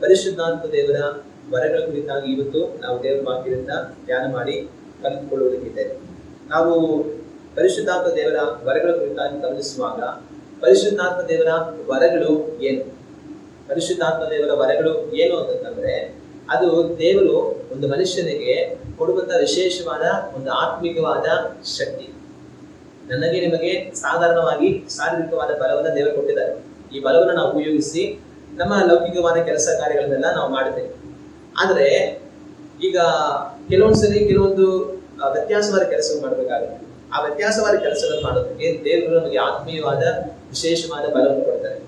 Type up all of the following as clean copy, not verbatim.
ಪರಿಶುದ್ಧಾತ್ಮ ದೇವರ ವರಗಳ ಕುರಿತಾಗಿ ಇವತ್ತು ನಾವು ದೇವರ ವಾಕ್ಯದಿಂದ ಧ್ಯಾನ ಮಾಡಿ ಕಲಿತುಕೊಳ್ಳುವುದಕ್ಕಿದ್ದೇವೆ. ನಾವು ಪರಿಶುದ್ಧಾತ್ಮ ದೇವರ ವರಗಳ ಕುರಿತಾಗಿ ಗಮನಿಸುವಾಗ ಪರಿಶುದ್ಧಾತ್ಮ ದೇವರ ವರಗಳು ಏನು, ಪರಿಶುದ್ಧಾತ್ಮ ದೇವರ ವರಗಳು ಏನು ಅಂತಂದ್ರೆ ಅದು ದೇವರು ಒಂದು ಮನುಷ್ಯನಿಗೆ ಕೊಡುವಂತ ವಿಶೇಷವಾದ ಒಂದು ಆತ್ಮಿಕವಾದ ಶಕ್ತಿ. ನನಗೆ ನಿಮಗೆ ಸಾಧಾರಣವಾಗಿ ಶಾರೀರಿಕವಾದ ಬಲವನ್ನು ದೇವರು ಕೊಟ್ಟಿದ್ದಾರೆ. ಈ ಬಲವನ್ನು ನಾವು ಉಪಯೋಗಿಸಿ ನಮ್ಮ ಲೌಕಿಕವಾದ ಕೆಲಸ ಕಾರ್ಯಗಳನ್ನೆಲ್ಲ ನಾವು ಮಾಡುತ್ತೇವೆ. ಆದರೆ ಈಗ ಕೆಲವೊಂದ್ಸರಿ ಕೆಲವೊಂದು ವ್ಯತ್ಯಾಸವಾದ ಕೆಲಸವನ್ನು ಮಾಡಬೇಕಾಗುತ್ತೆ. ಆ ವ್ಯತ್ಯಾಸವಾದ ಕೆಲಸವನ್ನು ಮಾಡೋದಕ್ಕೆ ದೇವರು ನಮಗೆ ಆತ್ಮೀಯವಾದ ವಿಶೇಷವಾದ ಬಲವನ್ನು ಕೊಡ್ತಾರೆ.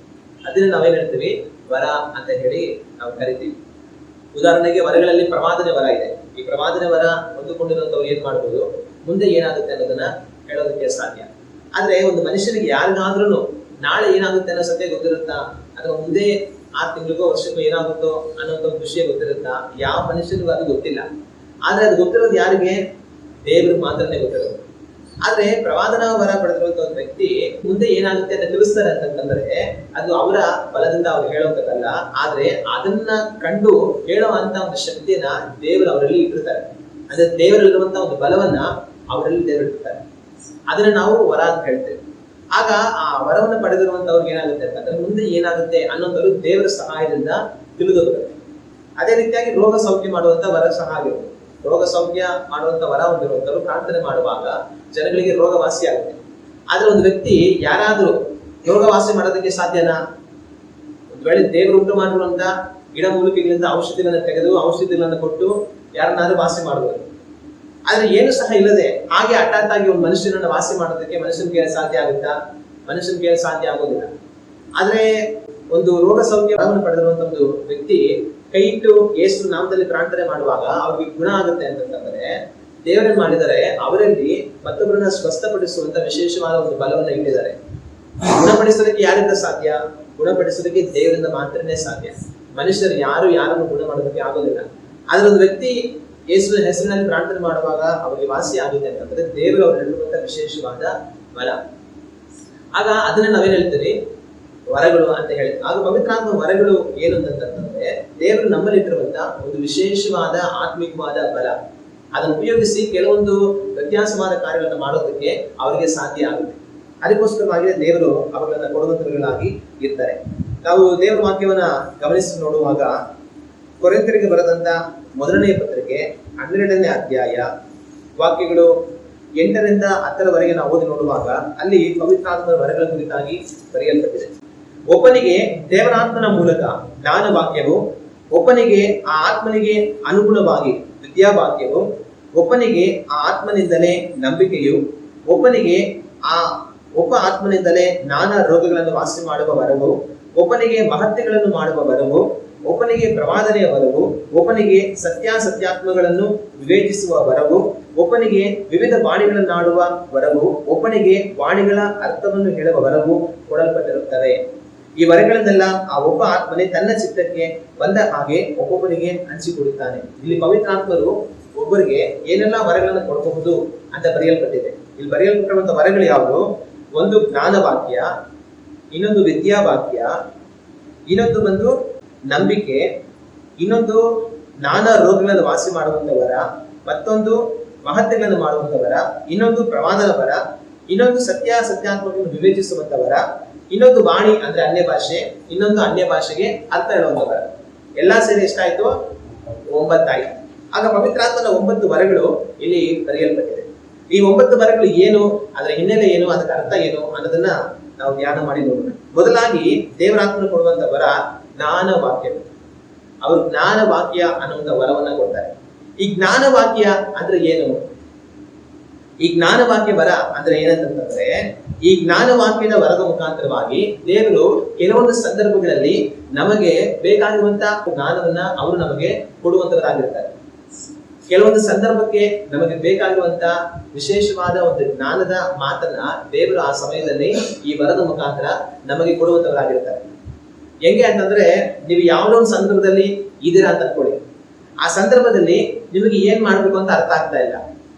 ಅದನ್ನ ನಾವೇನ್ ಹೇಳ್ತೀವಿ, ವರ ಅಂತ ಹೇಳಿ ನಾವು ಕರಿತೀವಿ. ಉದಾಹರಣೆಗೆ ವರಗಳಲ್ಲಿ ಪ್ರವಾದನೆ ವರ ಇದೆ. ಈ ಪ್ರವಾದನೆ ವರ ಹೊಂದಿಕೊಂಡಿರುವಂತವ್ರು ಏನ್ ಮಾಡ್ಬೋದು, ಮುಂದೆ ಏನಾಗುತ್ತೆ ಅನ್ನೋದನ್ನ ಹೇಳೋದಕ್ಕೆ ಸಾಧ್ಯ. ಆದ್ರೆ ಒಂದು ಮನುಷ್ಯನಿಗೆ ಯಾರಿಗಾದ್ರೂ ನಾಳೆ ಏನಾಗುತ್ತೆ ಅನ್ನೋ ಸತ್ಯ ಗೊತ್ತಿರುತ್ತಾ, ಅಥವಾ ಮುಂದೆ 6 ತಿಂಗಳಿಗೋ ವರ್ಷಕ್ಕೋ ಏನಾಗುತ್ತೋ ಅನ್ನೋಂಥ ಒಂದು ವಿಷಯ ಗೊತ್ತಿರುತ್ತಾ? ಯಾವ ಮನುಷ್ಯನಿಗೂ ಅದು ಗೊತ್ತಿಲ್ಲ. ಆದ್ರೆ ಅದು ಗೊತ್ತಿರೋದು ಯಾರಿಗೆ? ದೇವ್ರಿಗೆ ಮಾತ್ರನೇ ಗೊತ್ತಿರೋದು. ಆದ್ರೆ ಪ್ರವಾದನಾ ವರ ಪಡೆದಿರುವಂತ ಒಂದು ವ್ಯಕ್ತಿ ಮುಂದೆ ಏನಾಗುತ್ತೆ ಅಂತ ತಿಳಿಸ್ತಾರೆ ಅಂತಂದ್ರೆ ಅದು ಅವರ ಬಲದಿಂದ ಅವ್ರು ಹೇಳೋದಲ್ಲ, ಆದ್ರೆ ಅದನ್ನ ಕಂಡು ಹೇಳುವಂತ ಒಂದು ಶಕ್ತಿಯನ್ನ ದೇವರು ಅವರಲ್ಲಿ ಇಟ್ಟಿರ್ತಾರೆ. ಅಂದ್ರೆ ದೇವರಲ್ಲಿರುವಂತ ಒಂದು ಬಲವನ್ನ ಅವರಲ್ಲಿ ದೇವರು ಇಟ್ಟಿರ್ತಾರೆ. ಅದನ್ನ ನಾವು ವರ ಅಂತ ಹೇಳ್ತೇವೆ. ಆಗ ಆ ವರವನ್ನು ಪಡೆದಿರುವಂತವ್ರಿಗೆ ಏನಾಗುತ್ತೆ ಅಂತಂದ್ರೆ ಮುಂದೆ ಏನಾಗುತ್ತೆ ಅನ್ನೋಂಥವ್ರು ದೇವರ ಸಹಾಯದಿಂದ ತಿಳಿದವರು. ಅದೇ ರೀತಿಯಾಗಿ ರೋಗ ಸೌಖ್ಯ ಮಾಡುವಂತ ವರ ಸಹ ಆಗಿರುತ್ತೆ. ರೋಗ ಸೌಖ್ಯ ಮಾಡುವಂತ ವರ ಹೊಂದಿರುವಂತವ್ರು ಪ್ರಾರ್ಥನೆ ಮಾಡುವಾಗ ಜನಗಳಿಗೆ ರೋಗ ವಾಸಿ ಆಗುತ್ತೆ. ಆದ್ರೆ ಒಂದು ವ್ಯಕ್ತಿ ಯಾರಾದ್ರೂ ರೋಗ ವಾಸಿ ಮಾಡೋದಕ್ಕೆ ಸಾಧ್ಯನಾ? ಒಂದು ವೇಳೆ ದೇವರು ಉಂಟು ಮಾಡಿರುವಂತ ಗಿಡ ಮೂಲಿಕೆಗಳಿಂದ ಔಷಧಿಗಳನ್ನ ತೆಗೆದು ಔಷಧಿಗಳನ್ನ ಕೊಟ್ಟು ಯಾರನ್ನಾದ್ರೂ ವಾಸಿ ಮಾಡುವರು. ಆದ್ರೆ ಏನು ಸಹ ಇಲ್ಲದೆ ಹಾಗೆ ಹಠಾತ್ ಆಗಿ ಒಂದು ಮನುಷ್ಯನನ್ನ ವಾಸಿ ಮಾಡೋದಕ್ಕೆ ಮನುಷ್ಯನ ಕೈಯಲ್ಲಿ ಸಾಧ್ಯ ಆಗುತ್ತಾ? ಮನುಷ್ಯನ ಕೈಯಲ್ಲಿ ಸಾಧ್ಯ ಆಗೋದಿಲ್ಲ. ಆದ್ರೆ ಒಂದು ರೋಗ ಸೌಖ್ಯವನ್ನು ಪಡೆದಿರುವಂತ ಒಂದು ವ್ಯಕ್ತಿ ಕೈ ಇಟ್ಟು ಯೇಸು ನಾಮದಲ್ಲಿ ಪ್ರಾರ್ಥನೆ ಮಾಡುವಾಗ ಅವ್ರಿಗೆ ಗುಣ ಆಗುತ್ತೆ ಅಂತಂದ್ರೆ ದೇವರನ್ನು ಮಾಡಿದರೆ ಅವರಲ್ಲಿ ಮತ್ತೊಬ್ಬರನ್ನ ಸ್ವಸ್ಥಪಡಿಸುವಂತ ವಿಶೇಷವಾದ ಒಂದು ಬಲವನ್ನ ಇಟ್ಟಿದ್ದಾರೆ. ಗುಣಪಡಿಸೋದಕ್ಕೆ ಯಾರಿಂದ ಸಾಧ್ಯ? ಗುಣಪಡಿಸೋದಕ್ಕೆ ದೇವರಿಂದ ಮಾತ್ರನೇ ಸಾಧ್ಯ. ಮನುಷ್ಯರು ಯಾರನ್ನು ಗುಣ ಮಾಡೋದಕ್ಕೆ ಆಗೋದಿಲ್ಲ. ಆದ್ರೆ ಒಂದು ವ್ಯಕ್ತಿ ಯೇಸುವಿನ ಹೆಸರಿನಲ್ಲಿ ಪ್ರಾರ್ಥನೆ ಮಾಡುವಾಗ ಅವರಿಗೆ ವಾಸಿ ಆಗುತ್ತೆ ಅಂತಂದ್ರೆ ದೇವರು ಅವರಲ್ಲಿರುವಂತ ವಿಶೇಷವಾದ ಬಲ. ಆಗ ಅದನ್ನ ನಾವೇನ್ ಹೇಳ್ತೀವಿ, ವರಗಳು ಅಂತ ಹೇಳ್ತೀವಿ. ಆಗ ಪವಿತ್ರಾತ್ಮ ವರಗಳು ಏನು ಅಂತಂದ್ರೆ ದೇವರು ನಮ್ಮಲ್ಲಿಟ್ಟಿರುವಂತ ಒಂದು ವಿಶೇಷವಾದ ಆತ್ಮಿಕವಾದ ಬಲ. ಅದನ್ನು ಉಪಯೋಗಿಸಿ ಕೆಲವೊಂದು ವ್ಯತ್ಯಾಸವಾದ ಕಾರ್ಯಗಳನ್ನು ಮಾಡೋದಕ್ಕೆ ಅವರಿಗೆ ಸಾಧ್ಯ ಆಗುತ್ತೆ. ಅದಕ್ಕೋಸ್ಕರವಾಗಿ ದೇವರು ಅವುಗಳನ್ನ ಕೊಡುವಂತವர்களಾಗಿ ಇರ್ತಾರೆ. ನಾವು ದೇವರ ವಾಕ್ಯವನ್ನ ಗಮನಿಸಿ ನೋಡುವಾಗ ಕೊರಿಂಥರಿಗೆ ಬರೆದಂತ 1ನೇ ಪತ್ರಿಕೆ 12ನೇ ಅಧ್ಯಾಯ ವಾಕ್ಯಗಳು 8ರಿಂದ 10ರವರೆಗೆ ನಾವು ಓದಿ ನೋಡುವಾಗ ಅಲ್ಲಿ ಪವಿತ್ರಾತ್ಮನ ವರಗಳ ಕುರಿತಾಗಿ ಬರೆಯಲ್ಪಟ್ಟಿದೆ. ಒಬ್ಬನಿಗೆ ದೇವರಾತ್ಮನ ಮೂಲಕ ಜ್ಞಾನ ವಾಕ್ಯವು, ಒಬ್ಬನಿಗೆ ಆ ಆತ್ಮನಿಗೆ ಅನುಗುಣವಾಗಿ ವಿದ್ಯಾವಾಕ್ಯವು, ಒಬ್ಬನಿಗೆ ಆ ಆತ್ಮನಿಂದಲೇ ನಂಬಿಕೆಯು, ಒಬ್ಬನಿಗೆ ಆ ಒಬ್ಬ ಆತ್ಮನಿಂದಲೇ ನಾನಾ ರೋಗಗಳನ್ನು ವಾಸಿ ಮಾಡುವ ವರವು, ಒಬ್ಬನಿಗೆ ಮಹತ್ಯಗಳನ್ನು ಮಾಡುವ ವರವು, ಒಬ್ಬನಿಗೆ ಪ್ರವಾದನೆಯ ವರವು, ಒಬ್ಬನಿಗೆ ಸತ್ಯಾಸತ್ಯಾತ್ಮಗಳನ್ನು ವಿವೇಚಿಸುವ ವರವು, ಒಬ್ಬನಿಗೆ ವಿವಿಧ ವಾಣಿಗಳನ್ನಾಡುವ ವರವು, ಒಬ್ಬನಿಗೆ ವಾಣಿಗಳ ಅರ್ಥವನ್ನು ಹೇಳುವ ವರವು ಕೊಡಲ್ಪಟ್ಟಿರುತ್ತವೆ. ಈ ವರಗಳನ್ನೆಲ್ಲ ಆ ಒಬ್ಬ ಆತ್ಮನೇ ತನ್ನ ಚಿತ್ತಕ್ಕೆ ಬಂದ ಹಾಗೆ ಒಬ್ಬೊಬ್ಬನಿಗೆ ಹಂಚಿಕೊಡುತ್ತಾನೆ. ಇಲ್ಲಿ ಪವಿತ್ರಾತ್ಮರು ಒಬ್ಬರಿಗೆ ಏನೆಲ್ಲ ವರಗಳನ್ನು ಕೊಡಬಹುದು ಅಂತ ಬರೆಯಲ್ಪಟ್ಟಿದೆ. ಇಲ್ಲಿ ಬರೆಯಲ್ಪಟ್ಟಿರುವಂತಹ ವರಗಳು ಯಾವುದು? ಒಂದು ಜ್ಞಾನವಾಕ್ಯ, ಇನ್ನೊಂದು ವಿದ್ಯಾವಾಕ್ಯ, ಇನ್ನೊಂದು ಬಂದು ನಂಬಿಕೆ, ಇನ್ನೊಂದು ನಾನಾ ರೋಗಗಳನ್ನು ವಾಸಿ ಮಾಡುವಂತ ವರ, ಮತ್ತೊಂದು ಮಹತ್ಯಗಳನ್ನು ಮಾಡುವಂತ ವರ, ಇನ್ನೊಂದು ಪ್ರವಾದನ ವರ, ಇನ್ನೊಂದು ಸತ್ಯಾತ್ಮಗಳನ್ನು ವಿವೇಚಿಸುವಂತ ವರ, ಇನ್ನೊಂದು ವಾಣಿ ಅಂದ್ರೆ ಅನ್ಯ ಭಾಷೆ, ಇನ್ನೊಂದು ಅನ್ಯ ಭಾಷೆಗೆ ಅರ್ಥ ಹೇಳುವಂತ ವರ. ಎಲ್ಲಾ ಸೇರಿ ಎಷ್ಟಾಯ್ತು? 9 ಆಯ್ತು. ಆಗ ಪವಿತ್ರಾತ್ಮನ 9 ವರಗಳು ಇಲ್ಲಿ ಬರೆಯಲ್ಪಟ್ಟಿದೆ. ಈ 9 ವರಗಳು ಏನು, ಅದರ ಹಿನ್ನೆಲೆ ಏನು, ಅದಕ್ಕೆ ಅರ್ಥ ಏನು ಅನ್ನೋದನ್ನ ನಾವು ಧ್ಯಾನ ಮಾಡಿ ನೋಡೋಣ. ಮೊದಲಾಗಿ ದೇವರಾತ್ಮನ ಕೊಡುವಂತ ವರ ಜ್ಞಾನ ವಾಕ್ಯ. ಅವರು ಜ್ಞಾನ ವಾಕ್ಯ ಅನ್ನುವಂತ ವರವನ್ನ ಕೊಡ್ತಾರೆ. ಈ ಜ್ಞಾನ ವಾಕ್ಯ ಅಂದ್ರೆ ಏನು? ಈ ಜ್ಞಾನ ವಾಕ್ಯ ವರ ಅಂದ್ರೆ ಏನಂತಂದ್ರೆ ಈ ಜ್ಞಾನ ವಾಕ್ಯದ ವರದ ಮುಖಾಂತರವಾಗಿ ದೇವರು ಕೆಲವೊಂದು ಸಂದರ್ಭಗಳಲ್ಲಿ ನಮಗೆ ಬೇಕಾಗಿರುವಂತಹ ಜ್ಞಾನವನ್ನ ಅವರು ನಮಗೆ ಕೊಡುವಂತವರಾಗಿರ್ತಾರೆ. ಕೆಲವೊಂದು ಸಂದರ್ಭಕ್ಕೆ ನಮಗೆ ಬೇಕಾಗಿರುವಂತ ವಿಶೇಷವಾದ ಒಂದು ಜ್ಞಾನದ ಮಾತನ್ನ ದೇವರು ಆ ಸಮಯದಲ್ಲಿ ಈ ವರದ ಮುಖಾಂತರ ನಮಗೆ ಕೊಡುವಂತವರಾಗಿರ್ತಾರೆ. ಹೆಂಗೆ ಅಂತಂದ್ರೆ ನೀವು ಯಾವುದೋ ಒಂದು ಸಂದರ್ಭದಲ್ಲಿ ಇದೀರಾ ಅಂತ ಅನ್ಕೊಳ್ಳಿ. ಆ ಸಂದರ್ಭದಲ್ಲಿ ನಿಮಗೆ ಏನ್ ಮಾಡ್ಬೇಕು ಅಂತ ಅರ್ಥ ಆಗ್ತಾ ಇಲ್ಲ,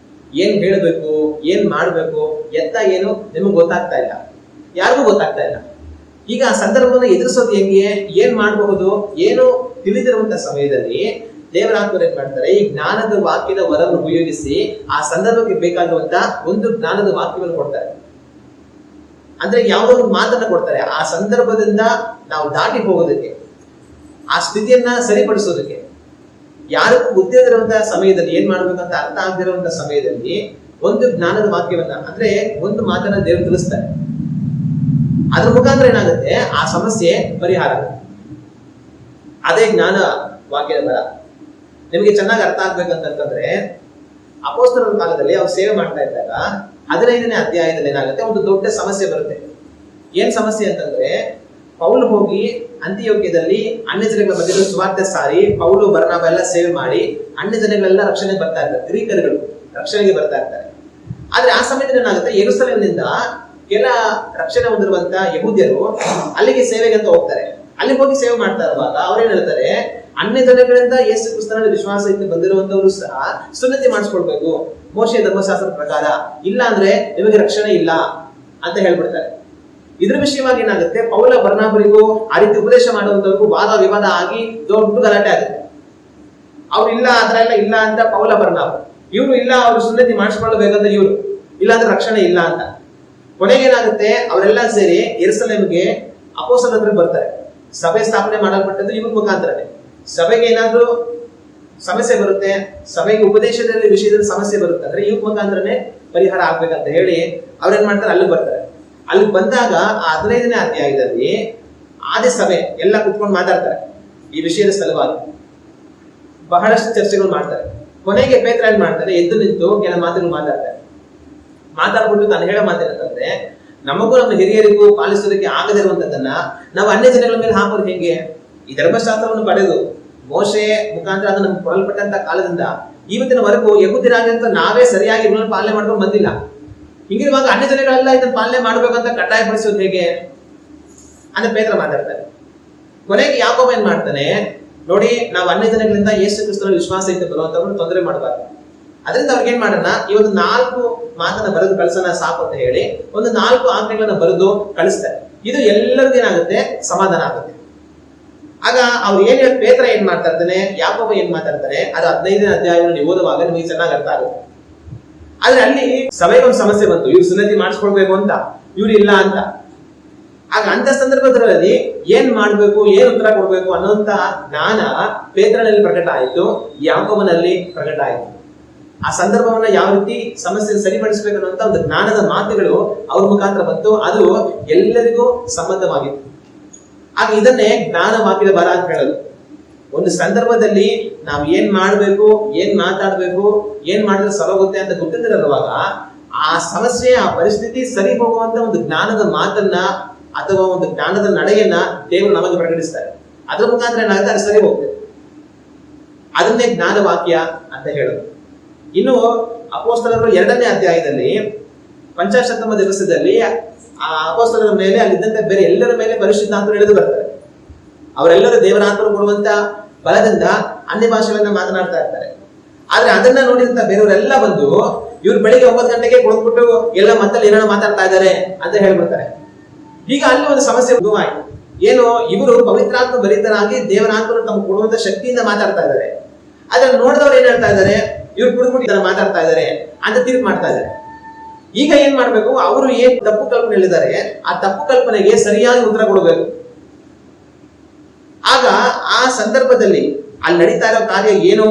ಏನ್ ಹೇಳ್ಬೇಕು, ಏನ್ ಮಾಡ್ಬೇಕು, ಎತ್ತ ಏನು ನಿಮಗೆ ಗೊತ್ತಾಗ್ತಾ ಇಲ್ಲ, ಯಾರಿಗೂ ಗೊತ್ತಾಗ್ತಾ ಇಲ್ಲ. ಈಗ ಆ ಸಂದರ್ಭವನ್ನು ಎದುರಿಸೋದು ಹೆಂಗೆ, ಏನ್ ಮಾಡಬಹುದು, ಏನು ತಿಳಿದಿರುವಂತಹ ಸಮಯದಲ್ಲಿ ದೇವರಾತ್ಮರು ಏನ್ ಮಾಡ್ತಾರೆ, ಈ ಜ್ಞಾನದ ವಾಕ್ಯದ ವರವನ್ನು ಉಪಯೋಗಿಸಿ ಆ ಸಂದರ್ಭಕ್ಕೆ ಬೇಕಾಗುವಂತ ಒಂದು ಜ್ಞಾನದ ವಾಕ್ಯವನ್ನು ಕೊಡ್ತಾರೆ. ಅಂದ್ರೆ ಯಾವುದೋ ಒಂದು ಮಾತನ್ನ ಕೊಡ್ತಾರೆ, ಆ ಸಂದರ್ಭದಿಂದ ನಾವು ದಾಟಿ ಹೋಗೋದಕ್ಕೆ, ಆ ಸ್ಥಿತಿಯನ್ನ ಸರಿಪಡಿಸೋದಕ್ಕೆ. ಯಾರಿಗೂ ಗೊತ್ತಿರದಿರುವಂತಹ ಸಮಯದಲ್ಲಿ ಏನ್ ಮಾಡ್ಬೇಕಂತ ಅರ್ಥ ಆಗದಿರುವಂತಹ ಸಮಯದಲ್ಲಿ ಒಂದು ಜ್ಞಾನದ ವಾಕ್ಯವನ್ನ, ಅಂದ್ರೆ ಒಂದು ಮಾತನ್ನ ದೇವರು ತಿಳಿಸ್ತಾರೆ. ಅದ್ರ ಮುಖಾಂತರ ಏನಾಗುತ್ತೆ, ಆ ಸಮಸ್ಯೆ ಪರಿಹಾರ ಆಗುತ್ತೆ. ಅದೇ ಜ್ಞಾನ ವಾಕ್ಯದ ಬರ. ನಿಮಗೆ ಚೆನ್ನಾಗಿ ಅರ್ಥ ಆಗ್ಬೇಕಂತಂದ್ರೆ, ಅಪೊಸ್ತಲರ ಕಾಲದಲ್ಲಿ ಅವ್ರು ಸೇವೆ ಮಾಡ್ತಾ ಇದ್ದಾಗ 15ನೇ ಅಧ್ಯಾಯದಲ್ಲಿ ಏನಾಗುತ್ತೆ, ಒಂದು ದೊಡ್ಡ ಸಮಸ್ಯೆ ಬರುತ್ತೆ. ಏನ್ ಸಮಸ್ಯೆ ಅಂತಂದ್ರೆ, ಪೌಲ್ ಹೋಗಿ ಅಂತಿಯೋಕ್ಯದಲ್ಲಿ ಅನ್ಯ ಜನಗಳ ಮಧ್ಯೆ ಸುವಾರ್ತೆ ಸಾರಿ, ಪೌಲು ಬರ್ನಬ ಎಲ್ಲ ಸೇವೆ ಮಾಡಿ ಅನ್ಯ ಜನಗಳೆಲ್ಲ ರಕ್ಷಣೆಗೆ ಬರ್ತಾ ಇರ್ತಾರೆ, ಗ್ರೀಕರುಗಳು ರಕ್ಷಣೆಗೆ ಬರ್ತಾ ಇರ್ತಾರೆ. ಆದ್ರೆ ಆ ಸಮಯದಲ್ಲಿ ಏನಾಗುತ್ತೆ, ಯೆರೂಸಲೇಮಿನಿಂದ ಕೆಲ ರಕ್ಷಣೆ ಹೊಂದಿರುವಂತ ಯಹೂದ್ಯರು ಅಲ್ಲಿಗೆ ಸೇವೆಗೆ ಅಂತ ಹೋಗ್ತಾರೆ. ಅಲ್ಲಿಗೆ ಹೋಗಿ ಸೇವೆ ಮಾಡ್ತಾ ಇರುವಾಗ ಅವ್ರೇನ್ ಹೇಳ್ತಾರೆ, ಅನ್ಯ ಜನಗಳಿಂದ ಯೇಸು ಕ್ರಿಸ್ತನಲ್ಲಿ ವಿಶ್ವಾಸ ಇದ್ದು ಬಂದಿರುವಂತವರು ಸಹ ಸುನ್ನತಿ ಮಾಡಿಸ್ಕೊಳ್ಬೇಕು ಮೋಶೆಯ ಧರ್ಮಶಾಸ್ತ್ರದ ಪ್ರಕಾರ, ಇಲ್ಲ ಅಂದ್ರೆ ನಿಮಗೆ ರಕ್ಷಣೆ ಇಲ್ಲ ಅಂತ ಹೇಳ್ಬಿಡ್ತಾರೆ. ಇದ್ರ ವಿಷಯವಾಗಿ ಏನಾಗುತ್ತೆ, ಪೌಲ ಬರ್ನಾಬರಿಗೂ ಆ ರೀತಿ ಉಪದೇಶ ಮಾಡುವಂತವ್ರಿಗೂ ವಾದ ವಿವಾದ ಆಗಿ ದೊಡ್ಡ ಗಲಾಟೆ ಆಗುತ್ತೆ. ಅವ್ರು ಇಲ್ಲ ಅದ್ರ ಎಲ್ಲ ಇಲ್ಲ ಅಂತ ಪೌಲ ಬರ್ನಾಬ, ಇವ್ರು ಇಲ್ಲ ಅವ್ರು ಸುನ್ನತಿ ಮಾಡಿಸ್ಕೊಳ್ಬೇಕಂತ ಇವ್ರು, ಇಲ್ಲ ಅಂದ್ರೆ ರಕ್ಷಣೆ ಇಲ್ಲ ಅಂತ. ಕೊನೆಗೇನಾಗುತ್ತೆ, ಅವರೆಲ್ಲ ಸೇರಿ ಯೆರೂಸಲೇಮಿಗೆ ಅಪೊಸ್ತಲರ ಹತ್ರ ಬರ್ತಾರೆ. ಸಭೆ ಸ್ಥಾಪನೆ ಮಾಡಲ್ಪಟ್ಟದ್ದು ಇವ್ರ ಮುಖಾಂತರನೇ. ಸಭೆಗೆ ಏನಾದ್ರೂ ಸಮಸ್ಯೆ ಬರುತ್ತೆ, ಸಭೆಗೆ ಉಪದೇಶದಲ್ಲಿ ವಿಷಯದಲ್ಲಿ ಸಮಸ್ಯೆ ಬರುತ್ತೆ ಅಂದ್ರೆ ಇವ್ರ ಮುಖಾಂತರನೇ ಪರಿಹಾರ ಆಗ್ಬೇಕಂತ ಹೇಳಿ ಅವ್ರೇನ್ ಮಾಡ್ತಾರೆ, ಅಲ್ಲಿಗೆ ಬರ್ತಾರೆ. ಅಲ್ಲಿ ಬಂದಾಗ ಆ 15ನೇ ಅಧ್ಯಾಯದಲ್ಲಿ ಆದಿ ಸಭೆ ಎಲ್ಲ ಕುತ್ಕೊಂಡು ಮಾತಾಡ್ತಾರೆ ಈ ವಿಷಯದ ಸಲುವಾಗಿ. ಬಹಳಷ್ಟು ಚರ್ಚೆಗಳು ಮಾಡ್ತಾರೆ. ಕೊನೆಗೆ ಪೇತ್ರ ಏನ್ ಮಾಡ್ತಾರೆ, ಎದ್ದು ನಿಂತು ಕೆಲ ಮಾತುಗಳು ಮಾತಾಡ್ಬಿಟ್ಟು ತಾನು ಹೇಳೋ ಮಾತೇನಂತಂದ್ರೆ, ನಮಗೂ ನಮ್ಮ ಹಿರಿಯರಿಗೂ ಪಾಲಿಸೋದಕ್ಕೆ ಆಗದಿರುವಂತದನ್ನ ನಾವು ಅನ್ಯ ಜನಗಳ ಮೇಲೆ ಹಾಕೋದು ಹೇಗೆ? ಈ ಧರ್ಮಶಾಸ್ತ್ರವನ್ನು ಪಡೆದು ಮೋಶೆ ಮುಖಾಂತರ ಅದು ನಮ್ಗೆ ಕೊಡಲ್ಪಟ್ಟಂತ ಕಾಲದಿಂದ ಇವತ್ತಿನವರೆಗೂ ಯಹೂದ್ಯರಾಗಿಂತ ನಾವೇ ಸರಿಯಾಗಿ ಇದನ್ನ ಪಾಲನೆ ಮಾಡ್ಕೊಂಡು ಬಂದಿಲ್ಲ. ಹಿಂಗಿರುವಾಗ ಅನ್ಯ ಜನಗಳೆಲ್ಲ ಇದನ್ನ ಪಾಲನೆ ಮಾಡ್ಬೇಕಂತ ಕಡ್ಡಾಯಪಡಿಸೋದು ಹೇಗೆ ಅಂತ ಪೇತ್ರ ಮಾತಾಡ್ತಾರೆ. ಕೊನೆಗೆ ಯಾಕೋಬ ಏನ್ ಮಾಡ್ತಾನೆ, ನೋಡಿ ನಾವು ಅನ್ಯ ಜನಗಳಿಂದ ಯೇಸು ಕ್ರಿಸ್ತನ ವಿಶ್ವಾಸ ಇತ್ತು ಬರುವಂತವ್ರನ್ನ ತೊಂದರೆ ಮಾಡಬಾರ್ದು. ಅದರಿಂದ ಅವ್ರಿಗೆ ಏನ್ ಮಾಡೋಣ, ಈ ಒಂದು 4 ಮಾತನ್ನ ಬರೆದು ಕಳ್ಸೋಣ ಸಾಕು ಅಂತ ಹೇಳಿ ಒಂದು 4 ಆಜ್ಞೆಗಳನ್ನ ಬರೆದು ಕಳಿಸ್ತಾರೆ. ಇದು ಎಲ್ಲರಿಗೂ ಏನಾಗುತ್ತೆ, ಸಮಾಧಾನ ಆಗುತ್ತೆ. ಆಗ ಅವ್ರು ಪೇತ್ರ ಏನ್ ಮಾಡ್ತಾ ಇರ್ತಾನೆ, ಯಾಕೋಬ ಏನ್ ಮಾತಾಡ್ತಾನೆ, ಅದು 15ನೇ ಅಧ್ಯಾಯವನ್ನು ನೀವು ಓದುವಾಗ ನಿಮಗೆ ಚೆನ್ನಾಗಿ ಅರ್ಥ ಆಗುತ್ತೆ. ಆದ್ರೆ ಅಲ್ಲಿ ಸಭೆಗೆ ಒಂದು ಸಮಸ್ಯೆ ಬಂತು, ಇವ್ರು ಸುನ್ನತಿ ಮಾಡಿಸ್ಕೊಳ್ಬೇಕು ಅಂತ, ಇವ್ರು ಇಲ್ಲ ಅಂತ. ಆಗ ಅಂತ ಸಂದರ್ಭದಲ್ಲಿ ಏನ್ ಮಾಡ್ಬೇಕು, ಏನ್ ಉತ್ತರ ಕೊಡ್ಬೇಕು ಅನ್ನೋಂತ ಜ್ಞಾನ ಪೇತ್ರನಲ್ಲಿ ಪ್ರಕಟ ಆಯ್ತು, ಯಾಕೋಬನಲ್ಲಿ ಪ್ರಕಟ ಆಯ್ತು. ಆ ಸಂದರ್ಭವನ್ನ ಯಾವ ರೀತಿ ಸಮಸ್ಯೆ ಸರಿಪಡಿಸಬೇಕು ಅನ್ನುವಂತ ಒಂದು ಜ್ಞಾನದ ಮಾತುಗಳು ಅವ್ರ ಮುಖಾಂತರ ಬಂತು. ಅದು ಎಲ್ಲರಿಗೂ ಸಂಬಂಧವಾಗಿತ್ತು. ಆಗ ಇದನ್ನೇ ಜ್ಞಾನ ವಾಕ್ಯದ ಬರ ಅಂತ ಹೇಳೋದು. ಒಂದು ಸಂದರ್ಭದಲ್ಲಿ ನಾವು ಏನ್ ಮಾಡ್ಬೇಕು, ಏನ್ ಮಾತಾಡ್ಬೇಕು, ಏನ್ ಮಾಡಿದ್ರೆ ಸರೋಗುತ್ತೆ ಅಂತ ಗೊತ್ತಿರಲಿರುವಾಗ ಆ ಸಮಸ್ಯೆ, ಆ ಪರಿಸ್ಥಿತಿ ಸರಿ ಹೋಗುವಂತ ಒಂದು ಜ್ಞಾನದ ಮಾತನ್ನ ಅಥವಾ ಒಂದು ಜ್ಞಾನದ ನಡೆಯನ್ನ ದೇವರು ನಮಗೆ ಪ್ರಕಟಿಸ್ತಾರೆ. ಅದ್ರ ಮುಖಾಂತರ ಏನಾಗುತ್ತೆ, ಅದು ಸರಿ ಹೋಗ್ತದೆ. ಅದನ್ನೇ ಜ್ಞಾನ ವಾಕ್ಯ ಅಂತ ಹೇಳೋದು. ಇನ್ನು ಅಪೊಸ್ತಲರು 2ನೇ ಅಧ್ಯಾಯದಲ್ಲಿ ಪಂಚಾಶತ್ತಮ ದಿವಸದಲ್ಲಿ ಆ ಅಪೊಸ್ತಲರ ಮೇಲೆ ಅಲ್ಲಿದ್ದಂತೆ ಬೇರೆ ಎಲ್ಲರ ಮೇಲೆ ಪರಿಶುದ್ಧಾತ್ಮರು ಇಳಿದು ಬರ್ತಾರೆ. ಅವರೆಲ್ಲರೂ ದೇವರಾತ್ಮರು ಕೊಡುವಂತ ಬಲದಿಂದ ಅನ್ಯ ಭಾಷೆಗಳನ್ನ ಮಾತನಾಡ್ತಾ ಇರ್ತಾರೆ. ಆದ್ರೆ ಅದನ್ನ ನೋಡಿದಂತ ಬೇರೆಯವರೆಲ್ಲ ಬಂದು ಇವ್ರು ಬೆಳಿಗ್ಗೆ 9 ಗಂಟೆಗೆ ಕೊಡ್ಬಿಟ್ಟು ಎಲ್ಲ ಮತ್ತಲ್ಲಿ ಏನೋ ಮಾತಾಡ್ತಾ ಇದ್ದಾರೆ ಅಂತ ಹೇಳ್ಬಿಡ್ತಾರೆ. ಈಗ ಅಲ್ಲಿ ಒಂದು ಸಮಸ್ಯೆ ಉದ್ಭವವಾಯಿತು. ಏನು, ಇವರು ಪವಿತ್ರಾತ್ಮ ಭರಿತರಾಗಿ ದೇವರಾತ್ಮರು ತಮಗೆ ಕೊಡುವಂತ ಶಕ್ತಿಯಿಂದ ಮಾತಾಡ್ತಾ ಇದ್ದಾರೆ. ಅದನ್ನ ನೋಡಿದವ್ರು ಏನ್ ಹೇಳ್ತಾ ಇದ್ದಾರೆ, ಇವ್ರು ಕುಡಿದ್ಬಿಟ್ಟು ಮಾತಾಡ್ತಾ ಇದ್ದಾರೆ ಅಂತ ತೀರ್ಪು ಮಾಡ್ತಾ ಇದ್ದಾರೆ. ಈಗ ಏನ್ ಮಾಡ್ಬೇಕು, ಅವರು ಏನ್ ತಪ್ಪು ಕಲ್ಪನೆ ಹೇಳಿದ್ದಾರೆ ಆ ತಪ್ಪು ಕಲ್ಪನೆಗೆ ಸರಿಯಾಗಿ ಉತ್ತರ ಕೊಡಬೇಕು. ಆಗ ಆ ಸಂದರ್ಭದಲ್ಲಿ ಅಲ್ಲಿ ನಡೀತಾ ಇರೋ ಕಾರ್ಯ ಏನು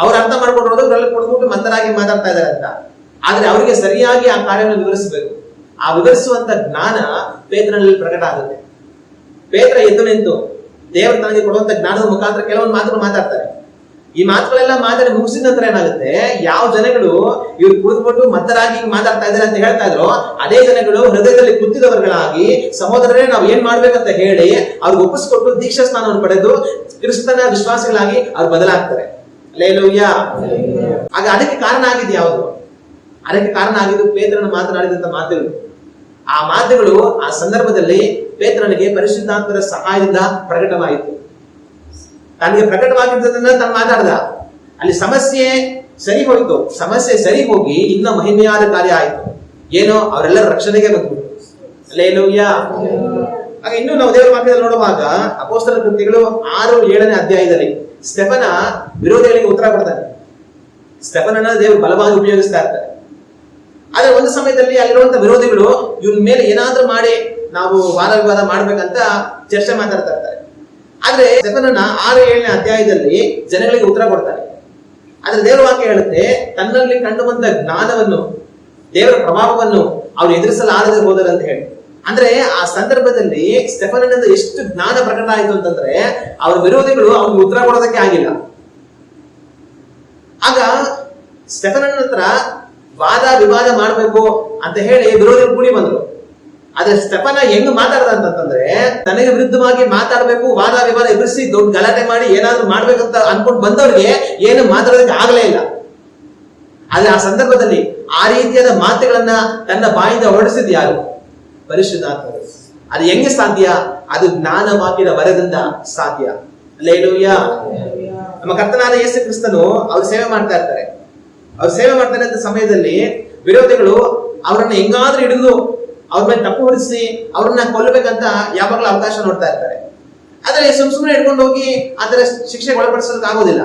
ಅವ್ರು ಅರ್ಥ ಮಾಡ್ಕೊಂಡು ಕೊಡ್ಬಿಟ್ಟು ಮಂದರಾಗಿ ಮಾತಾಡ್ತಾ ಇದ್ದಾರೆ ಅಂತ. ಆದ್ರೆ ಅವರಿಗೆ ಸರಿಯಾಗಿ ಆ ಕಾರ್ಯವನ್ನು ವಿವರಿಸಬೇಕು. ಆ ವಿವರಿಸುವಂತ ಜ್ಞಾನ ಪೇತ್ರನಲ್ಲಿ ಪ್ರಕಟ ಆಗುತ್ತೆ. ಪೇತ್ರ ಎದ್ದು ನಿಂತು ದೇವರು ತನಗೆ ಕೊಡುವಂತ ಜ್ಞಾನದ ಮುಖಾಂತರ ಕೆಲವೊಂದು ಮಾತುಗಳು ಮಾತಾಡ್ತಾರೆ. ಈ ಮಾತುಗಳೆಲ್ಲ ಮಾತಾಡಿ ಮುಗಿಸಿದ ನಂತರ ಏನಾಗುತ್ತೆ, ಯಾವ ಜನಗಳು ಇವ್ರು ಕುಡಿದ್ಬಿಟ್ಟು ಮತ್ತರಾಗಿ ಮಾತಾಡ್ತಾ ಇದ್ದಾರೆ ಅಂತ ಹೇಳ್ತಾ ಇದ್ರು, ಅದೇ ಜನಗಳು ಹೃದಯದಲ್ಲಿ ಕುತ್ತಿದವರುಗಳಾಗಿ ಸಹೋದರರೇ ನಾವು ಏನ್ ಮಾಡ್ಬೇಕಂತ ಹೇಳಿ ಅವ್ರಿಗೆ ಒಪ್ಪಿಸ್ಕೊಟ್ಟು ದೀಕ್ಷಾ ಸ್ನಾನವನ್ನು ಪಡೆದು ಕ್ರಿಸ್ತನ ವಿಶ್ವಾಸಿಗಳಾಗಿ ಅವ್ರು ಬದಲಾಗ್ತಾರೆ. ಹಲ್ಲೆಲೂಯಾ. ಆಗ ಅದಕ್ಕೆ ಕಾರಣ ಆಗಿದೆ ಯಾವುದು? ಅದಕ್ಕೆ ಕಾರಣ ಆಗಿದ್ದು ಪೇತ್ರನ ಮಾತನಾಡಿದಂತ ಮಾತುಗಳು. ಆ ಮಾತುಗಳು ಆ ಸಂದರ್ಭದಲ್ಲಿ ಪೇತ್ರನಿಗೆ ಪರಿಶುದ್ಧಾತ್ಮರ ಸಹಾಯದಿಂದ ಪ್ರಕಟವಾಯಿತು. ತನಗೆ ಪ್ರಕಟವಾಗಿದ್ದದನ್ನ ತಾನು ಮಾತಾಡ್ದ. ಅಲ್ಲಿ ಸಮಸ್ಯೆ ಸರಿ ಹೋಯ್ತು. ಸಮಸ್ಯೆ ಸರಿ ಹೋಗಿ ಇನ್ನ ಮಹಿಮೆಯಾದ ಕಾರ್ಯ ಆಯ್ತು. ಏನೋ ಅವರೆಲ್ಲರ ರಕ್ಷಣೆಗೆ ಬಂದ್ಬಿಟ್ಟು. ಹಲ್ಲೆಲೂಯಾ. ಆಗ ಹಾಗೆ ಇನ್ನು ನಾವು ದೇವರ ವಾಕ್ಯದಲ್ಲಿ ನೋಡುವಾಗ ಅಪೊಸ್ತಲರ ಕೃತ್ಯಗಳು 6-7ನೇ ಅಧ್ಯಾಯದಲ್ಲಿ ಸ್ಟೆಫನ ವಿರೋಧಿಗಳಿಗೆ ಉತ್ತರ ಕೊಡ್ತಾನೆ. ಸ್ಟೆಫನನ್ನ ದೇವರು ಬಲವಾಗಿ ಉಪಯೋಗಿಸ್ತಾ ಇರ್ತಾರೆ. ಆದ್ರೆ ಒಂದು ಸಮಯದಲ್ಲಿ ಅಲ್ಲಿರುವಂತ ವಿರೋಧಿಗಳು ಇವನ್ ಮೇಲೆ ಏನಾದ್ರೂ ಮಾಡಿ ನಾವು ವಾದ ವಿವಾದ ಮಾಡ್ಬೇಕಂತ ಚರ್ಚೆ ಮಾತಾಡ್ತಾ ಇರ್ತಾರೆ. ಆದ್ರೆ ಸ್ಟೆಫನನ್ನ 6-7ನೇ ಅಧ್ಯಾಯದಲ್ಲಿ ಜನಗಳಿಗೆ ಉತ್ತರ ಕೊಡ್ತಾರೆ. ಆದ್ರೆ ದೇವರ ವಾಕ್ಯ ಹೇಳುತ್ತೆ, ತನ್ನಲ್ಲಿ ಕಂಡು ಬಂದ ಜ್ಞಾನವನ್ನು, ದೇವರ ಪ್ರಭಾವವನ್ನು ಅವ್ರು ಎದುರಿಸಲಾರದೆ ಹೋದರು ಅಂತ ಹೇಳಿ. ಅಂದ್ರೆ ಆ ಸಂದರ್ಭದಲ್ಲಿ ಸ್ಟೆಫನನಿಂದ ಎಷ್ಟು ಜ್ಞಾನ ಪ್ರಕಟ ಆಯ್ತು ಅಂತಂದ್ರೆ ಅವ್ರ ವಿರೋಧಿಗಳು ಅವ್ರಿಗೆ ಉತ್ತರ ಕೊಡೋದಕ್ಕೆ ಆಗಿಲ್ಲ. ಆಗ ಸ್ಟೆಫನನ ಹತ್ರ ವಾದ ವಿವಾದ ಮಾಡ್ಬೇಕು ಅಂತ ಹೇಳಿ ವಿರೋಧಿಗಳು ಕೂಡಿ ಬಂದ್ರು. ಆದ್ರೆ ಸ್ಟೆಫನ ಹೆಂಗ್ ಮಾತಾಡ್ದ ಅಂತಂದ್ರೆ, ತನಗೆ ವಿರುದ್ಧವಾಗಿ ಮಾತಾಡ್ಬೇಕು, ವಾದ ವಿವಾದ ಎದುರಿಸಿ ದೊಡ್ಡ ಗಲಾಟೆ ಮಾಡಿ ಏನಾದ್ರು ಮಾಡ್ಬೇಕಂತ ಅನ್ಕೊಂಡು ಬಂದವ್ರಿಗೆ ಏನು ಮಾತಾಡೋದಕ್ಕೆ ಆಗಲೇ ಇಲ್ಲ. ಆದ್ರೆ ಆ ಸಂದರ್ಭದಲ್ಲಿ ಆ ರೀತಿಯಾದ ಮಾತುಗಳನ್ನ ತನ್ನ ಬಾಯಿಂದ ಹೊರಡಿಸಿದ್ ಯಾರು? ಪರಿಶುದ್ಧಾತ್ಮರು. ಅದು ಹೆಂಗೆ ಸಾಧ್ಯ? ಅದು ಜ್ಞಾನ ವಾಕ್ಯದ ವರದಿಂದ ಸಾಧ್ಯ. ಹಲ್ಲೆಲೂಯಾ. ನಮ್ಮ ಕರ್ತನಾದ ಯೇಸು ಕ್ರಿಸ್ತನು ಅವ್ರು ಸೇವೆ ಮಾಡ್ತಾ ಇರ್ತಾರೆ. ಅವ್ರು ಸೇವೆ ಮಾಡ್ತಾರೆ ಅಂತ ಸಮಯದಲ್ಲಿ ವಿರೋಧಿಗಳು ಅವರನ್ನ ಹೆಂಗಾದ್ರೂ ಹಿಡಿದು ಅವ್ರ ಮೇಲೆ ತಪ್ಪು ಹೊರಿಸಿ ಅವ್ರನ್ನ ಕೊಲ್ಲಬೇಕಂತ ಯಾವಾಗಲೂ ಅವಕಾಶ ನೋಡ್ತಾ ಇರ್ತಾರೆ. ಆದ್ರೆ ಸುಮ್ಮನೆ ಹಿಡ್ಕೊಂಡು ಹೋಗಿ ಅದರ ಶಿಕ್ಷೆಗೆ ಒಳಪಡಿಸೋದಕ್ಕೆ ಆಗೋದಿಲ್ಲ.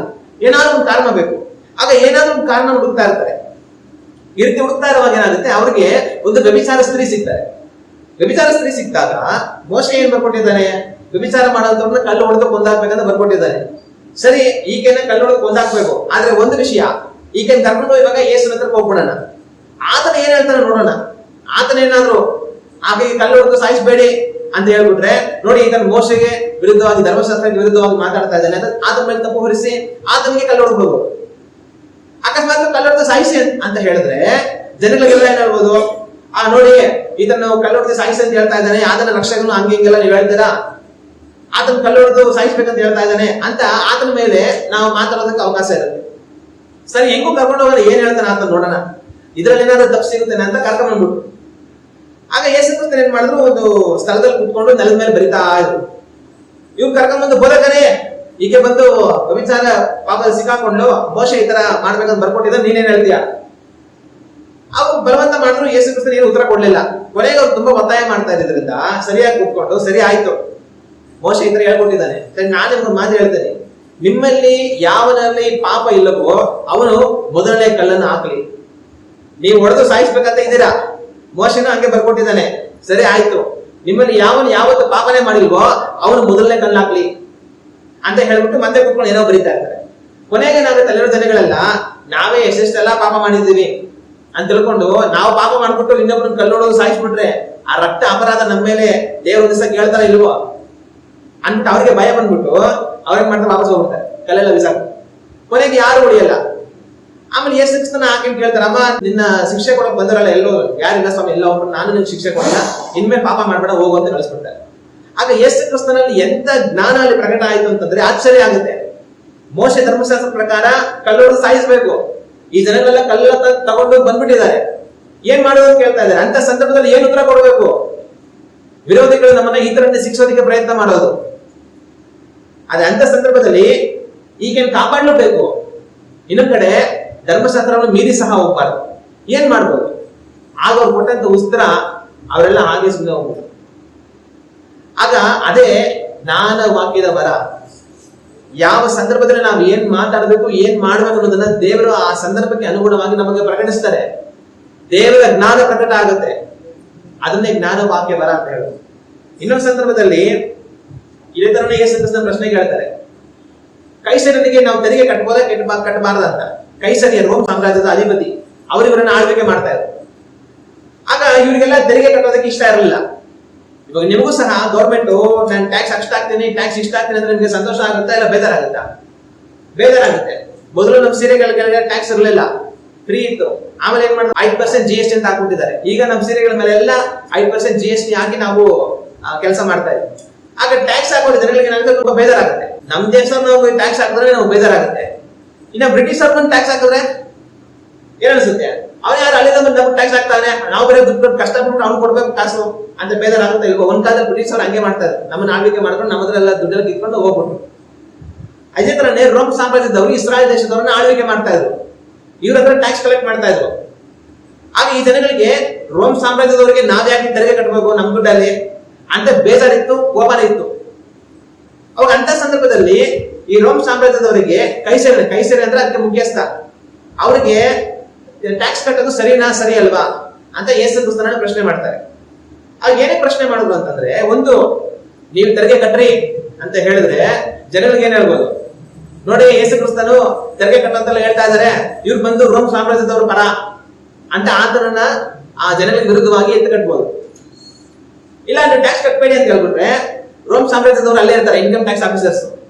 ಏನಾದ್ರೂ ಒಂದು ಕಾರಣ ಬೇಕು. ಆಗ ಏನಾದ್ರೂ ಒಂದು ಕಾರಣ ಹುಡುಕ್ತಾ ಇರ್ತಾರೆ. ಈ ರೀತಿ ಹುಡುಕ್ತಾ ಇರುವಾಗ ಏನಾಗುತ್ತೆ, ಅವ್ರಿಗೆ ಒಂದು ವ್ಯಭಿಚಾರ ಸ್ತ್ರೀ ಸಿಗ್ತಾರೆ. ವ್ಯಭಿಚಾರ ಸ್ತ್ರೀ ಸಿಕ್ಕಾಗ ಮೋಶೆ ಏನ್ ಬರ್ಕೊಟ್ಟಿದ್ದಾನೆ? ವ್ಯಭಿಚಾರ ಮಾಡೋದವ್ರನ್ನ ಕಲ್ಲು ಹೊಡೆದು ಕೊಂದಾಕ್ಬೇಕಂತ ಬರ್ಕೊಟ್ಟಿದ್ದಾನೆ. ಸರಿ, ಈಕೆನ ಕಲ್ಲು ಹೊಡೆದು ಕೊಂದಾಕ್ಬೇಕು. ಆದ್ರೆ ಒಂದು ವಿಷಯ, ಈಕೆನ ಕರ್ಕೊಂಡು ಇವಾಗ ಯೇಸುವಿನ ಹತ್ರ ಹೋಗ್ಬಿಡೋಣ. ಆತನ ಏನ್ ಹೇಳ್ತಾನೆ ನೋಡೋಣ. ಆತನ ಏನಾದ್ರು ಆಕೆಗೆ ಕಲ್ಲು ಹೊಡೆದು ಸಾಯಿಸಬೇಡಿ ಅಂತ ಹೇಳ್ಬಿಟ್ರೆ, ನೋಡಿ ಈತನ ಮೋಶೆಗೆ ವಿರುದ್ಧವಾಗಿ, ಧರ್ಮಶಾಸ್ತ್ರಕ್ಕೆ ವಿರುದ್ಧವಾಗಿ ಮಾತಾಡ್ತಾ ಇದ್ದಾನೆ ಅಂತ ಆತನ ಮೇಲೆ ತಪ್ಪು ಹೊರಿಸಿ ಆತನಿಗೆ ಕಲ್ಲು ಹೊಡೆದ್ಬೋದು. ಅಕಸ್ಮಾತ್ ಕಲ್ಲು ಹೊಡೆದು ಸಾಯಿಸಿ ಅಂತ ಹೇಳಿದ್ರೆ ಜನಗಳಿಗೆಲ್ಲ ಏನ್ ಹೇಳ್ಬೋದು, ನೋಡಿ ಈತನ ಕಲ್ಲು ಹೊಡೆದು ಸಾಯಿಸಿ ಅಂತ ಹೇಳ್ತಾ ಇದ್ದಾನೆ, ಆತನ ರಕ್ಷಕನು ಹಂಗೆ ಹಿಂಗೆಲ್ಲ ನೀವು ಹೇಳ್ತೀರಾ, ಆತನ ಕಲ್ಲು ಹೊಡೆದು ಸಾಯಿಸ್ಬೇಕಂತ ಹೇಳ್ತಾ ಇದ್ದಾನೆ ಅಂತ ಆತನ ಮೇಲೆ ನಾವು ಮಾತಾಡೋದಕ್ಕೆ ಅವಕಾಶ ಇರುತ್ತೆ. ಸರಿ, ಹೆಂಗೂ ಕರ್ಕೊಂಡು ಹೋಗೋಣ, ಏನ್ ಹೇಳ್ತಾನೆ ಆತನ ನೋಡೋಣ, ಇದ್ರಲ್ಲಿ ಏನಾದ್ರು ತಪ್ಪು ಸಿಗುತ್ತೇನೆ ಅಂತ ಕರ್ಕೊಂಡ್ ಬಂದ್ಬಿಟ್ಟು. ಆಗ ಯೇಸು ಕ್ರಿಸ್ತರು ಏನ್ ಮಾಡಿದ್ರು, ಒಂದು ಸ್ಥಳದಲ್ಲಿ ಕುತ್ಕೊಂಡು ನೆಲದ ಮೇಲೆ ಬರಿತಾ ಇದ್ರು. ಇವ್ರು ಕರ್ಕೊಂಡ್ ಬಂದು, ಬೋಧಕರೇ ಈಕೆ ಬಂದು ವ್ಯಭಿಚಾರ ಪಾಪ ಸಿಕ್ಕಾಕೊಂಡು ಮೋಶೆ ಈ ತರ ಮಾಡ್ಬೇಕಂತ ಬರ್ಕೊಟ್ಟಿದ್ರೆ ನೀನೇನ್ ಹೇಳ್ತೀಯ? ಅವ್ರು ಬಲವಂತ ಮಾಡಿದ್ರು. ಯೇಸು ಕ್ರಿಸ್ತರು ಏನು ಉತ್ತರ ಕೊಡ್ಲಿಲ್ಲ. ಕೊನೆಗೆ ಅವ್ರು ತುಂಬಾ ಒತ್ತಾಯ ಮಾಡ್ತಾ ಇದ್ರಿಂದ ಸರಿಯಾಗಿ ಕೂತ್ಕೊಂಡು, ಸರಿ ಆಯ್ತು, ಮೋಶೆ ಈ ತರ ಹೇಳ್ಕೊಟ್ಟಿದ್ದಾನೆ, ಸರಿ ನಾನು ನಿಮ್ಗೆ ಮಾತು ಹೇಳ್ತೇನೆ, ನಿಮ್ಮಲ್ಲಿ ಯಾವನಲ್ಲಿ ಪಾಪ ಇಲ್ಲವೋ ಅವನು ಮೊದಲನೇ ಕಲ್ಲನ್ನು ಹಾಕಲಿ. ನೀವು ಹೊಡೆದು ಸಾಯಿಸ್ಬೇಕಂತ ಇದ್ದೀರಾ, ಮೋಶೆನೂ ಹಂಗೆ ಬರ್ಕೊಟ್ಟಿದ್ದಾನೆ, ಸರಿ ಆಯ್ತು, ನಿಮ್ಮಲ್ಲಿ ಯಾವತ್ತು ಪಾಪನೇ ಮಾಡಿಲ್ವೋ ಅವನು ಮೊದಲನೇ ಕಲ್ಲು ಹಾಕ್ಲಿ ಅಂತ ಹೇಳ್ಬಿಟ್ಟು ಮತ್ತೆ ಕೂತ್ಕೊಂಡು ಏನೋ ಬರೀತಾ ಇರ್ತಾರೆ. ಕೊನೆಗೆ ಏನಾಗುತ್ತೆ, ಅಲ್ಲಿರೋ ಜನಗಳೆಲ್ಲ ನಾವೇ ಎಷ್ಟೆಷ್ಟೆಲ್ಲ ಪಾಪ ಮಾಡಿದ್ದೀವಿ ಅಂತ ತಿಳ್ಕೊಂಡು ನಾವು ಪಾಪ ಮಾಡ್ಬಿಟ್ಟು ಇನ್ನೊಬ್ರನ್ನ ಕಲ್ಲೋಡೋದು ಸಾಯಿಸ್ಬಿಟ್ರೆ ಆ ರಕ್ತ ಅಪರಾಧ ನಮ್ಮ ಮೇಲೆ ದೇವ್ರ ದಿವಸ ಕೇಳ್ತಾರ ಇಲ್ವೋ ಅಂತ ಅವ್ರಿಗೆ ಭಯ ಬಂದ್ಬಿಟ್ಟು ಅವ್ರೇನ್ ಮಾಡ್ತಾರೆ, ವಾಪಸ್ ಹೋಗ್ಬಿಡ್ತಾರೆ, ಕಲ್ಲೆಲ್ಲ ಬಿಸಾಕ. ಕೊನೆಗೆ ಯಾರು ಉಳಿಯಲ್ಲ. ಆಮೇಲೆ ಯೇಸು ಕ್ರಿಸ್ತನ ಹಾಕಿ ಕೇಳ್ತಾರೆ, ಅಮ್ಮ ನಿನ್ನ ಶಿಕ್ಷೆ ಕೊಡಕ್ ಬಂದರಲ್ಲ, ಎಲ್ಲೋ ಯಾರಿಲ್ಲ ಸ್ವಾಮಿ, ಎಲ್ಲ ಒಬ್ರು, ನಾನು ನಿನ್ ಶಿಕ್ಷೆ ಕೊಡಲ್ಲ, ಇನ್ಮೇಲೆ ಪಾಪ ಮಾಡ್ಬೇಡ ಹೋಗು ಅಂತ ಕಳಿಸ್ಬಿಡ್ತಾರೆ. ಆಗ ಯೇಸು ಕ್ರಿಸ್ತನಲ್ಲಿ ಎಂತ ಜ್ಞಾನ ಅಲ್ಲಿ ಪ್ರಕಟ ಆಯ್ತು ಅಂತಂದ್ರೆ ಆಶ್ಚರ್ಯ ಆಗುತ್ತೆ. ಮೋಶೆ ಧರ್ಮಶಾಸ್ತ್ರ ಪ್ರಕಾರ ಕಲ್ಲೋಡು ಸಾಯಿಸ್ಬೇಕು, ಈ ಜನಗಳೆಲ್ಲ ಕಲ್ಲ ತಗೊಂಡು ಬಂದ್ಬಿಟ್ಟಿದ್ದಾರೆ, ಏನ್ ಮಾಡೋದು ಅಂತ ಕೇಳ್ತಾ ಇದ್ದಾರೆ. ಅಂತ ಸಂದರ್ಭದಲ್ಲಿ ಏನು ಉತ್ತರ ಕೊಡಬೇಕು? ವಿರೋಧಿಗಳು ನಮ್ಮನ್ನ ಈ ತರನೇ ಶಿಕ್ಷೋದಕ್ಕೆ ಪ್ರಯತ್ನ ಮಾಡೋದು. ಆದ್ರೆ ಅಂತ ಸಂದರ್ಭದಲ್ಲಿ ಈಗೇನು ಕಾಪಾಡಲೇಬೇಕು. ಇನ್ನೊಂದ್ ಕಡೆ ಧರ್ಮಶಾಸ್ತ್ರವನ್ನು ಮೀರಿ ಸಹ ಹೋಗ್ಬಾರ್ದು. ಏನ್ ಮಾಡ್ಬೋದು? ಆಗ ಅವ್ರು ಕೊಟ್ಟಂತ ಉತ್ತರ ಅವರೆಲ್ಲ ಹಾಗೆ ಸುಮ್ಮನೆ ಹೋಗ್ಬೋದು. ಆಗ ಅದೇ ಜ್ಞಾನ ವಾಕ್ಯದ ವರ. ಯಾವ ಸಂದರ್ಭದಲ್ಲಿ ನಾವು ಏನ್ ಮಾತಾಡಬೇಕು, ಏನ್ ಮಾಡ್ಬೇಕು ಅನ್ನೋದನ್ನ ದೇವರು ಆ ಸಂದರ್ಭಕ್ಕೆ ಅನುಗುಣವಾಗಿ ನಮಗೆ ಪ್ರಕಟಿಸ್ತಾರೆ. ದೇವರ ಜ್ಞಾನ ಪ್ರಕಟ ಆಗುತ್ತೆ, ಅದನ್ನೇ ಜ್ಞಾನ ವಾಕ್ಯ ವರ ಅಂತ ಹೇಳೋದು. ಇನ್ನೊಂದು ಸಂದರ್ಭದಲ್ಲಿ ಇದೇ ತರನೇ ಯೇಸು ಕ್ರಿಸ್ತನ ಪ್ರಶ್ನೆ ಕೇಳ್ತಾರೆ, ಕೈಸರನಿಗೆ ನಾವು ತೆರಿಗೆ ಕಟ್ಟಬಹುದಾ ಕಟ್ಟಬಾರದಂತ. ಕೈಸರಿಯ ರೋಮ್ ಸಾಮ್ರಾಜ್ಯದ ಅಧಿಪತಿ, ಅವರಿವರನ್ನ ಆಳ್ವಿಕೆ ಮಾಡ್ತಾ ಇದ್ರು. ಆಗ ಇವರಿಗೆಲ್ಲ ತೆರಿಗೆ ಕಟ್ಟೋದಕ್ಕೆ ಇಷ್ಟ ಇರಲಿಲ್ಲ. ಇವಾಗ ನಿಮಗೂ ಸಹ ಗೌರ್ಮೆಂಟ್ ನಾನು ಟ್ಯಾಕ್ಸ್ ಅಷ್ಟ ಹಾಕ್ತೀನಿ, ಟ್ಯಾಕ್ಸ್ ಇಷ್ಟ ಹಾಕ್ತೀನಿ ಅಂದ್ರೆ ನಿಮ್ಗೆ ಸಂತೋಷ ಆಗುತ್ತಾ ಇಲ್ಲ ಬೇಜಾರಾಗುತ್ತಾ? ಬೇಜಾರಾಗುತ್ತೆ. ಮೊದಲು ನಮ್ಮ ಸೀರೆಗಳಿಗೆ ಟ್ಯಾಕ್ಸ್ ಇರಲಿಲ್ಲ, ಫ್ರೀ ಇತ್ತು. ಆಮೇಲೆ ಏನ್ ಮಾಡಿದ್ರು, 5% GST ಅಂತ ಹಾಕ್ಬಿಟ್ಟಿದ್ದಾರೆ. ಈಗ ನಮ್ಮ ಸೀರೆಗಳ ಮೇಲೆ ಎಲ್ಲ 5% GST ಹಾಕಿ ನಾವು ಕೆಲಸ ಮಾಡ್ತಾ ಇದ್ವಿ. ಆಗ ಟ್ಯಾಕ್ಸ್ ಹಾಕೋದು ಜನಗಳಿಗೆ ನನಗೆ ತುಂಬಾ ಬೇಜಾರಾಗುತ್ತೆ. ನಮ್ಮ ದೇಶ ನಾವು ಟ್ಯಾಕ್ಸ್ ಹಾಕಿದ್ರೆ ನಾವು ಬೇಜಾರಾಗುತ್ತೆ. ಇನ್ನು ಬ್ರಿಟಿಷ್ ಅವ್ರನ್ನ ಟ್ಯಾಕ್ಸ್ ಹಾಕಿದ್ರೆ ಏನ್ ಅನ್ಸುತ್ತೆ? ಅವ್ನು ಯಾರು ಅಲ್ಲಿಂದ ಬಂದು ನಮ್ಗೆ ಟ್ಯಾಕ್ಸ್ ಹಾಕ್ತಾನೆ, ನಾವು ಬೇರೆ ದುಡ್ಡು ಕಷ್ಟಪಟ್ಟು ಅವ್ನು ಕೊಡ್ಬೇಕು ಕಾಸು ಅಂತ ಬೇಜಾರಾಗುತ್ತೆ. ಇಲ್ವ ಒಂದ್ ಕಾಲದಲ್ಲಿ ಬ್ರಿಟಿಷ್ ಅವ್ರು ಹಂಗೆ ಮಾಡ್ತಾರೆ, ನಮ್ಮನ್ನ ಆಳ್ವಿಕೆ ಮಾಡ್ಕೊಂಡು ನಮ್ಮ ಹತ್ರ ಎಲ್ಲ ದುಡ್ಡಲ್ಲಿ ಕಿತ್ಕೊಂಡು ಹೋಗ್ಬಿಟ್ರು. ಅದೇ ತರನೇ ರೋಮ್ ಸಾಮ್ರಾಜ್ಯದವರು ಇಸ್ರಾಯೇಲ್ ದೇಶದವ್ರನ್ನ ಆಳ್ವಿಕೆ ಮಾಡ್ತಾ ಇದ್ರು, ಇವ್ರ ಹತ್ರ ಟ್ಯಾಕ್ಸ್ ಕಲೆಕ್ಟ್ ಮಾಡ್ತಾ ಇದ್ರು. ಆಗ ಈ ಜನಗಳಿಗೆ ರೋಮ್ ಸಾಮ್ರಾಜ್ಯದವರಿಗೆ ನಾವ್ ಯಾಕೆ ತೆರಿಗೆ ಕಟ್ಟಬೇಕು ನಮ್ಮ ದುಡ್ಡಲ್ಲಿ, ಅಂತ ಬೇಜಾರಿತ್ತು, ಕೋಪನ ಇತ್ತು. ಅವಾಗ ಅಂತ ಸಂದರ್ಭದಲ್ಲಿ ಈ ರೋಮ್ ಸಾಮ್ರಾಜ್ಯದವರಿಗೆ ಕೈಸರಿ ಅಂದ್ರೆ ಅದಕ್ಕೆ ಮುಖ್ಯಸ್ಥ, ಅವ್ರಿಗೆ ಟ್ಯಾಕ್ಸ್ ಕಟ್ಟೋದು ಸರಿನಾ ಸರಿ ಅಲ್ವಾ ಅಂತ ಯೇಸು ಕ್ರಿಸ್ತನ ಪ್ರಶ್ನೆ ಮಾಡ್ತಾರೆ. ಆಗ ಏನೇ ಪ್ರಶ್ನೆ ಮಾಡಿದ್ರು ಅಂತಂದ್ರೆ, ಒಂದು ನೀವು ತೆರಿಗೆ ಕಟ್ರಿ ಅಂತ ಹೇಳಿದ್ರೆ ಜನಗಳಿಗೆ ಏನ್ ಹೇಳ್ಬೋದು, ನೋಡಿ ಯೇಸು ಕ್ರಿಸ್ತನು ತೆರಿಗೆ ಕಟ್ಟಂತೆಲ್ಲ ಹೇಳ್ತಾ ಇದಾರೆ, ಇವ್ರು ಬಂದು ರೋಮ್ ಸಾಮ್ರಾಜ್ಯದವರು ಪರ ಅಂತ ಆತನನ್ನ ಆ ಜನಗಳಿಗೆ ವಿರುದ್ಧವಾಗಿ ಎತ್ತು ಕಟ್ಬೋದು. ಇಲ್ಲ ಅಂದ್ರೆ ಟ್ಯಾಕ್ಸ್ ಕಟ್ಬೇಡಿ ಅಂತ ಹೇಳ್ಬಿಟ್ರೆ ರೋಮ್ ಸಾಮ್ರಾಜ್ಯದವರು ಅಲ್ಲೇ ಇರ್ತಾರೆ, ಇನ್ಕಮ್ ಟ್ಯಾಕ್ಸ್ ಆಫೀಸರ್ಸ್,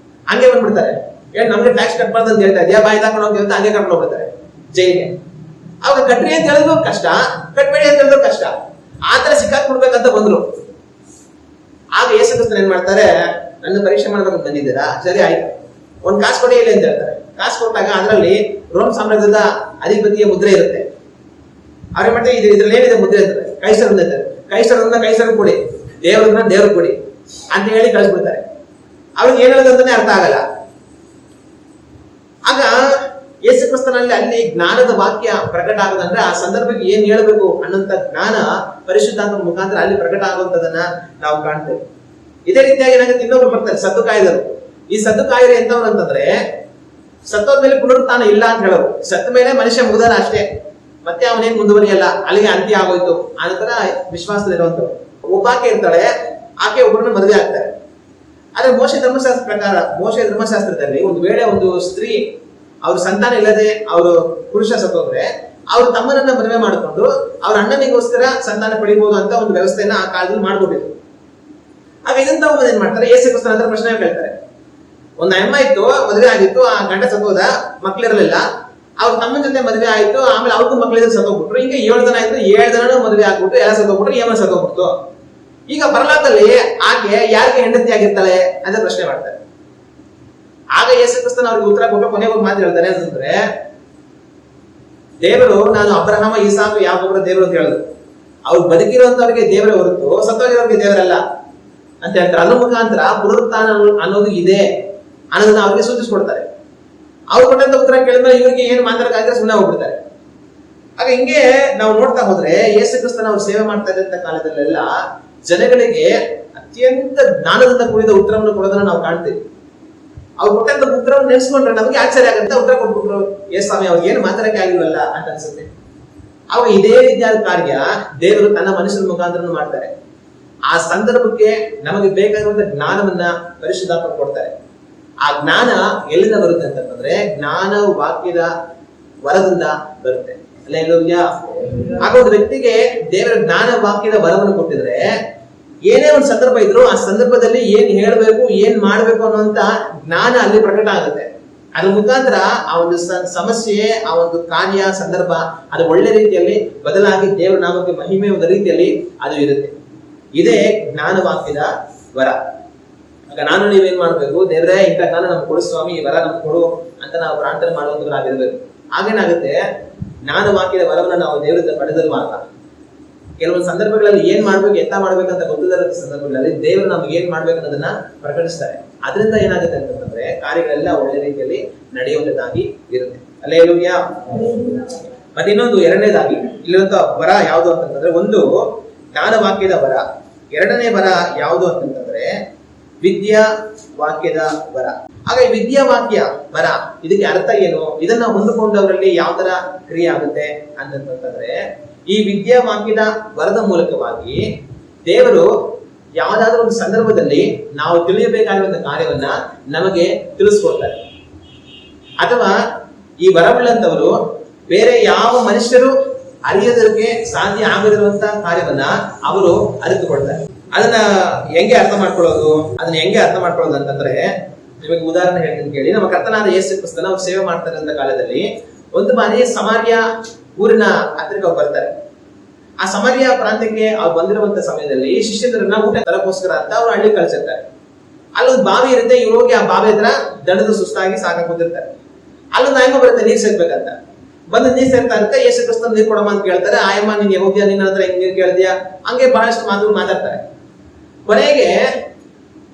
ಹಂಗೆ ಬಂದ್ಬಿಡ್ತಾರೆ. ನಮ್ಗೆ ಟ್ಯಾಕ್ಸ್ ಕಟ್ಬಾರ್ದು ಅಂತ ಹೇಳ್ತಾ ಇದೆಯಾ, ಬಾಯಿ ಹಾಕೊಂಡು ಹೋಗ್ತೀವಿ ಅಂತ ಹಂಗೆ ಕಟ್ಕೊಂಡು ಹೋಗ್ಬಿಡ್ತಾರೆ ಜೈಲಿಗೆ. ಅವಾಗ ಕಟ್ರಿ ಅಂತ ಹೇಳಿದ್ರು ಕಷ್ಟ, ಕಟ್ಬೇಡಿ ಅಂತ ಹೇಳಿದ್ರು ಕಷ್ಟ, ಆತರ ಸಿಕ್ಕಾಕ್ಬಿಡ್ಬೇಕಂತ ಬಂದ್ರು. ಆಗ ಯೇಸು ಕ್ರಿಸ್ತರು ಏನ್ ಮಾಡ್ತಾರೆ, ನನ್ನ ಪರೀಕ್ಷೆ ಮಾಡ್ಬೇಕು ಬಂದಿದ್ದೀರಾ, ಸರಿ ಆಯ್ತು, ಒಂದ್ ಕಾಸು ಕೊಡಿ ಇಲ್ಲ ಅಂತ ಹೇಳ್ತಾರೆ. ಕಾಸು ಕೊಟ್ಟಾಗ ಅದರಲ್ಲಿ ರೋಮ್ ಸಾಮ್ರಾಜ್ಯದ ಅಧಿಪತಿಯ ಮುದ್ರೆ ಇರುತ್ತೆ. ಅವ್ರಿಗೆ ಮತ್ತೆ ಇದ್ರಲ್ಲಿ ಏನಿದೆ ಮುದ್ರೆ ಇರ್ತಾರೆ, ಕೈಸರ್ ಅಂತಾರೆ, ಕೈಸರ್ ಕೊಡಿ, ದೇವ್ರನ್ನ ದೇವ್ರ ಕೊಡಿ ಅಂತ ಹೇಳಿ ಕಳಿಸ್ಬಿಡ್ತಾರೆ. ಅವ್ರಿಗೆ ಏನ್ ಹೇಳೋದಂತಾನೆ ಅರ್ಥ ಆಗಲ್ಲ. ಆಗ ಯೇಸು ಕ್ರಿಸ್ತನಲ್ಲಿ ಅಲ್ಲಿ ಜ್ಞಾನದ ವಾಕ್ಯ ಪ್ರಕಟ ಆಗೋದಂದ್ರೆ ಆ ಸಂದರ್ಭಕ್ಕೆ ಏನ್ ಹೇಳ್ಬೇಕು ಅನ್ನೋಂಥ ಜ್ಞಾನ ಪರಿಶುದ್ಧಾತ್ಮನ ಮುಖಾಂತರ ಅಲ್ಲಿ ಪ್ರಕಟ ಆಗುವಂತದನ್ನ ನಾವು ಕಾಣ್ತೇವೆ. ಇದೇ ರೀತಿಯಾಗಿ ಏನಾಗುತ್ತೆ, ಇನ್ನೊಬ್ರು ಬರ್ತಾರೆ ಸದ್ದುಕಾಯದರು. ಈ ಸದ್ದುಕಾಯರು ಎಂತವ್ರು ಅಂತಂದ್ರೆ, ಸತ್ತೋದ್ಮೇಲೆ ಪುನರುತ್ಥಾನ ಇಲ್ಲ ಅಂತ ಹೇಳೋರು. ಸತ್ತ ಮೇಲೆ ಮನುಷ್ಯ ಮುಗಿದಾನ ಅಷ್ಟೇ, ಮತ್ತೆ ಅವನೇನ್ ಮುಂದುವರಿಯಲ್ಲ, ಅಲ್ಲಿಗೆ ಅಂತ್ಯ ಆಗೋಯ್ತು ಅನ್ನೋತರ ವಿಶ್ವಾಸದಲ್ಲಿರುವಂತವ್ರು. ಒಬ್ಬಾಕೆ ಇರ್ತಾಳೆ, ಆಕೆ ಒಬ್ಬರನ್ನ ಮದುವೆ ಆಗ್ತಾರೆ. ಆದ್ರೆ ಮೋಶೆ ಧರ್ಮಶಾಸ್ತ್ರದಲ್ಲಿ ಒಂದು ವೇಳೆ ಒಂದು ಸ್ತ್ರೀ ಅವ್ರ ಸಂತಾನ ಇಲ್ಲದೆ ಅವರು ಪುರುಷ ಸತ್ತೋದ್ರೆ ಅವ್ರ ತಮ್ಮನನ್ನ ಮದುವೆ ಮಾಡಿಕೊಂಡು ಅವ್ರ ಅಣ್ಣನಿಗೋಸ್ಕರ ಸಂತಾನ ಪಡಿಬಹುದು ಅಂತ ಒಂದು ವ್ಯವಸ್ಥೆಯನ್ನ ಆ ಕಾಲದಲ್ಲಿ ಮಾಡ್ಕೊಟ್ಟಿದ್ರು. ಆಗ ಇದಂತ ಏನ್ ಮಾಡ್ತಾರೆ, ಯೇಸು ಕ್ರಿಸ್ತನ ಹತ್ರ ಪ್ರಶ್ನೆ ಕೇಳ್ತಾರೆ. ಒಂದು ಅಮ್ಮ ಇತ್ತು, ಮದುವೆ ಆಗಿತ್ತು, ಆ ಗಂಡ ಸತ್ತೋದ, ಮಕ್ಳಿರಲಿಲ್ಲ, ಅವ್ರ ತಮ್ಮನ ಜೊತೆ ಮದುವೆ ಆಯ್ತು, ಆಮೇಲೆ ಅವ್ರಿಗೂ ಮಕ್ಳಿದ್ರೆ ಸತ್ತೋಗ್ಬಿಟ್ರು. ಈಗ 7 ಜನ ಆಯ್ತು, 7 ಜನನು ಮದುವೆ ಆಗ್ಬಿಟ್ಟು ಎಲ್ಲ ಸತ್ತೋಗ್ಬಿಟ್ರು, ಏಮನ್ ಸತ್ತೋಗ್ಬಿಡ್ತು. ಈಗ ಪರಲೋಕದಲ್ಲಿ ಆಕೆ ಯಾರಿಗೆ ಹೆಂಡತಿ ಆಗಿರ್ತಾಳೆ ಅಂತ ಪ್ರಶ್ನೆ ಮಾಡ್ತಾರೆ. ಆಗ ಯೇಸು ಕ್ರಿಸ್ತನ ಅವ್ರಿಗೆ ಉತ್ತರ ಕೊಟ್ಟು ಕೊನೆಗೆ ಒಂದು ಮಾತು ಹೇಳ್ತಾರೆ ಅಂತಂದ್ರೆ, ದೇವರು ನಾನು ಅಬ್ರಹಾಮ, ಇಸಾಕು, ಯಾಕೋಬರ ದೇವರು ಅಂತ ಹೇಳಿದ್ರು. ಅವ್ರು ಬದುಕಿರುವಂತವ್ರಿಗೆ ದೇವರೇ ಹೊರತು ಸತ್ತೋಗಿರೋರಿಗೆ ದೇವರಲ್ಲ ಅಂತ ಹೇಳ್ತಾರೆ. ಅದ್ರ ಮುಖಾಂತರ ಪುನರುತ್ಥಾನ ಅನ್ನೋದು ಇದೆ ಅನ್ನೋದನ್ನ ಅವ್ರಿಗೆ ಸೂಚಿಸ್ಕೊಡ್ತಾರೆ. ಅವ್ರು ಕೊಟ್ಟಂತ ಉತ್ತರ ಕೇಳಿದ್ರೆ ಇವ್ರಿಗೆ ಏನ್ ಮಾತಾಡಕ್ಕಾಗಿದ್ರೆ ಸುಮ್ಮನೆ ಹೋಗ್ಬಿಡ್ತಾರೆ. ಆಗ ಹಿಂಗೆ ನಾವು ನೋಡ್ತಾ ಹೋದ್ರೆ ಯೇಸು ಕ್ರಿಸ್ತನ ಅವ್ರು ಸೇವೆ ಮಾಡ್ತಾ ಇದ್ದಂತ ಕಾಲದಲ್ಲೆಲ್ಲ ಜನಗಳಿಗೆ ಅತ್ಯಂತ ಜ್ಞಾನದಿಂದ ಕೂಡಿದ ಉತ್ತರವನ್ನು ಕೊಡೋದನ್ನ ನಾವು ಕಾಣ್ತೀವಿ. ಅವ್ರು ಕೊಟ್ಟಂತ ಉತ್ತರವನ್ನು ನೆನೆಸ್ಕೊಂಡ್ರೆ ನಮಗೆ ಆಶ್ಚರ್ಯ ಆಗುತ್ತೆ. ಉತ್ತರ ಕೊಟ್ಬಿಟ್ರು, ಸ್ವಾಮಿ ಅವ್ರಿಗೆ ಏನು ಮಾತಾಡಕ್ಕೆ ಆಗಿಲ್ವಲ್ಲ ಅಂತ ಅನ್ಸುತ್ತೆ. ಅವಾಗ ಇದೇ ರೀತಿಯಾದ ಕಾರ್ಯ ದೇವರು ತನ್ನ ಮನುಷ್ಯರ ಮುಖಾಂತರ ಮಾಡ್ತಾರೆ. ಆ ಸಂದರ್ಭಕ್ಕೆ ನಮಗೆ ಬೇಕಾಗಿರುವಂತ ಜ್ಞಾನವನ್ನ ಪರಿಶುದ್ಧಾತ್ಮ ಕೊಡ್ತಾರೆ. ಆ ಜ್ಞಾನ ಎಲ್ಲಿಂದ ಬರುತ್ತೆ ಅಂತಂದ್ರೆ ಜ್ಞಾನ ವಾಕ್ಯದ ವರದಿಂದ ಬರುತ್ತೆ. ಅಲ್ಲೇಲೂಯಾ. ಆಗ ಒಂದು ವ್ಯಕ್ತಿಗೆ ದೇವರ ಜ್ಞಾನ ವಾಕ್ಯದ ವರವನ್ನು ಕೊಟ್ಟಿದ್ರೆ ಏನೇ ಒಂದು ಸಂದರ್ಭ ಇದ್ರು ಆ ಸಂದರ್ಭದಲ್ಲಿ ಏನ್ ಹೇಳ್ಬೇಕು, ಏನ್ ಮಾಡ್ಬೇಕು ಅನ್ನುವಂತ ಜ್ಞಾನ ಅಲ್ಲಿ ಪ್ರಕಟ ಆಗುತ್ತೆ. ಅದ್ರ ಮುಖಾಂತರ ಆ ಒಂದು ಸಮಸ್ಯೆ, ಆ ಒಂದು ಕಾರ್ಯ, ಸಂದರ್ಭ ಅದು ಒಳ್ಳೆ ರೀತಿಯಲ್ಲಿ ಬದಲಾಗಿ ದೇವರ ನಾಮಕ್ಕೆ ಮಹಿಮೆ ಒಂದು ರೀತಿಯಲ್ಲಿ ಅದು ಇರುತ್ತೆ. ಇದೇ ಜ್ಞಾನ ವಾಕ್ಯದ ವರ. ಆಗ ನಾನು ನೀವೇನ್ ಮಾಡ್ಬೇಕು, ದೇವರೇ ಇಂಥ ಜ್ಞಾನ ನಮ್ಗೆ ಕೊಡು ಸ್ವಾಮಿ, ಈ ವರ ನಮ್ಗೆ ಕೊಡು ಅಂತ ನಾವು ಪ್ರಾರ್ಥನೆ ಮಾಡುವಂತವರಾಗಿರ್ಬೇಕು. ಆಗೇನಾಗುತ್ತೆ, ಜ್ಞಾನ ವಾಕ್ಯದ ವರವನ್ನ ನಾವು ದೇವರಿಂದ ಪಡೆದಿರುವಾಗ ಕೆಲವೊಂದು ಸಂದರ್ಭಗಳಲ್ಲಿ ಏನ್ ಮಾಡ್ಬೇಕು, ಎಂತ ಮಾಡ್ಬೇಕಂತ ಗೊತ್ತಿಲ್ಲದ ಸಂದರ್ಭಗಳಲ್ಲಿ ದೇವರು ನಮ್ಗೆ ಏನ್ ಮಾಡ್ಬೇಕು ಅನ್ನೋದನ್ನ ಪ್ರಕಟಿಸ್ತಾರೆ. ಅದರಿಂದ ಏನಾಗುತ್ತೆ ಅಂತಂದ್ರೆ ಕಾರ್ಯಗಳೆಲ್ಲ ಒಳ್ಳೆ ರೀತಿಯಲ್ಲಿ ನಡೆಯುವಂತದ್ದಾಗಿ ಇರುತ್ತೆ. ಅಲ್ಲೇಲೂಯಾ. ಮತ್ತೆ ಇನ್ನೊಂದು ಎರಡನೇದಾಗಿ ಇಲ್ಲಿರುವಂತ ವರ ಯಾವುದು ಅಂತಂದ್ರೆ, ಒಂದು ಜ್ಞಾನ ವಾಕ್ಯದ ವರ, ಎರಡನೇ ವರ ಯಾವುದು ಅಂತಂದ್ರೆ ವಿದ್ಯಾ ವಾಕ್ಯದ ವರ. ಆಗ ಈ ವಿದ್ಯಾ ವಾಕ್ಯ ವರ ಇದಕ್ಕೆ ಅರ್ಥ ಏನು, ಇದನ್ನ ಹೊಂದಿಕೊಂಡವರಲ್ಲಿ ಯಾವ ತರ ಕ್ರಿಯೆ ಆಗುತ್ತೆ ಅಂತಂದ್ರೆ, ಈ ವಿದ್ಯಾ ವಾಕ್ಯದ ವರದ ಮೂಲಕವಾಗಿ ದೇವರು ಯಾವುದಾದ್ರೂ ಒಂದು ಸಂದರ್ಭದಲ್ಲಿ ನಾವು ತಿಳಿಯಬೇಕಾಗಿರುವಂತಹ ಕಾರ್ಯವನ್ನ ನಮಗೆ ತಿಳಿಸ್ಕೊಡ್ತಾರೆ. ಅಥವಾ ಈ ವರವುಳ್ಳಂತವರು ಬೇರೆ ಯಾವ ಮನುಷ್ಯರು ಅರಿಯೋದಕ್ಕೆ ಸಾಧ್ಯ ಆಗದಿರುವಂತಹ ಕಾರ್ಯವನ್ನ ಅವರು ಅರಿತುಕೊಳ್ತಾರೆ. ಅದನ್ನ ಹೆಂಗೆ ಅರ್ಥ ಮಾಡ್ಕೊಳ್ಳೋದು ಅಂತಂದ್ರೆ, ನಿಮಗೆ ಉದಾಹರಣೆ ಹೇಳ್ತೀನಿ ಕೇಳಿ. ನಮ್ಮ ಕರ್ತನಾದ ಯೇಸು ಕ್ರಿಸ್ತನ ಅವ್ರು ಸೇವೆ ಮಾಡ್ತಾ ಇದ್ದಂತ ಕಾಲದಲ್ಲಿ ಒಂದು ಬಾರಿ ಸಮಾರ್ಯ ಊರಿನ ಹತ್ತಿರಕ್ಕೆ ಅವ್ರು ಬರ್ತಾರೆ. ಆ ಸಮಾರ್ಯ ಪ್ರಾಂತ್ಯಕ್ಕೆ ಅವ್ರು ಬಂದಿರುವಂತ ಸಮಯದಲ್ಲಿ ಶಿಷ್ಯರನ್ನ ಊಟ ತರಕೋಸ್ಕರ ಅಂತ ಅವ್ರು ಹಳ್ಳಿ ಕಳ್ಸಿರ್ತಾರೆ. ಅಲ್ಲೊಂದು ಬಾವಿ ಇರುತ್ತೆ. ಇವ್ರು ಹೋಗಿ ಆ ಬಾವಿ ಹತ್ರ ದಣದು ಸುಸ್ತಾಗಿ ಸಾಕಾಗಿ ಕೂತಿರ್ತಾರೆ. ಅಲ್ಲೊಂದು ಆಯಮ್ಮ ಬರುತ್ತೆ ನೀರ್ ಸೇರ್ಬೇಕಂತ. ಬಂದು ನೀರ್ ಸೇರ್ತಾ ಇರುತ್ತೆ. ಯೇಸು ಕ್ರಿಸ್ತನ ನೀರ್ ಕೊಡಮ್ಮ ಅಂತ ಕೇಳ್ತಾರೆ. ಆಯಮ್ಮ ನೀನ್ ಹೋಗ್ಯಾ, ನಿನ್ನ ಹತ್ರ ಹೆಂಗ್ ನೀರ್ ಕೇಳ್ತೀಯಾ, ಹಂಗೆ ಬಹಳಷ್ಟು ಮಾತಾಡ್ತಾರೆ. ಕೊನೆಗೆ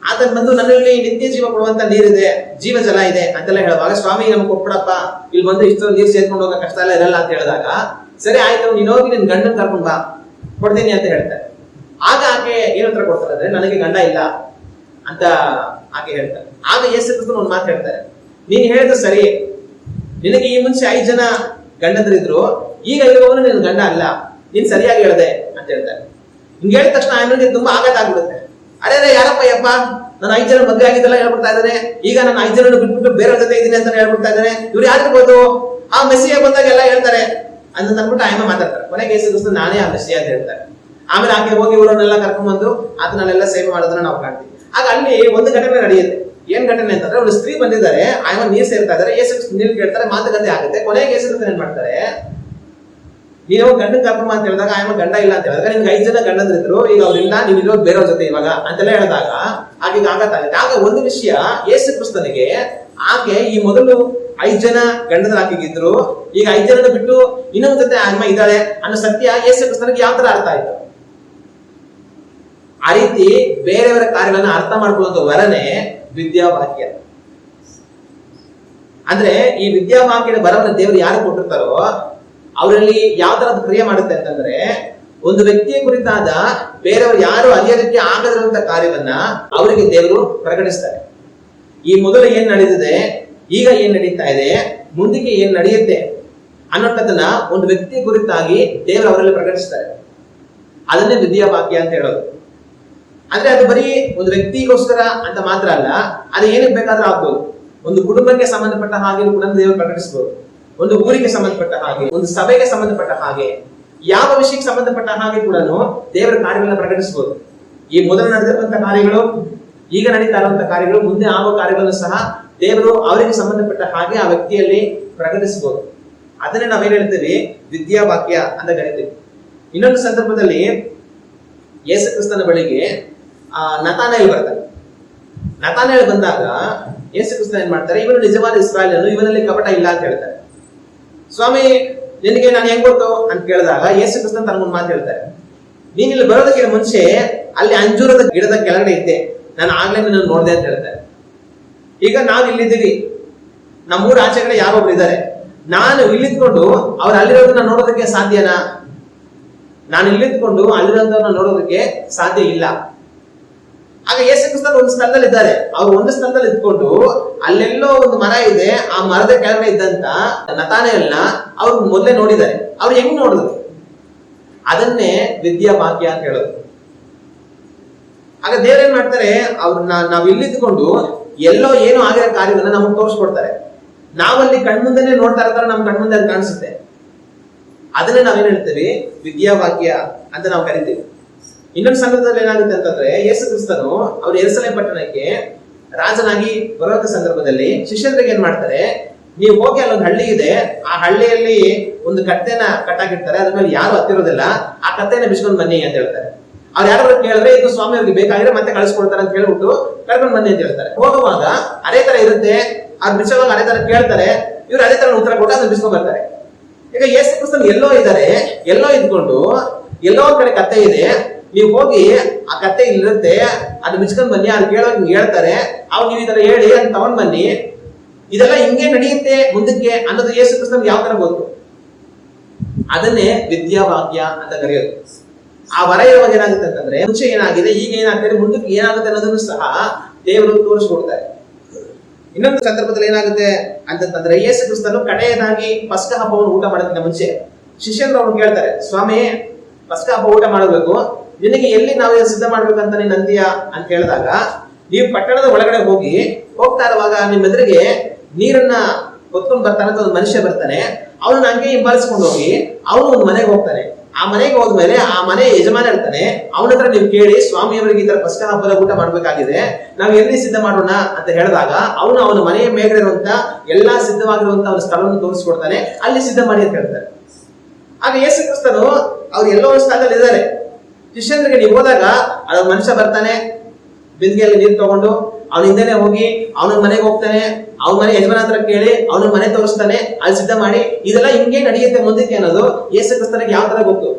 ಆತನ ಬಂದು ನನ್ನಲ್ಲಿ ನಿತ್ಯ ಜೀವ ಕೊಡುವಂತ ನೀರಿದೆ, ಜೀವ ಜಲ ಇದೆ ಅಂತೆಲ್ಲ ಹೇಳುವಾಗ, ಸ್ವಾಮಿ ನಮ್ಗೆ ಕೊಟ್ಬಿಡಪ್ಪ, ಇಲ್ಲಿ ಬಂದು ಇಷ್ಟು ನೀರ್ ಸೇರ್ಕೊಂಡು ಹೋಗೋ ಕಷ್ಟ ಎಲ್ಲ ಇರಲ್ಲ ಅಂತ ಹೇಳಿದಾಗ, ಸರಿ ಆಯ್ತು ನೀನ್ ಹೋಗಿ ನಿನ್ ಗಂಡನ್ ಕರ್ಕೊಂಡ್ ಬಾ, ಕೊಡ್ತೀನಿ ಅಂತ ಹೇಳ್ತಾರೆ. ಆಗ ಆಕೆ ಏನ್ ಉತ್ತರ ಕೊಡ್ತಾರೆ ಅಂದ್ರೆ, ನನಗೆ ಗಂಡ ಇಲ್ಲ ಅಂತ ಆಕೆ ಹೇಳ್ತಾರೆ. ಆಗ ಯೇಸು ಕ್ರಿಸ್ತನು ಒಂದು ಮಾತು ಹೇಳ್ತಾರೆ, ನೀನ್ ಹೇಳಿದ ಸರಿ, ನಿನಗೆ ಈ ಮುಂಚೆ 5 ಜನ ಗಂಡಂದ್ರಿದ್ರು, ಈಗ ಇರುವವನು ನಿನ್ ಗಂಡ ಅಲ್ಲ, ನೀನ್ ಸರಿಯಾಗಿ ಹೇಳ್ದೆ ಅಂತ ಹೇಳ್ತಾರೆ. ಹಿಂಗೆ ಹೇಳಿದ ತಕ್ಷಣ ಆಮೇಲೆ ತುಂಬಾ ಆಘಾತ ಆಗ್ಬಿಡುತ್ತೆ. ಅರೆ ಯಾರಪ್ಪ ಯಪ್ಪ, ನಾನು 5 ಜನ ಮದುವೆ ಆಗಿದ್ದೆಲ್ಲ ಹೇಳ್ಬಿಡ್ತಾ ಇದ್ದಾನೆ, ಈಗ ನಾನು 5 ಜನ ಬಿಟ್ಬಿಟ್ಟು ಬೇರೆಯವ್ರ ಜೊತೆ ಇದ್ದೀನಿ ಅಂತ ಹೇಳ್ಬಿಡ್ತಾ ಇದ್ದಾನೆ, ಇವ್ರು ಯಾರಿರ್ಬೋದು, ಆ ಮೆಸ್ಸಿಯ ಬಂದಾಗ ಎಲ್ಲ ಹೇಳ್ತಾರೆ ಅಂತ ಅಂದ್ಬಿಟ್ಟು ಆಯಮ್ಮ ಮಾತಾಡ್ತಾರೆ. ಕೊನೆಗೆ ಯೇಸು ಕ್ರಿಸ್ತ ನಾನೇ ಆ ಮೆಸ್ಸಿಯ ಅಂತ ಹೇಳ್ತಾರೆ. ಆಮೇಲೆ ಆಕೆ ಹೋಗಿ ಇವರನ್ನೆಲ್ಲ ಕರ್ಕೊಂಡ್ ಬಂದು ಆತನಲ್ಲೆಲ್ಲ ಸೇವೆ ಮಾಡೋದನ್ನ ನಾವು ಕಾಣ್ತೀವಿ. ಆಗ ಅಲ್ಲಿ ಒಂದು ಘಟನೆ ನಡೆಯುತ್ತೆ. ಏನ್ ಘಟನೆ ಅಂತಂದ್ರೆ, ಒಂದು ಸ್ತ್ರೀ ಬಂದಿದ್ದಾರೆ, ಆಯಮ್ಮ ನೀರ್ ಸೇರ್ತಾ ಇದಾರೆ, ಯೇಸು ಕ್ರಿಸ್ತ ನೀರು ಕೇಳ್ತಾರೆ, ಮಾತುಕತೆ ಆಗುತ್ತೆ. ಕೊನೆಗೆ ಯೇಸು ಕ್ರಿಸ್ತ ಏನ್ ಮಾಡ್ತಾರೆ, ನೀನು ಗಂಡನ ಕರ್ಕೊಂಬ ಅಂತ ಹೇಳಿದಾಗ ಆಯಮ್ಮ ಗಂಡ ಇಲ್ಲ ಅಂತ ಹೇಳಿದಾಗ, ನಿಮ್ಗೆ 5 ಜನ ಗಂಡಂದ್ರಿದ್ರು, ಈಗ ಅವ್ರಿಲ್ಲ, ನೀವು ಇರೋದು ಬೇರೆಯವ್ರ ಜೊತೆ ಇವಾಗ ಅಂತೆಲ್ಲ ಹೇಳಿದಾಗ ಆಕೆಗೆ ಆಘಾತ ಆಗುತ್ತೆ. ಆಗ ಒಂದು ವಿಷಯ, ಯೇಸು ಕ್ರಿಸ್ತನಿಗೆ ಆಕೆ ಈ ಮೊದಲು 5 ಜನ ಗಂಡನ ಆಕೆಗಿದ್ರು, ಈಗ 5 ಜನ ಬಿಟ್ಟು ಇನ್ನೊಂದ್ ಜೊತೆ ಆಯಮ್ಮ ಇದ್ದಾಳೆ ಅನ್ನೋ ಸತ್ಯ ಯೇಸು ಕ್ರಿಸ್ತನಿಗೆ ಯಾವ ತರ ಅರ್ಥ ಆಯ್ತು. ಆ ರೀತಿ ಬೇರೆಯವರ ಕಾರ್ಯಗಳನ್ನ ಅರ್ಥ ಮಾಡ್ಕೊಳ್ಳುವಂತ ವರನೇ ವಿದ್ಯಾವಾಕ್ಯ. ಅಂದ್ರೆ ಈ ವಿದ್ಯಾವಾಕ್ಯದ ವರವನ್ನು ದೇವರು ಯಾರು ಕೊಟ್ಟಿರ್ತಾರೋ ಅವರಲ್ಲಿ ಯಾವ ತರದ ಕ್ರಿಯೆ ಮಾಡುತ್ತೆ ಅಂತಂದ್ರೆ, ಒಂದು ವ್ಯಕ್ತಿಯ ಕುರಿತಾದ ಬೇರೆಯವರು ಯಾರು ಅರಿಯೋದಕ್ಕೆ ಆಗದಿರುವಂತ ಕಾರ್ಯವನ್ನ ಅವರಿಗೆ ದೇವರು ಪ್ರಕಟಿಸ್ತಾರೆ. ಈ ಮೊದಲು ಏನ್ ನಡೆದಿದೆ, ಈಗ ಏನ್ ನಡೀತಾ ಇದೆ, ಮುಂದಕ್ಕೆ ಏನ್ ನಡೆಯುತ್ತೆ ಅನ್ನೋದನ್ನ ಒಂದು ವ್ಯಕ್ತಿಯ ಕುರಿತಾಗಿ ದೇವರು ಅವರಲ್ಲಿ ಪ್ರಕಟಿಸ್ತಾರೆ. ಅದನ್ನೇ ವಿದ್ಯಾವಾಕ್ಯ ಅಂತ ಹೇಳೋದು. ಅಂದ್ರೆ ಅದು ಬರೀ ಒಂದು ವ್ಯಕ್ತಿಗೋಸ್ಕರ ಅಂತ ಮಾತ್ರ ಅಲ್ಲ, ಅದು ಏನಕ್ಕೆ ಬೇಕಾದ್ರೂ ಆಗ್ಬೋದು. ಒಂದು ಕುಟುಂಬಕ್ಕೆ ಸಂಬಂಧಪಟ್ಟ ಹಾಗೆ ಕೂಡ ದೇವರು ಪ್ರಕಟಿಸಬಹುದು, ಒಂದು ಊರಿಗೆ ಸಂಬಂಧಪಟ್ಟ ಹಾಗೆ, ಒಂದು ಸಭೆಗೆ ಸಂಬಂಧಪಟ್ಟ ಹಾಗೆ, ಯಾವ ವಿಷಯಕ್ಕೆ ಸಂಬಂಧಪಟ್ಟ ಹಾಗೆ ಕೂಡ ದೇವರ ಕಾರ್ಯಗಳನ್ನ ಪ್ರಕಟಿಸಬಹುದು. ಈ ಮೊದಲು ನಡೆದಿರುವಂತಹ ಕಾರ್ಯಗಳು, ಈಗ ನಡೀತಾ ಇರುವಂತಹ ಕಾರ್ಯಗಳು, ಮುಂದೆ ಆಗುವ ಕಾರ್ಯಗಳನ್ನು ಸಹ ದೇವರು ಅವರಿಗೆ ಸಂಬಂಧಪಟ್ಟ ಹಾಗೆ ಆ ವ್ಯಕ್ತಿಯಲ್ಲಿ ಪ್ರಕಟಿಸಬಹುದು. ಅದನ್ನೇ ನಾವೇನ್ ಹೇಳ್ತೀವಿ, ವಿದ್ಯಾವಾಕ್ಯ ಅಂತ ಕರಿತೀವಿ. ಇನ್ನೊಂದು ಸಂದರ್ಭದಲ್ಲಿ ಯೇಸು ಕ್ರಿಸ್ತನ ಬಳಿಗೆ ನತಾನಯೇಲ್ ಬರ್ತಾರೆ. ನತಾನಯೇಲ್ ಬಂದಾಗ ಯೇಸು ಕ್ರಿಸ್ತ ಏನ್ ಮಾಡ್ತಾರೆ, ಇವನು ನಿಜವಾದ ಇಸ್ರಾಯೇಲನು, ಇವನಲ್ಲಿ ಕಪಟ ಇಲ್ಲ ಅಂತ ಹೇಳ್ತಾರೆ. ಸ್ವಾಮಿ ನಿನಗೆ ನಾನು ಹೆಂಗ್ ಗೊತ್ತು ಅಂತ ಕೇಳಿದಾಗ ಯೇಸು ಕ್ರಿಸ್ತನ್ ತನಗೊಂದು ಮಾತು ಹೇಳ್ತಾರೆ, ನೀನ್ ಇಲ್ಲಿ ಬರೋದಕ್ಕಿಂತ ಮುಂಚೆ ಅಲ್ಲಿ ಅಂಜೂರದ ಗಿಡದ ಕೆಳಗಡೆ ಇದ್ದೆ, ನಾನು ಆಗ್ಲೇ ನಿನ್ನ ನೋಡ್ದೆ ಅಂತ ಹೇಳ್ತಾರೆ. ಈಗ ನಾವು ಇಲ್ಲಿದ್ದೀವಿ, ನಮ್ಮೂರ ಆಚೆ ಕಡೆ ಯಾರೊಬ್ರು ಇದ್ದಾರೆ, ನಾನು ಇಲ್ಲಿದ್ಕೊಂಡು ಅವ್ರು ಅಲ್ಲಿರೋದನ್ನ ನೋಡೋದಕ್ಕೆ ಸಾಧ್ಯನಾ? ನಾನು ಇಲ್ಲಿದ್ಕೊಂಡು ಅಲ್ಲಿರೋದನ್ನ ನೋಡೋದಕ್ಕೆ ಸಾಧ್ಯ ಇಲ್ಲ. ಆಗ ಯೇಸು ಕ್ರಿಸ್ತರು ಒಂದು ಸ್ಥಳದಲ್ಲಿ ಇದ್ದಾರೆ, ಅವ್ರು ಒಂದು ಸ್ಥಳದಲ್ಲಿ ಇದ್ಕೊಂಡು ಅಲ್ಲೆಲ್ಲೋ ಒಂದು ಮರ ಇದೆ, ಆ ಮರದ ಕೆಳಗಡೆ ಇದ್ದಂತ ನತಾನಯೇಲನ ಅವ್ರು ಮೊದಲೇ ನೋಡಿದ್ದಾರೆ. ಅವ್ರು ಹೆಂಗ್ ನೋಡಿದ್ರು? ಅದನ್ನೇ ವಿದ್ಯಾವಾಕ್ಯ ಅಂತ ಹೇಳೋದು. ಆಗ ದೇವ್ರೇನ್ ಮಾಡ್ತಾರೆ, ಅವ್ರನ್ನ ನಾವ್ ಇಲ್ಲಿದ್ಕೊಂಡು ಎಲ್ಲೋ ಏನೋ ಆಗಿರೋ ಕಾರ್ಯವನ್ನ ನಮಗ್ ತೋರಿಸ್ಕೊಡ್ತಾರೆ. ನಾವಲ್ಲಿ ಕಣ್ಮುಂದೆನೆ ನೋಡ್ತಾ ಇರ್ತಾರೆ, ನಮ್ ಕಣ್ಮುಂದೆ ಅದು ಕಾಣಿಸುತ್ತೆ. ಅದನ್ನೇ ನಾವೇನ್ ಹೇಳ್ತೀವಿ, ವಿದ್ಯಾವಾಕ್ಯ ಅಂತ ನಾವು ಕರಿತೀವಿ. ಇನ್ನೊಂದು ಸಂದರ್ಭದಲ್ಲಿ ಏನಾಗುತ್ತೆ ಅಂತಂದ್ರೆ, ಯೇಸು ಕ್ರಿಸ್ತನು ಅವ್ರು ಯೆರೂಸಲೇಮ್ ಪಟ್ಟಣಕ್ಕೆ ರಾಜನಾಗಿ ಬರುವಂತ ಸಂದರ್ಭದಲ್ಲಿ ಶಿಷ್ಯರಿಗೆ ಏನ್ ಮಾಡ್ತಾರೆ, ನೀವು ಹೋಗಿ ಅಲ್ಲೊಂದು ಹಳ್ಳಿ ಇದೆ, ಆ ಹಳ್ಳಿಯಲ್ಲಿ ಒಂದು ಕತ್ತೆನ ಕಟ್ಟಾಕಿರ್ತಾರೆ, ಅದ್ರ ಮೇಲೆ ಯಾರು ಹತ್ತಿರೋದಿಲ್ಲ, ಆ ಕತ್ತೆನ ಬಿಚ್ಕೊಂಡು ಬನ್ನಿ ಅಂತ ಹೇಳ್ತಾರೆ. ಅವ್ರು ಯಾರಾದ್ರೂ ಕೇಳಿದ್ರೆ ಇದು ಸ್ವಾಮಿ ಅವ್ರಿಗೆ ಬೇಕಾಗಿದ್ರೆ ಮತ್ತೆ ಕಳಿಸ್ಕೊಡ್ತಾರೆ ಅಂತ ಹೇಳ್ಬಿಟ್ಟು ಕರ್ಕೊಂಡು ಬನ್ನಿ ಅಂತ ಹೇಳ್ತಾರೆ. ಹೋಗುವಾಗ ಅದೇ ತರ ಇರುತ್ತೆ, ಅದ್ ಬಿಚ್ಚೋವಾಗ ಅದೇ ತರ ಕೇಳ್ತಾರೆ, ಇವ್ರು ಅದೇ ತರ ಉತ್ತರ ಕೊಟ್ಟು ಅದನ್ನ ಬಿಚ್ಕೊಂಡ್ ಬರ್ತಾರೆ. ಈಗ ಯೇಸು ಕ್ರಿಸ್ತನು ಎಲ್ಲೋ ಇದ್ದಾರೆ, ಎಲ್ಲೋ ಇದ್ಕೊಂಡು ಎಲ್ಲೋ ಒಂದ್ ಕಡೆ ಕತ್ತೆ ಇದೆ, ನೀವು ಹೋಗಿ ಆ ಕತ್ತೆ ಇಲ್ಲಿರುತ್ತೆ, ಅದು ಬಿಚ್ಕೊಂಡ್ ಬನ್ನಿ, ಅದು ಕೇಳೋಕೆ ಹೇಳ್ತಾರೆ, ಅವ್ ನೀವು ಈ ತರ ಹೇಳಿ ಅದನ್ನ ತಗೊಂಡ್ ಬನ್ನಿ, ಇದೆಲ್ಲ ಹಿಂಗೆ ನಡೆಯುತ್ತೆ ಮುಂದಕ್ಕೆ ಅನ್ನೋದು ಯೇಸು ಕ್ರಿಸ್ತನಿಗೆ ಯಾವ ತರ ಗೊತ್ತು. ಅದನ್ನೇ ವಿದ್ಯಾವಾಕ್ಯ ಅಂತ ಕರೆಯೋದು. ಆ ವರ ಇರುವಾಗ ಏನಾಗುತ್ತೆ ಅಂತಂದ್ರೆ, ಮುಂಚೆ ಏನಾಗಿದೆ, ಈಗ ಏನಾಗ್ತದೆ, ಮುಂದಕ್ಕೆ ಏನಾಗುತ್ತೆ ಅನ್ನೋದನ್ನು ಸಹ ದೇವರು ತೋರಿಸ್ಕೊಡ್ತಾರೆ. ಇನ್ನೊಂದು ಸಂದರ್ಭದಲ್ಲಿ ಏನಾಗುತ್ತೆ ಅಂತಂದ್ರೆ, ಯೇಸು ಕ್ರಿಸ್ತನು ಕಡೆಯದಾಗಿ ಪಸ್ಕ ಹಬ್ಬವನ್ನು ಊಟ ಮಾಡೋದಕ್ಕಿಂತ ಮುಂಚೆ ಶಿಷ್ಯರು ಅವ್ರು ಕೇಳ್ತಾರೆ, ಸ್ವಾಮಿ ಪಸ್ಕ ಹಬ್ಬ ಊಟ ಮಾಡಬೇಕು, ನಿನಗೆ ಎಲ್ಲಿ ನಾವು ಸಿದ್ಧ ಮಾಡ್ಬೇಕಂತ ನೀನ್ ಅಂತೀಯ ಅಂತ ಹೇಳಿದಾಗ, ನೀವು ಪಟ್ಟಣದ ಒಳಗಡೆ ಹೋಗ್ತಾ ಇರುವಾಗ ನಿಮ್ಮ ಎದುರಿಗೆ ನೀರನ್ನ ಹೊತ್ಕೊಂಡು ಬರ್ತಾನೆ ಅಂತ ಒಂದು ಮನುಷ್ಯ ಬರ್ತಾನೆ, ಅವನನ್ನ ಹಂಗೆ ಹಿಂಬಾಲಿಸ್ಕೊಂಡು ಹೋಗಿ ಅವನು ಒಂದು ಮನೆಗೆ ಹೋಗ್ತಾನೆ. ಆ ಮನೆಗೆ ಹೋದ್ಮೇಲೆ ಆ ಮನೆ ಯಜಮಾನ ಇರ್ತಾನೆ, ಅವನ ಹತ್ರ ನೀವು ಕೇಳಿ, ಸ್ವಾಮಿ ಅವರಿಗೆ ಈ ತರ ಪಸ್ಕ ಹಬ್ಬದ ಊಟ ಮಾಡ್ಬೇಕಾಗಿದೆ, ನಾವು ಎಲ್ಲಿ ಸಿದ್ಧ ಮಾಡೋಣ ಅಂತ ಹೇಳಿದಾಗ ಅವನ ಮನೆಯ ಮೇಗಡೆ ಇರುವಂತ ಎಲ್ಲಾ ಸಿದ್ಧವಾಗಿರುವಂತ ಒಂದು ಸ್ಥಳವನ್ನು ತೋರಿಸ್ಕೊಡ್ತಾನೆ, ಅಲ್ಲಿ ಸಿದ್ಧ ಮಾಡಿ ಅಂತ ಹೇಳ್ತಾರೆ. ಆಗ ಯೇಸು ಕ್ರಿಸ್ತನು ಅವ್ರು ಎಲ್ಲೋ ಒಂದು ಸ್ಥಳದಲ್ಲಿ ಇದ್ದಾರೆ, ಶಿಷ್ಯನಿಗೆ ನೀವು ಹೋದಾಗ ಅದ ಮನುಷ್ಯ ಬರ್ತಾನೆ, ಬಿಂದಿಗೆಯಲ್ಲಿ ನೀರು ತಗೊಂಡು ಅವನ ಹಿಂದೆನೆ ಹೋಗಿ ಅವನ ಮನೆಗೆ ಹೋಗ್ತಾನೆ, ಅವನ ಮನೆ ಯಜಮಾನ ಹತ್ರ ಕೇಳಿ ಅವನ ಮನೆ ತೋರಿಸ್ತಾನೆ, ಅಲ್ಲಿ ಸಿದ್ಧ ಮಾಡಿ, ಇದೆಲ್ಲ ಹಿಂಗೆ ನಡೆಯುತ್ತೆ ಮುಂದಕ್ಕೆ ಅನ್ನೋದು ಯೇಸು ಕ್ರಿಸ್ತನಿಗೆ ಯಾವ ತರ ಗೊತ್ತು.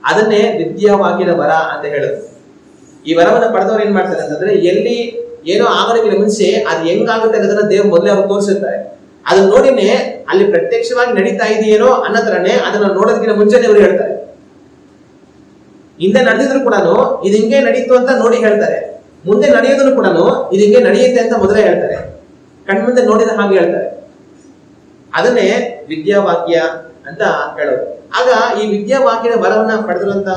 ಅದನ್ನೇ ವಿದ್ಯಾವಾಕ್ಯದ ವರ ಅಂತ ಹೇಳೋದು. ಈ ವರವನ್ನ ಪಡೆದವ್ರು ಏನ್ ಮಾಡ್ತಾರೆ ಅಂತಂದ್ರೆ, ಎಲ್ಲಿ ಏನೋ ಆಗೋದಕ್ಕಿಂತ ಮುಂಚೆ ಅದು ಹೆಂಗಾಗುತ್ತೆ ಅನ್ನೋದನ್ನ ದೇವ್ರು ಮೊದಲೇ ಅವ್ರು ತೋರಿಸಿರ್ತಾರೆ. ಅದನ್ನ ನೋಡಿನೇ ಅಲ್ಲಿ ಪ್ರತ್ಯಕ್ಷವಾಗಿ ನಡೀತಾ ಇದೆಯೇನೋ ಅನ್ನೋ ತರನೇ ಅದನ್ನ ನೋಡೋದಕ್ಕಿಂತ ಮುಂಚೆನೆ ಅವ್ರು ಹೇಳ್ತಾರೆ. ಹಿಂದೆ ನಡೆದಿದ್ರು ಕೂಡ ಇದು ಹಿಂಗೆ ನಡೀತು ಅಂತ ನೋಡಿ ಹೇಳ್ತಾರೆ. ಮುಂದೆ ನಡೆಯೋದನ್ನು ಕೂಡ ಇದು ಹಿಂಗೆ ನಡೆಯುತ್ತೆ ಅಂತ ಮೊದಲೇ ಹೇಳ್ತಾರೆ. ಕಣ್ಮುಂದೆ ನೋಡಿದ ಹಾಗೆ ಹೇಳ್ತಾರೆ. ಅದನ್ನೇ ವಿದ್ಯಾವಾಕ್ಯ ಅಂತ ಹೇಳೋದು. ಆಗ ಈ ವಿದ್ಯಾವಾಕ್ಯದ ವರವನ್ನ ಪಡೆದಿರುವಂತ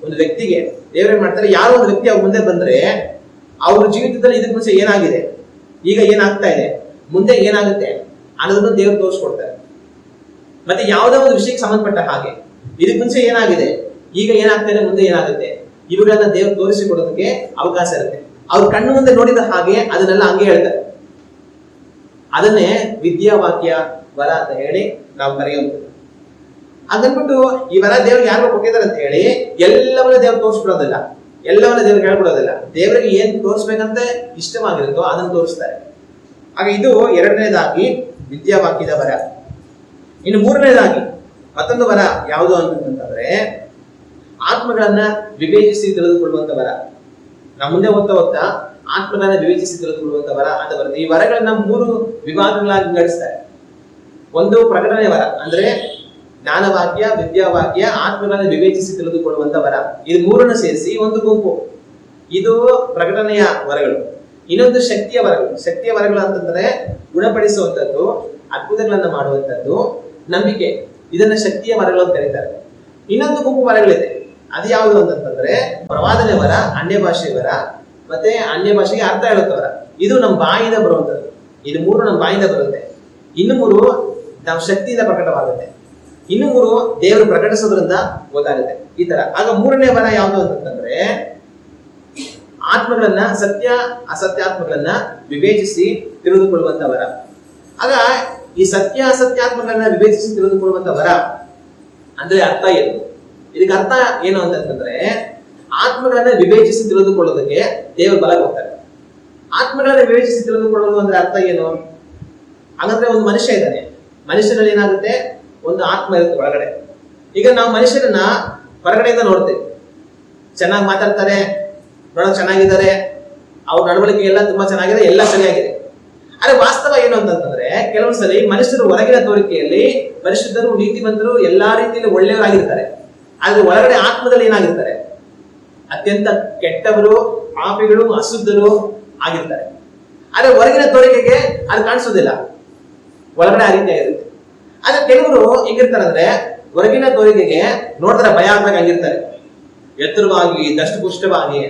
ಒಂದು ವ್ಯಕ್ತಿಗೆ ದೇವರೇನ್ ಮಾಡ್ತಾರೆ, ಯಾರೋ ಒಂದು ವ್ಯಕ್ತಿ ಅವ್ರ ಮುಂದೆ ಬಂದ್ರೆ ಅವ್ರ ಜೀವಿತದಲ್ಲಿ ಇದಕ್ಕೆ ಮುಂಚೆ ಏನಾಗಿದೆ, ಈಗ ಏನಾಗ್ತಾ ಇದೆ, ಮುಂದೆ ಏನಾಗುತ್ತೆ ಅನ್ನೋದನ್ನು ದೇವರು ತೋರಿಸ್ಕೊಡ್ತಾರೆ. ಮತ್ತೆ ಯಾವುದೋ ಒಂದು ವಿಷಯಕ್ಕೆ ಸಂಬಂಧಪಟ್ಟ ಹಾಗೆ ಇದಕ್ಕೆ ಮುಂಚೆ ಏನಾಗಿದೆ, ಈಗ ಏನಾಗ್ತಾ ಇದೆ, ಮುಂದೆ ಏನಾಗುತ್ತೆ, ಇವುಗಳನ್ನ ದೇವರು ತೋರಿಸಿಕೊಡೋದಕ್ಕೆ ಅವಕಾಶ ಇರುತ್ತೆ. ಅವ್ರ ಕಣ್ಣು ಮುಂದೆ ನೋಡಿದ ಹಾಗೆ ಅದನ್ನೆಲ್ಲ ಹಂಗೆ ಹೇಳ್ತಾರೆ. ಅದನ್ನೇ ವಿದ್ಯಾವಾಕ್ಯ ವರ ಅಂತ ಹೇಳಿ ನಾವು ಕರೆಯುವಂಥದ್ದು. ಅದನ್ಬಿಟ್ಟು ಈ ವರ ದೇವ್ರಿಗೆ ಯಾರು ಕೊಟ್ಟಿದ್ದಾರೆ ಅಂತ ಹೇಳಿ ಎಲ್ಲವನ್ನ ದೇವ್ರು ತೋರಿಸ್ಬಿಡೋದಿಲ್ಲ, ಎಲ್ಲವನ್ನ ದೇವ್ರಿಗೆ ಹೇಳ್ಬಿಡೋದಿಲ್ಲ. ದೇವರಿಗೆ ಏನ್ ತೋರಿಸ್ಬೇಕಂತ ಇಷ್ಟವಾಗಿರುತ್ತೋ ಅದನ್ನು ತೋರಿಸ್ತಾರೆ. ಹಾಗೆ ಇದು ಎರಡನೇದಾಗಿ ವಿದ್ಯಾವಾಕ್ಯದ ವರ. ಇನ್ನು ಮೂರನೇದಾಗಿ ಮತ್ತೊಂದು ವರ ಯಾವುದು ಅಂತಂತಂದ್ರೆ ಆತ್ಮಗಳನ್ನ ವಿವೇಚಿಸಿ ತಿಳಿದುಕೊಳ್ಳುವಂತ ವರ. ನಾವು ಮುಂದೆ ಓದ್ತಾ ಆತ್ಮಗಳನ್ನ ವಿವೇಚಿಸಿ ತಿಳಿದುಕೊಳ್ಳುವಂತ ವರ ಅಂತ ಬರುತ್ತೆ. ಈ ವರಗಳನ್ನ 3 ವಿಭಾಗಗಳಾಗಿ ವಿಂಗಡಿಸ್ತಾರೆ. ಒಂದು ಪ್ರಕಟಣೆ ವರ, ಅಂದ್ರೆ ಜ್ಞಾನವಾಕ್ಯ, ವಿದ್ಯಾವಾಕ್ಯ, ಆತ್ಮಗಳನ್ನ ವಿವೇಚಿಸಿ ತಿಳಿದುಕೊಳ್ಳುವಂತ ವರ. ಇದು 3ನ್ನು ಸೇರಿಸಿ ಒಂದು ಗುಂಪು. ಇದು ಪ್ರಕಟಣೆಯ ವರಗಳು. ಇನ್ನೊಂದು ಶಕ್ತಿಯ ವರಗಳು. ಶಕ್ತಿಯ ವರಗಳು ಅಂತಂದ್ರೆ ಗುಣಪಡಿಸುವಂಥದ್ದು, ಅದ್ಭುತಗಳನ್ನ ಮಾಡುವಂಥದ್ದು, ನಂಬಿಕೆ. ಇದನ್ನ ಶಕ್ತಿಯ ವರಗಳು ಅಂತ ಕರೀತಾರೆ. ಇನ್ನೊಂದು ಗುಂಪು ವರಗಳಿದೆ. ಅದು ಯಾವುದು ಅಂತಂದ್ರೆ ಪ್ರವಾದನೆ ವರ, ಅನ್ಯ ಭಾಷೆ ವರ, ಮತ್ತೆ ಅನ್ಯ ಭಾಷೆಗೆ ಅರ್ಥ ಹೇಳುತ್ತವರ. ಇದು ನಮ್ಮ ಬಾಯಿಂದ ಬರುವಂತದ್ದು. ಇದು 3 ನಮ್ಮ ಬಾಯಿಂದ ಬರುತ್ತೆ. ಇನ್ನು 3 ನಮ್ಮ ಶಕ್ತಿಯಿಂದ ಪ್ರಕಟವಾಗುತ್ತೆ. ಇನ್ನು 3 ದೇವರು ಪ್ರಕಟಿಸೋದ್ರಿಂದ ಗೊತ್ತಾಗುತ್ತೆ. ಈ ತರ. ಆಗ 3ನೇ ವರ ಯಾವುದು ಅಂತಂದ್ರೆ ಆತ್ಮಗಳನ್ನ, ಸತ್ಯ ಅಸತ್ಯಾತ್ಮಗಳನ್ನ ವಿವೇಚಿಸಿ ತಿಳಿದುಕೊಳ್ಳುವಂತ ವರ. ಆಗ ಈ ಸತ್ಯ ಅಸತ್ಯಾತ್ಮಗಳನ್ನ ವಿವೇಚಿಸಿ ತಿಳಿದುಕೊಳ್ಳುವಂತ ವರ ಅಂದ್ರೆ ಅರ್ಥ ಏನು? ಇದಕ್ಕೆ ಅರ್ಥ ಏನು ಅಂತಂದ್ರೆ ಆತ್ಮಗಳನ್ನ ವಿವೇಚಿಸಿ ತಿಳಿದುಕೊಳ್ಳೋದಕ್ಕೆ ದೇವರು ಬಲ ಕೊಡ್ತಾರೆ. ಆತ್ಮಗಳನ್ನ ವಿವೇಚಿಸಿ ತಿಳಿದುಕೊಳ್ಳೋದು ಅಂದ್ರೆ ಅರ್ಥ ಏನು? ಹಾಗಂದ್ರೆ ಒಂದು ಮನುಷ್ಯ ಇದ್ದಾನೆ, ಮನುಷ್ಯನಲ್ಲಿ ಏನಾಗುತ್ತೆ, ಒಂದು ಆತ್ಮ ಇರುತ್ತೆ ಒಳಗಡೆ. ಈಗ ನಾವು ಮನುಷ್ಯರನ್ನ ಹೊರಗಡೆಯಿಂದ ನೋಡ್ತೇವೆ, ಚೆನ್ನಾಗಿ ಮಾತಾಡ್ತಾರೆ, ನೋಡೋಕೆ ಚೆನ್ನಾಗಿದ್ದಾರೆ, ಅವ್ರ ನಡವಳಿಕೆ ಎಲ್ಲ ತುಂಬಾ ಚೆನ್ನಾಗಿದೆ, ಎಲ್ಲ ಸರಿಯಾಗಿದೆ. ಆದ್ರೆ ವಾಸ್ತವ ಏನು ಅಂತಂದ್ರೆ ಕೆಲವೊಂದ್ಸಲಿ ಮನುಷ್ಯರು ಹೊರಗಿನ ತೋರಿಕೆಯಲ್ಲಿ ಪರಿಶುದ್ಧರು, ನೀತಿವಂತರು, ಎಲ್ಲಾ ರೀತಿಯಲ್ಲಿ ಒಳ್ಳೆಯವರಾಗಿರ್ತಾರೆ. ಆದ್ರೆ ಒಳಗಡೆ ಆತ್ಮದಲ್ಲಿ ಏನಾಗಿರ್ತಾರೆ, ಅತ್ಯಂತ ಕೆಟ್ಟವರು, ಪಾಪಿಗಳು, ಅಶುದ್ಧರು ಆಗಿರ್ತಾರೆ. ಆದ್ರೆ ಹೊರಗಿನ ತೋರಿಕೆಗೆ ಅದು ಕಾಣಿಸೋದಿಲ್ಲ, ಒಳಗಡೆ ಆ ರೀತಿಯಾಗಿರುತ್ತೆ. ಆದ್ರೆ ಕೆಲವರು ಹೆಂಗಿರ್ತಾರೆ ಅಂದ್ರೆ ಹೊರಗಿನ ತೋರಿಕೆಗೆ ನೋಡಿದ್ರೆ ಭಯ ಆಗ್ಬೇಕಾಗಿರ್ತಾರೆ, ಎತ್ತರವಾಗಿ, ದಷ್ಟಪುಷ್ಟವಾಗಿ.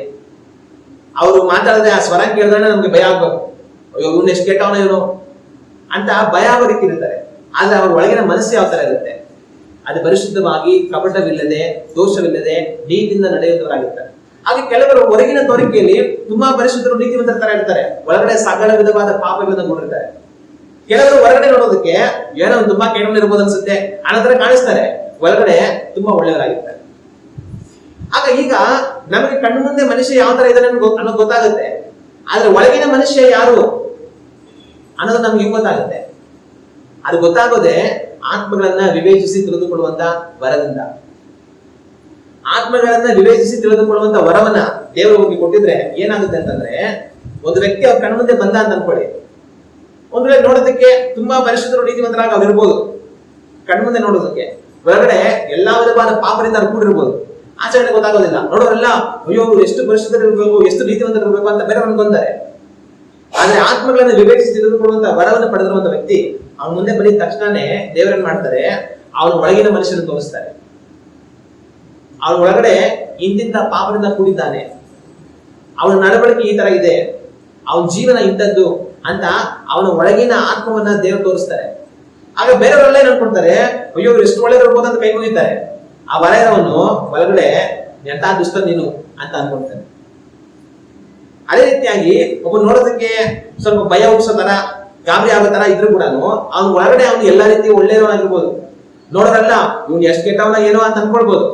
ಅವರು ಮಾತಾಡಿದ್ರೆ ಆ ಸ್ವರ ಕೇಳಿದ್ರೆ ನಮ್ಗೆ ಭಯ ಆಗ್ಬೇಕು, ಅಯ್ಯೋ ಇವ್ನು ಎಷ್ಟು ಕೆಟ್ಟವನ ಇವನು ಅಂತ ಭಯ ಆಗೋ ರೀತಿ ಇರ್ತಾರೆ. ಆದ್ರೆ ಅವ್ರ ಒಳಗಿನ ಮನಸ್ಸು ಯಾವ ತರ ಇರುತ್ತೆ, ಅದು ಪರಿಶುದ್ಧವಾಗಿ, ಕಪಟವಿಲ್ಲದೆ, ದೋಷವಿಲ್ಲದೆ, ನೀತಿಯಿಂದ ನಡೆಯುವವರಾಗಿರ್ತಾರೆ. ಹಾಗೆ ಕೆಲವರು ಹೊರಗಿನ ತೋರಿಕೆಯಲ್ಲಿ ತುಂಬಾ ಪರಿಶುದ್ಧರು, ನೀತಿವಂತರ ತರ ಇರ್ತಾರೆ, ಒಳಗಡೆ ಸಕಲ ವಿಧವಾದ ಪಾಪಗಳನ್ನು ನೋಡಿರ್ತಾರೆ. ಕೆಲವರು ಹೊರಗಡೆ ನೋಡೋದಕ್ಕೆ ಏನೋ ತುಂಬಾ ಕೆಟ್ಟವನಿರ್ಬೋದು ಅನ್ಸುತ್ತೆ, ಅನಂತರ ಕಾಣಿಸ್ತಾರೆ, ಒಳಗಡೆ ತುಂಬಾ ಒಳ್ಳೆಯವರಾಗಿರ್ತಾರೆ. ಆಗ ಈಗ ನಮಗೆ ಕಣ್ಣು ಮುಂದೆ ಮನುಷ್ಯ ಯಾವ ತರ ಇದ್ದಾನೆ ಅನ್ನೋದು ಗೊತ್ತಾಗುತ್ತೆ. ಆದ್ರೆ ಒಳಗಿನ ಮನುಷ್ಯ ಯಾರು ಅನ್ನೋದು ನಮ್ಗೆ ಹೆಂಗ್ ಗೊತ್ತಾಗುತ್ತೆ? ಅದು ಗೊತ್ತಾಗೋದೇ ಆತ್ಮಗಳನ್ನ ವಿವೇಚಿಸಿ ತಿಳಿದುಕೊಳ್ಳುವಂತ ವರದಿಂದ. ಆತ್ಮಗಳನ್ನ ವಿವೇಚಿಸಿ ತಿಳಿದುಕೊಳ್ಳುವಂತ ವರವನ್ನ ದೇವರು ಹೋಗಿ ಕೊಟ್ಟಿದ್ರೆ ಏನಾಗುತ್ತೆ ಅಂತಂದ್ರೆ, ಒಂದು ವ್ಯಕ್ತಿ ಅವ್ರ ಕಣ್ಣು ಮುಂದೆ ಬಂದ ಅಂತ ಅನ್ಕೊಳ್ಳಿ, ಒಂದ್ ವೇಳೆ ನೋಡೋದಕ್ಕೆ ತುಂಬಾ ಪರಿಶುದ್ಧರು, ನೀತಿವಂತರಾಗಿ ಅವ್ರು ಇರ್ಬೋದು, ಕಣ್ಮುಂದೆ ನೋಡೋದಕ್ಕೆ. ಒಳಗಡೆ ಎಲ್ಲಾ ವಿಧವಾದ ಪಾಪದಿಂದ ಅವ್ರು ಕೂಡಿರ್ಬೋದು, ಆಚರಣೆ ಗೊತ್ತಾಗೋದಿಲ್ಲ. ನೋಡೋರೆಲ್ಲ ಅಯ್ಯೋ ಎಷ್ಟು ಪರಿಶುದ್ಧರು ಇರ್ಬೇಕು, ಎಷ್ಟು ನೀತಿವಂತರು ಇರ್ಬೇಕು ಅಂತ ಬೇರೆ ಅನ್ಕೊಂತಾರೆ. ಆದ್ರೆ ಆತ್ಮಗಳನ್ನ ವಿವೇಚಿಸಿ ತಿಳಿದುಕೊಳ್ಳುವಂತ ವರವನ್ನು ಪಡೆದಿರುವಂತ ವ್ಯಕ್ತಿ ಅವ್ನ ಮುಂದೆ ಬಂದಿದ ತಕ್ಷಣನೇ ದೇವರನ್ನ ಮಾಡ್ತಾರೆ, ಅವನ ಒಳಗಿನ ಮನುಷ್ಯನ ತೋರಿಸ್ತಾರೆ. ಅವನ ಒಳಗಡೆ ಇಂತಿಂತ ಪಾಪದಿಂದ ಕೂಡಿದ್ದಾನೆ, ಅವನ ನಡವಳಿಕೆ ಈ ತರ ಇದೆ, ಅವನ ಜೀವನ ಇಂಥದ್ದು ಅಂತ ಅವನ ಒಳಗಿನ ಆತ್ಮವನ್ನ ದೇವರು ತೋರಿಸ್ತಾರೆ. ಆಗ ಬೇರೆಯವರೆಲ್ಲ ಏನ್ ಅನ್ಕೊಳ್ತಾರೆ, ಅಯ್ಯೋ ಎಷ್ಟು ಒಳ್ಳೆಯದಿರ್ಬೋದು ಅಂತ ಕೈ ಮುಗಿತಾರೆ. ಆ ವರ ಇರೋವನು ಒಳಗಡೆ ಎಂತ ದುಷ್ಟ ನೀನು ಅಂತ ಅನ್ಕೊಳ್ತಾನೆ. ಅದೇ ರೀತಿಯಾಗಿ ಒಬ್ಬ ನೋಡೋದಕ್ಕೆ ಸ್ವಲ್ಪ ಭಯ ಹುಟ್ಟಿಸೋ ತರ, ಗಾಬರಿ ಆಗೋ ತರ ಇದ್ರು ಕೂಡ ಅವ್ನ ಒಳಗಡೆ ಅವ್ನು ಎಲ್ಲಾ ರೀತಿ ಒಳ್ಳೆಯವನಾಗಿರ್ಬೋದು, ನೋಡೋರಲ್ಲ ಇವ್ನು ಎಷ್ಟು ಕೆಟ್ಟವನ ಏನೋ ಅಂತ ಅನ್ಕೊಳ್ಬೋದು.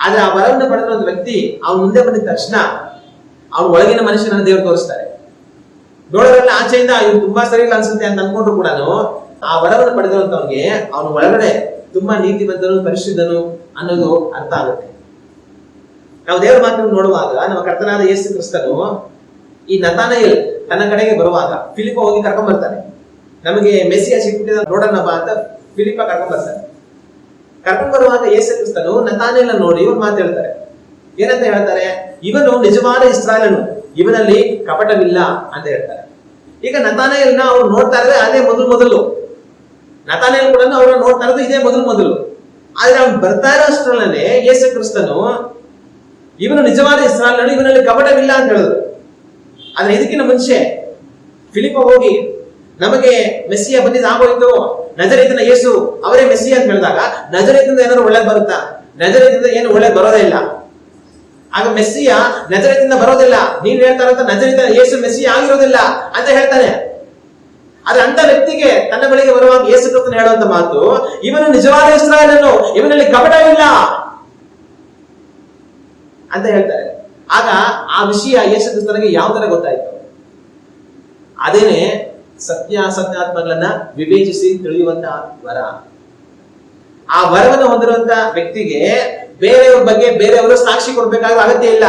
ಆದ್ರೆ ಆ ವರವನ್ನು ಪಡೆದ ಒಂದು ವ್ಯಕ್ತಿ ಅವ್ನ ಮುಂದೆ ಬಂದಿದ ತಕ್ಷಣ ಅವ್ನ ಒಳಗಿನ ಮನುಷ್ಯನನ್ನು ದೇವರು ತೋರಿಸ್ತಾರೆ. ನೋಡೋರೆಲ್ಲ ಆಚೆಯಿಂದ ಇವ್ನು ತುಂಬಾ ಸರಿ ಇಲ್ಲ ಅನ್ಸುತ್ತೆ ಅಂತ ಅನ್ಕೊಂಡ್ರು ಕೂಡ ಆ ವರವನ್ನು ಪಡೆದಿರುವಂತವ್ನಿಗೆ ಅವನ ಒಳಗಡೆ ತುಂಬಾ ನೀತಿವಂತನು, ಪರಿಶುದ್ಧನು ಅನ್ನೋದು ಅರ್ಥ ಆಗುತ್ತೆ. ನಾವು ದೇವರ ಮಾತನ್ನು ನೋಡುವಾಗ ನಮ್ಮ ಕರ್ತನಾದ ಯೇಸು ಕ್ರಿಸ್ತನು ಈ ನತಾನಯೇಲ್ ತನ್ನ ಕಡೆಗೆ ಬರುವಾಗ ಫಿಲಿಪ ಹೋಗಿ ಕರ್ಕೊಂಡ್ ಬರ್ತಾನೆ. ನಮಗೆ ಮೆಸ್ಸಿಯ ಸಿಕ್ಕಿದ ನೋಡೋಣ ಬಾ ಅಂತ ಫಿಲಿಪ ಕರ್ಕೊಂಡ್ ಬರ್ತಾನೆ. ಕರ್ಕೊಂಡ್ ಬರುವಾಗ ಯೇಸು ಕ್ರಿಸ್ತನು ನತಾನಯೇಲ್ ನೋಡಿ ಇವ್ರು ಮಾತಾಡ್ತಾರೆ, ಏನಂತ ಹೇಳ್ತಾರೆ? ಇವನು ನಿಜವಾದ ಇಸ್ರಾಯೇಲನು, ಇವನಲ್ಲಿ ಕಪಟವಿಲ್ಲ ಅಂತ ಹೇಳ್ತಾರೆ. ಈಗ ನತಾನಯೇಲನ ಅವ್ರು ನೋಡ್ತಾ ಇದ್ರೆ ಅದೇ ಮೊದಲು ನತಾನಯೇಲ್ ಕೂಡ ಅವ್ರನ್ನ ನೋಡ್ತಾ ಇರೋದು ಇದೇ ಮೊದಲು. ಆದ್ರೆ ಅವ್ನು ಬರ್ತಾ ಇರೋ ಅಷ್ಟರಲ್ಲೇ ಯೇಸು ಕ್ರಿಸ್ತನು ಇವನು ನಿಜವಾದ ಇಸ್ರಾಯೇಲನು, ಇವನಲ್ಲಿ ಕಪಟವಿಲ್ಲ ಅಂತ ಹೇಳಿದ್ರು. ಆದ್ರೆ ಇದಕ್ಕಿಂತ ಮುಂಚೆ ಫಿಲಿಪ ಹೋಗಿ ನಮಗೆ ಮೆಸ್ಸಿಯ ಬಂದಿದ್ದು ಆಗೋಯ್ತು, ನಜರೇತಿನ ಯೇಸು ಅವರೇ ಮೆಸ್ಸಿಯ ಅಂತ ಹೇಳಿದಾಗ ನಜರೇತಿಂದ ಏನಾದ್ರು ಒಳ್ಳೇದು ಬರುತ್ತಾ? ನಜರೇತಿಂದ ಏನು ಒಳ್ಳೇದು ಬರೋದೇ ಇಲ್ಲ. ಆಗ ಮೆಸ್ಸಿಯ ನಜರೇತಿಂದ ಬರೋದಿಲ್ಲ, ನೀನ್ ಹೇಳ್ತಾ ಇರೋ ನಜರೇತಿನ ಯೇಸು ಮೆಸ್ಸಿಯ ಆಗಿರೋದಿಲ್ಲ ಅಂತ ಹೇಳ್ತಾನೆ. ಆದ್ರೆ ಅಂತ ವ್ಯಕ್ತಿಗೆ ತನ್ನ ಬಳಿಗೆ ಬರುವಾಗ ಯೇಸು ಕ್ರಿಸ್ತನು ಹೇಳುವಂತ ಮಾತು, ಇವನು ನಿಜವಾದ ಇಸ್ರಾಯೇಲನು, ಇವನಲ್ಲಿ ಕಪಟವಿಲ್ಲ ಅಂತ ಹೇಳ್ತಾರೆ. ಆಗ ಆ ವಿಷಯ ಯೇಸು ಕ್ರಿಸ್ತನಿಗೆ ಯಾವ ತರ ಗೊತ್ತಾಯ್ತು? ಅದೇನೆ ಸತ್ಯಾತ್ಮಗಳನ್ನ ವಿವೇಚಿಸಿ ತಿಳಿಯುವಂತ ವರ. ಆ ವರವನ್ನು ಹೊಂದಿರುವಂತ ವ್ಯಕ್ತಿಗೆ ಬೇರೆಯವ್ರ ಬಗ್ಗೆ ಬೇರೆಯವರು ಸಾಕ್ಷಿ ಕೊಡ್ಬೇಕಾದ ಅಗತ್ಯ ಇಲ್ಲ.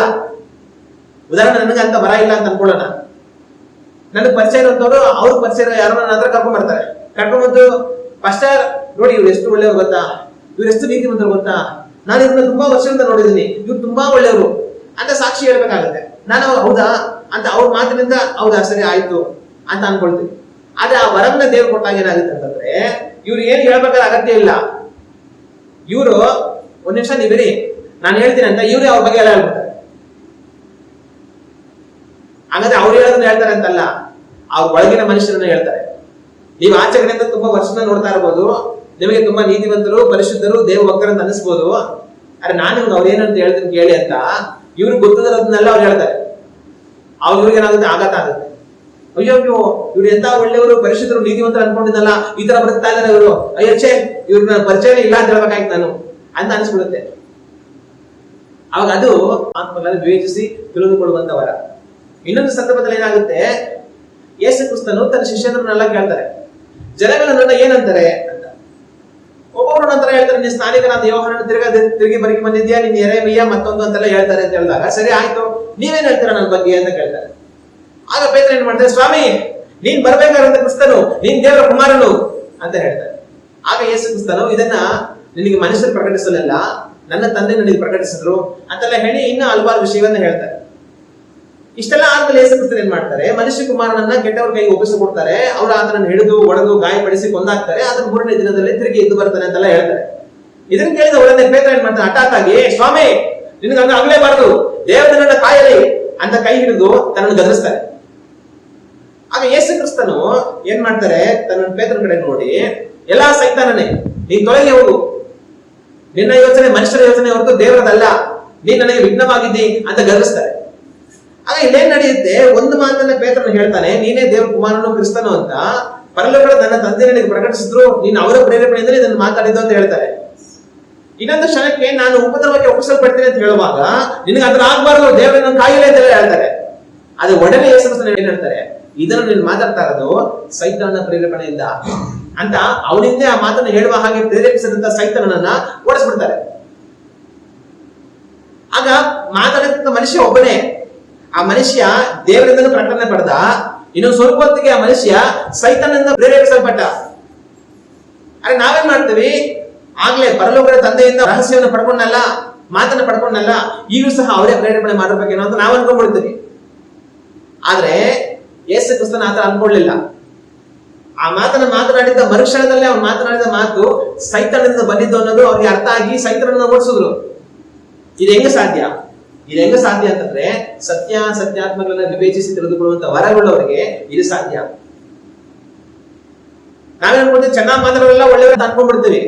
ಉದಾಹರಣೆ, ನನಗೆ ಅಂತ ವರ ಇಲ್ಲ ಅಂತ ಅನ್ಕೊಳ್ಳೋಣ. ನನಗೆ ಪರಿಚಯ ಇರುವಂತವ್ರು ಅವ್ರ ಪರಿಚಯ ಯಾರೋ ನನ್ನ ಹತ್ರ ಕರ್ಕೊಂಡ್ ಬರ್ತಾರೆ. ಕರ್ಕೊಂಡ್ಬಂದು, ಪಾಸ್ಟರ್ ನೋಡಿ ಇವ್ರು ಎಷ್ಟು ಒಳ್ಳೆಯವ್ರು ಗೊತ್ತಾ, ಇವ್ರು ಎಷ್ಟು ನೀತಿವಂತರು ಗೊತ್ತಾ, ನಾನು ಇವ್ರನ್ನ ತುಂಬಾ ವರ್ಷದಿಂದ ನೋಡಿದೀನಿ, ಇವ್ರು ತುಂಬಾ ಒಳ್ಳೆಯವರು ಅಂತ ಸಾಕ್ಷಿ ಹೇಳ್ಬೇಕಾಗತ್ತೆ. ನಾನು ಹೌದಾ ಅಂತ ಅವ್ರ ಮಾತಿನಿಂದ ಹೌದಾ ಸರಿ ಆಯ್ತು ಅಂತ ಅನ್ಕೊಳ್ತೀನಿ. ಆದ್ರೆ ಆ ವರವನ್ನ ದೇವ್ರು ಕೊಟ್ಟಾಗ ಏನಾಗುತ್ತೆ ಅಂತಂದ್ರೆ, ಇವ್ರು ಏನ್ ಹೇಳ್ಬೇಕಾದ ಅಗತ್ಯ ಇಲ್ಲ. ಇವರು ಒಂದ್ ನಿಮಿಷ ನೀವಿರಿ, ನಾನು ಹೇಳ್ತೀನಿ ಅಂತ ಇವ್ರೇ ಅವ್ರ ಬಗ್ಗೆ ಎಲ್ಲ ಹೇಳ್ಬಿಡ್ತಾರೆ. ಹಾಗಾದ್ರೆ ಅವ್ರು ಹೇಳೋದನ್ನ ಹೇಳ್ತಾರೆ ಅಂತಲ್ಲ, ಅವ್ರ ಒಳಗಿನ ಮನುಷ್ಯರನ್ನ ಹೇಳ್ತಾರೆ. ನೀವು ಆಚೆ ಕಡೆಯಿಂದ ತುಂಬಾ ವರ್ಷನ ನೋಡ್ತಾ ಇರ್ಬೋದು, ನಿಮಗೆ ತುಂಬಾ ನೀತಿವಂತರು, ಪರಿಶುದ್ಧರು, ದೇವ ಭಕ್ತರು ಅಂತ ಅನಿಸ್ಬೋದು. ಆದ್ರೆ ನಾನು ನಿಮ್ಗೆ ಅವ್ರೇನಂತ ಹೇಳ್ತೀನಿ ಕೇಳಿ ಅಂತ ಇವ್ರಿಗೆ ಗೊತ್ತಿರೋದನ್ನೆಲ್ಲ ಅವ್ರು ಹೇಳ್ತಾರೆ. ಇವ್ರಿಗೆ ಏನಾಗುತ್ತೆ? ಆಘಾತ ಆಗುತ್ತೆ. ಅಯ್ಯೋ ಇವ್ರು ಎಂತ ಒಳ್ಳೆಯವರು, ಪರಿಶುದ್ಧರು, ನೀತಿವಂತರು ಅನ್ಕೊಂಡಿದ್ದಲ್ಲ, ಈ ತರ ಬದುಕ್ತಾ ಇದ್ದಾರೆ ಇವರು, ಅಯ್ಯಚ್ಚೆ ಇವ್ರನ್ನ ಪರಿಚಯನೇ ಇಲ್ಲ ಅಂತ ಹೇಳ್ಬೇಕಾಯ್ತು ನಾನು ಅಂತ ಅನ್ಸ್ಬಿಡುತ್ತೆ. ಅವಾಗ ಅದು ಆತ್ಮಗಳನ್ನು ವಿವೇಚಿಸಿ ತಿಳಿದುಕೊಳ್ಳುವಂತ ವರ. ಇನ್ನೊಂದು ಸಂದರ್ಭದಲ್ಲಿ ಏನಾಗುತ್ತೆ, ಯೇಸು ಕ್ರಿಸ್ತನು ತನ್ನ ಶಿಷ್ಯರನ್ನೆಲ್ಲ ಕೇಳ್ತಾರೆ, ಜನಗಳು ನನ್ನ ಏನಂತಾರೆ ಅಂತ. ಒಬ್ಬೊಬ್ರು ನಂತರ ಹೇಳ್ತಾರೆ, ನೀನ್ ಸ್ನಾನಿಕನಾದ ಯೋಹಾನನ ತಿರುಗಿ ಬರಿಗೆ ಬಂದಿದ್ಯಾ, ನೀನ್ ಯೆರೆಮೀಯ ಮತ್ತೊಂದು ಅಂತೆಲ್ಲ ಹೇಳ್ತಾರೆ ಅಂತ ಹೇಳಿದಾಗ, ಸರಿ ಆಯ್ತು, ನೀವೇನ್ ಹೇಳ್ತೀರಾ ನನ್ನ ಬಗ್ಗೆ ಅಂತ ಕೇಳ್ತಾರೆ. ಆಗ ಪೇತ್ರ ಏನ್ ಮಾಡ್ತಾರೆ, ಸ್ವಾಮಿ ನೀನ್ ಬರ್ಬೇಕಾದಂತ ಕ್ರಿಸ್ತನು, ನೀನ್ ದೇವರ ಕುಮಾರನು ಅಂತ ಹೇಳ್ತಾರೆ. ಆಗ ಯೇಸು ಕ್ರಿಸ್ತನು ಇದನ್ನ ನಿನಗೆ ಮನುಷ್ಯರು ಪ್ರಕಟಿಸಲಿಲ್ಲ, ನನ್ನ ತಂದೆ ನನಗೆ ಪ್ರಕಟಿಸಿದ್ರು ಅಂತೆಲ್ಲ ಹೇಳಿ ಇನ್ನೂ ಹಲವಾರು ವಿಷಯವನ್ನ ಹೇಳ್ತಾರೆ. ಇಷ್ಟೆಲ್ಲ ಆದ್ಮೇಲೆ ಯೇಸು ಕ್ರಿಸ್ತರು ಏನ್ ಮಾಡ್ತಾರೆ, ಮನುಷ್ಯ ಕುಮಾರನನ್ನ ಕೆಟ್ಟವ್ರ ಕೈಗೆ ಒಪ್ಪಿಸಿಕೊಡ್ತಾರೆ. ಅವ್ರು ಆತನನ್ನು ಹಿಡಿದು ಒಡೆದು ಗಾಯಪಡಿಸಿ ಕೊಂದಾಕ್ತಾರೆ. ಅದನ್ನ 3ನೇ ದಿನದಲ್ಲಿ ತಿರುಗಿ ಎದ್ದು ಬರ್ತಾನೆ ಅಂತೆಲ್ಲ ಹೇಳ್ತಾರೆ. ಇದನ್ನ ಕೇಳಿದ ಒಡನೆ ಪೇತ್ರ ಏನ್ ಮಾಡ್ತಾನೆ, ಹಠಾತ್ ಆಗಿ, ಸ್ವಾಮಿ ನಿನಗೆ ಹಂಗ ಆಗ್ಲೇಬಾರ್ದು, ದೇವರನ್ನ ಕಾಯಲಿ ಅಂತ ಕೈ ಹಿಡಿದು ತನ್ನನ್ನು ಗದರಿಸ್ತಾರೆ. ಆಗ ಯೇಸು ಕ್ರಿಸ್ತನು ಏನ್ ಮಾಡ್ತಾರೆ, ತನ್ನ ಪೇತ್ರನ ಕಡೆ ನೋಡಿ, ಎಲ್ಲಾ ಸೈತಾನನೇ ನೀನ್ ತೊಲಗಿ ಹೋಗು, ನಿನ್ನ ಯೋಚನೆ ಮನುಷ್ಯರ ಯೋಚನೆ ಹೊರತು ದೇವರದಲ್ಲ, ನೀನ್ ನನಗೆ ವಿಘ್ನವಾಗಿದ್ದಿ ಅಂತ ಗದರಿಸ್ತಾರೆ. ಆಗ ಇಲ್ಲೇನ್ ನಡೆಯುತ್ತೆ, ಒಂದು ಮಾತನ್ನ ಪೇತ್ರನು ಹೇಳ್ತಾನೆ, ನೀನೇ ದೇವ್ರ ಕುಮಾರನು ಕ್ರಿಸ್ತನು ಅಂತ ಪರಲೋಕದ ನನ್ನ ತಂದೆ ನನಗೆ ಪ್ರಕಟಿಸಿದ್ರು, ನೀನು ಅವರ ಪ್ರೇರೇಪಣೆಯಿಂದ ಇದನ್ನು ಮಾತಾಡಿದ್ದು ಅಂತ ಹೇಳ್ತಾರೆ. ಇನ್ನೊಂದು ಕ್ಷಣಕ್ಕೆ ನಾನು ಉಪದ್ರವಕ್ಕೆ ಒಪ್ಪಿಸಲ್ಪಡ್ತೇನೆ ಅಂತ ಹೇಳುವಾಗ, ನಿನಗೆ ಅದ್ರ ಆಗ್ಬಾರ್ದು, ದೇವರನ್ನ ಕಾಯಿಲೆ ಅಂತ ಹೇಳ್ತಾರೆ. ಅದು ಒಡನೆ ಯೇಸು ಕ್ರಿಸ್ತನು ಏನ್ ಹೇಳ್ತಾರೆ, ಇದನ್ನು ನೀನು ಮಾತಾಡ್ತಾ ಇರೋದು ಸೈತಾನನ ಪ್ರೇರೇಪಣೆಯಿಂದ ಅಂತ ಅವನಿಂದ ಆ ಮಾತನ್ನು ಹೇಳುವ ಹಾಗೆ ಪ್ರೇರೇಪಿಸಿದಂತ ಸೈತಾನನನ್ನ ಓಡಿಸ್ಬಿಡ್ತಾರೆ. ಆಗ ಮಾತಾಡಿದಂತ ಮನುಷ್ಯ ಒಬ್ಬನೇ. ಆ ಮನುಷ್ಯ ದೇವರಿಂದ ಪ್ರಕಟಣೆ ಪಡೆದ. ಇನ್ನೊಂದು ಸ್ವಲ್ಪ ಹೊತ್ತಿಗೆ ಆ ಮನುಷ್ಯ ಸೈತಾನನಿಂದ ಪ್ರೇರೇಪಿಸಲ್ಪಟ್ಟ. ಅರೆ ನಾವೇನ್ ಮಾಡ್ತೀವಿ, ಆಗ್ಲೇ ಪರಲೋಕದ ತಂದೆಯಿಂದ ರಹಸ್ಯವನ್ನು ಪಡ್ಕೊಂಡಲ್ಲ, ಮಾತನ್ನ ಪಡ್ಕೊಂಡಲ್ಲ, ಈಗಲೂ ಸಹ ಅವರೇ ಪ್ರೇರೇಪಣೆ ಮಾಡಿರ್ಬೇಕೇನೋ ಅಂತ ನಾವು ಅನ್ಕೊಂಡ್ಬಿಡ್ತೀವಿ. ಆದ್ರೆ ಯೇಸು ಕ್ರಿಸ್ತನ ಆತರ ಅನ್ಕೊಳ್ಳಿಲ್ಲ. ಆ ಮಾತನ್ನ ಮಾತನಾಡಿದ್ದ ಮರುಕ್ಷಣದಲ್ಲೇ ಅವ್ನು ಮಾತನಾಡಿದ ಮಾತು ಸೈತಾನದಿಂದ ಬಂದಿದ್ದು ಅನ್ನೋದು ಅವ್ರಿಗೆ ಅರ್ಥ ಆಗಿ ಸೈತಾನನ್ನ ಓಡಿಸಿದ್ರು. ಇದು ಹೆಂಗ ಸಾಧ್ಯ ಅಂತಂದ್ರೆ, ಸತ್ಯಾತ್ಮಗಳನ್ನ ವಿವೇಚಿಸಿ ತಿಳಿದುಕೊಳ್ಳುವಂತ ವರಗಳವರಿಗೆ ಇದು ಸಾಧ್ಯ. ನಾವೇ ಅನ್ಕೊಂಡ್ರೆ ಚೆನ್ನಾಗಿ ಮಾತಾಡೋರೆಲ್ಲ ಒಳ್ಳೆಯವ್ರು ಅನ್ಕೊಂಡ್ಬಿಡ್ತೀವಿ.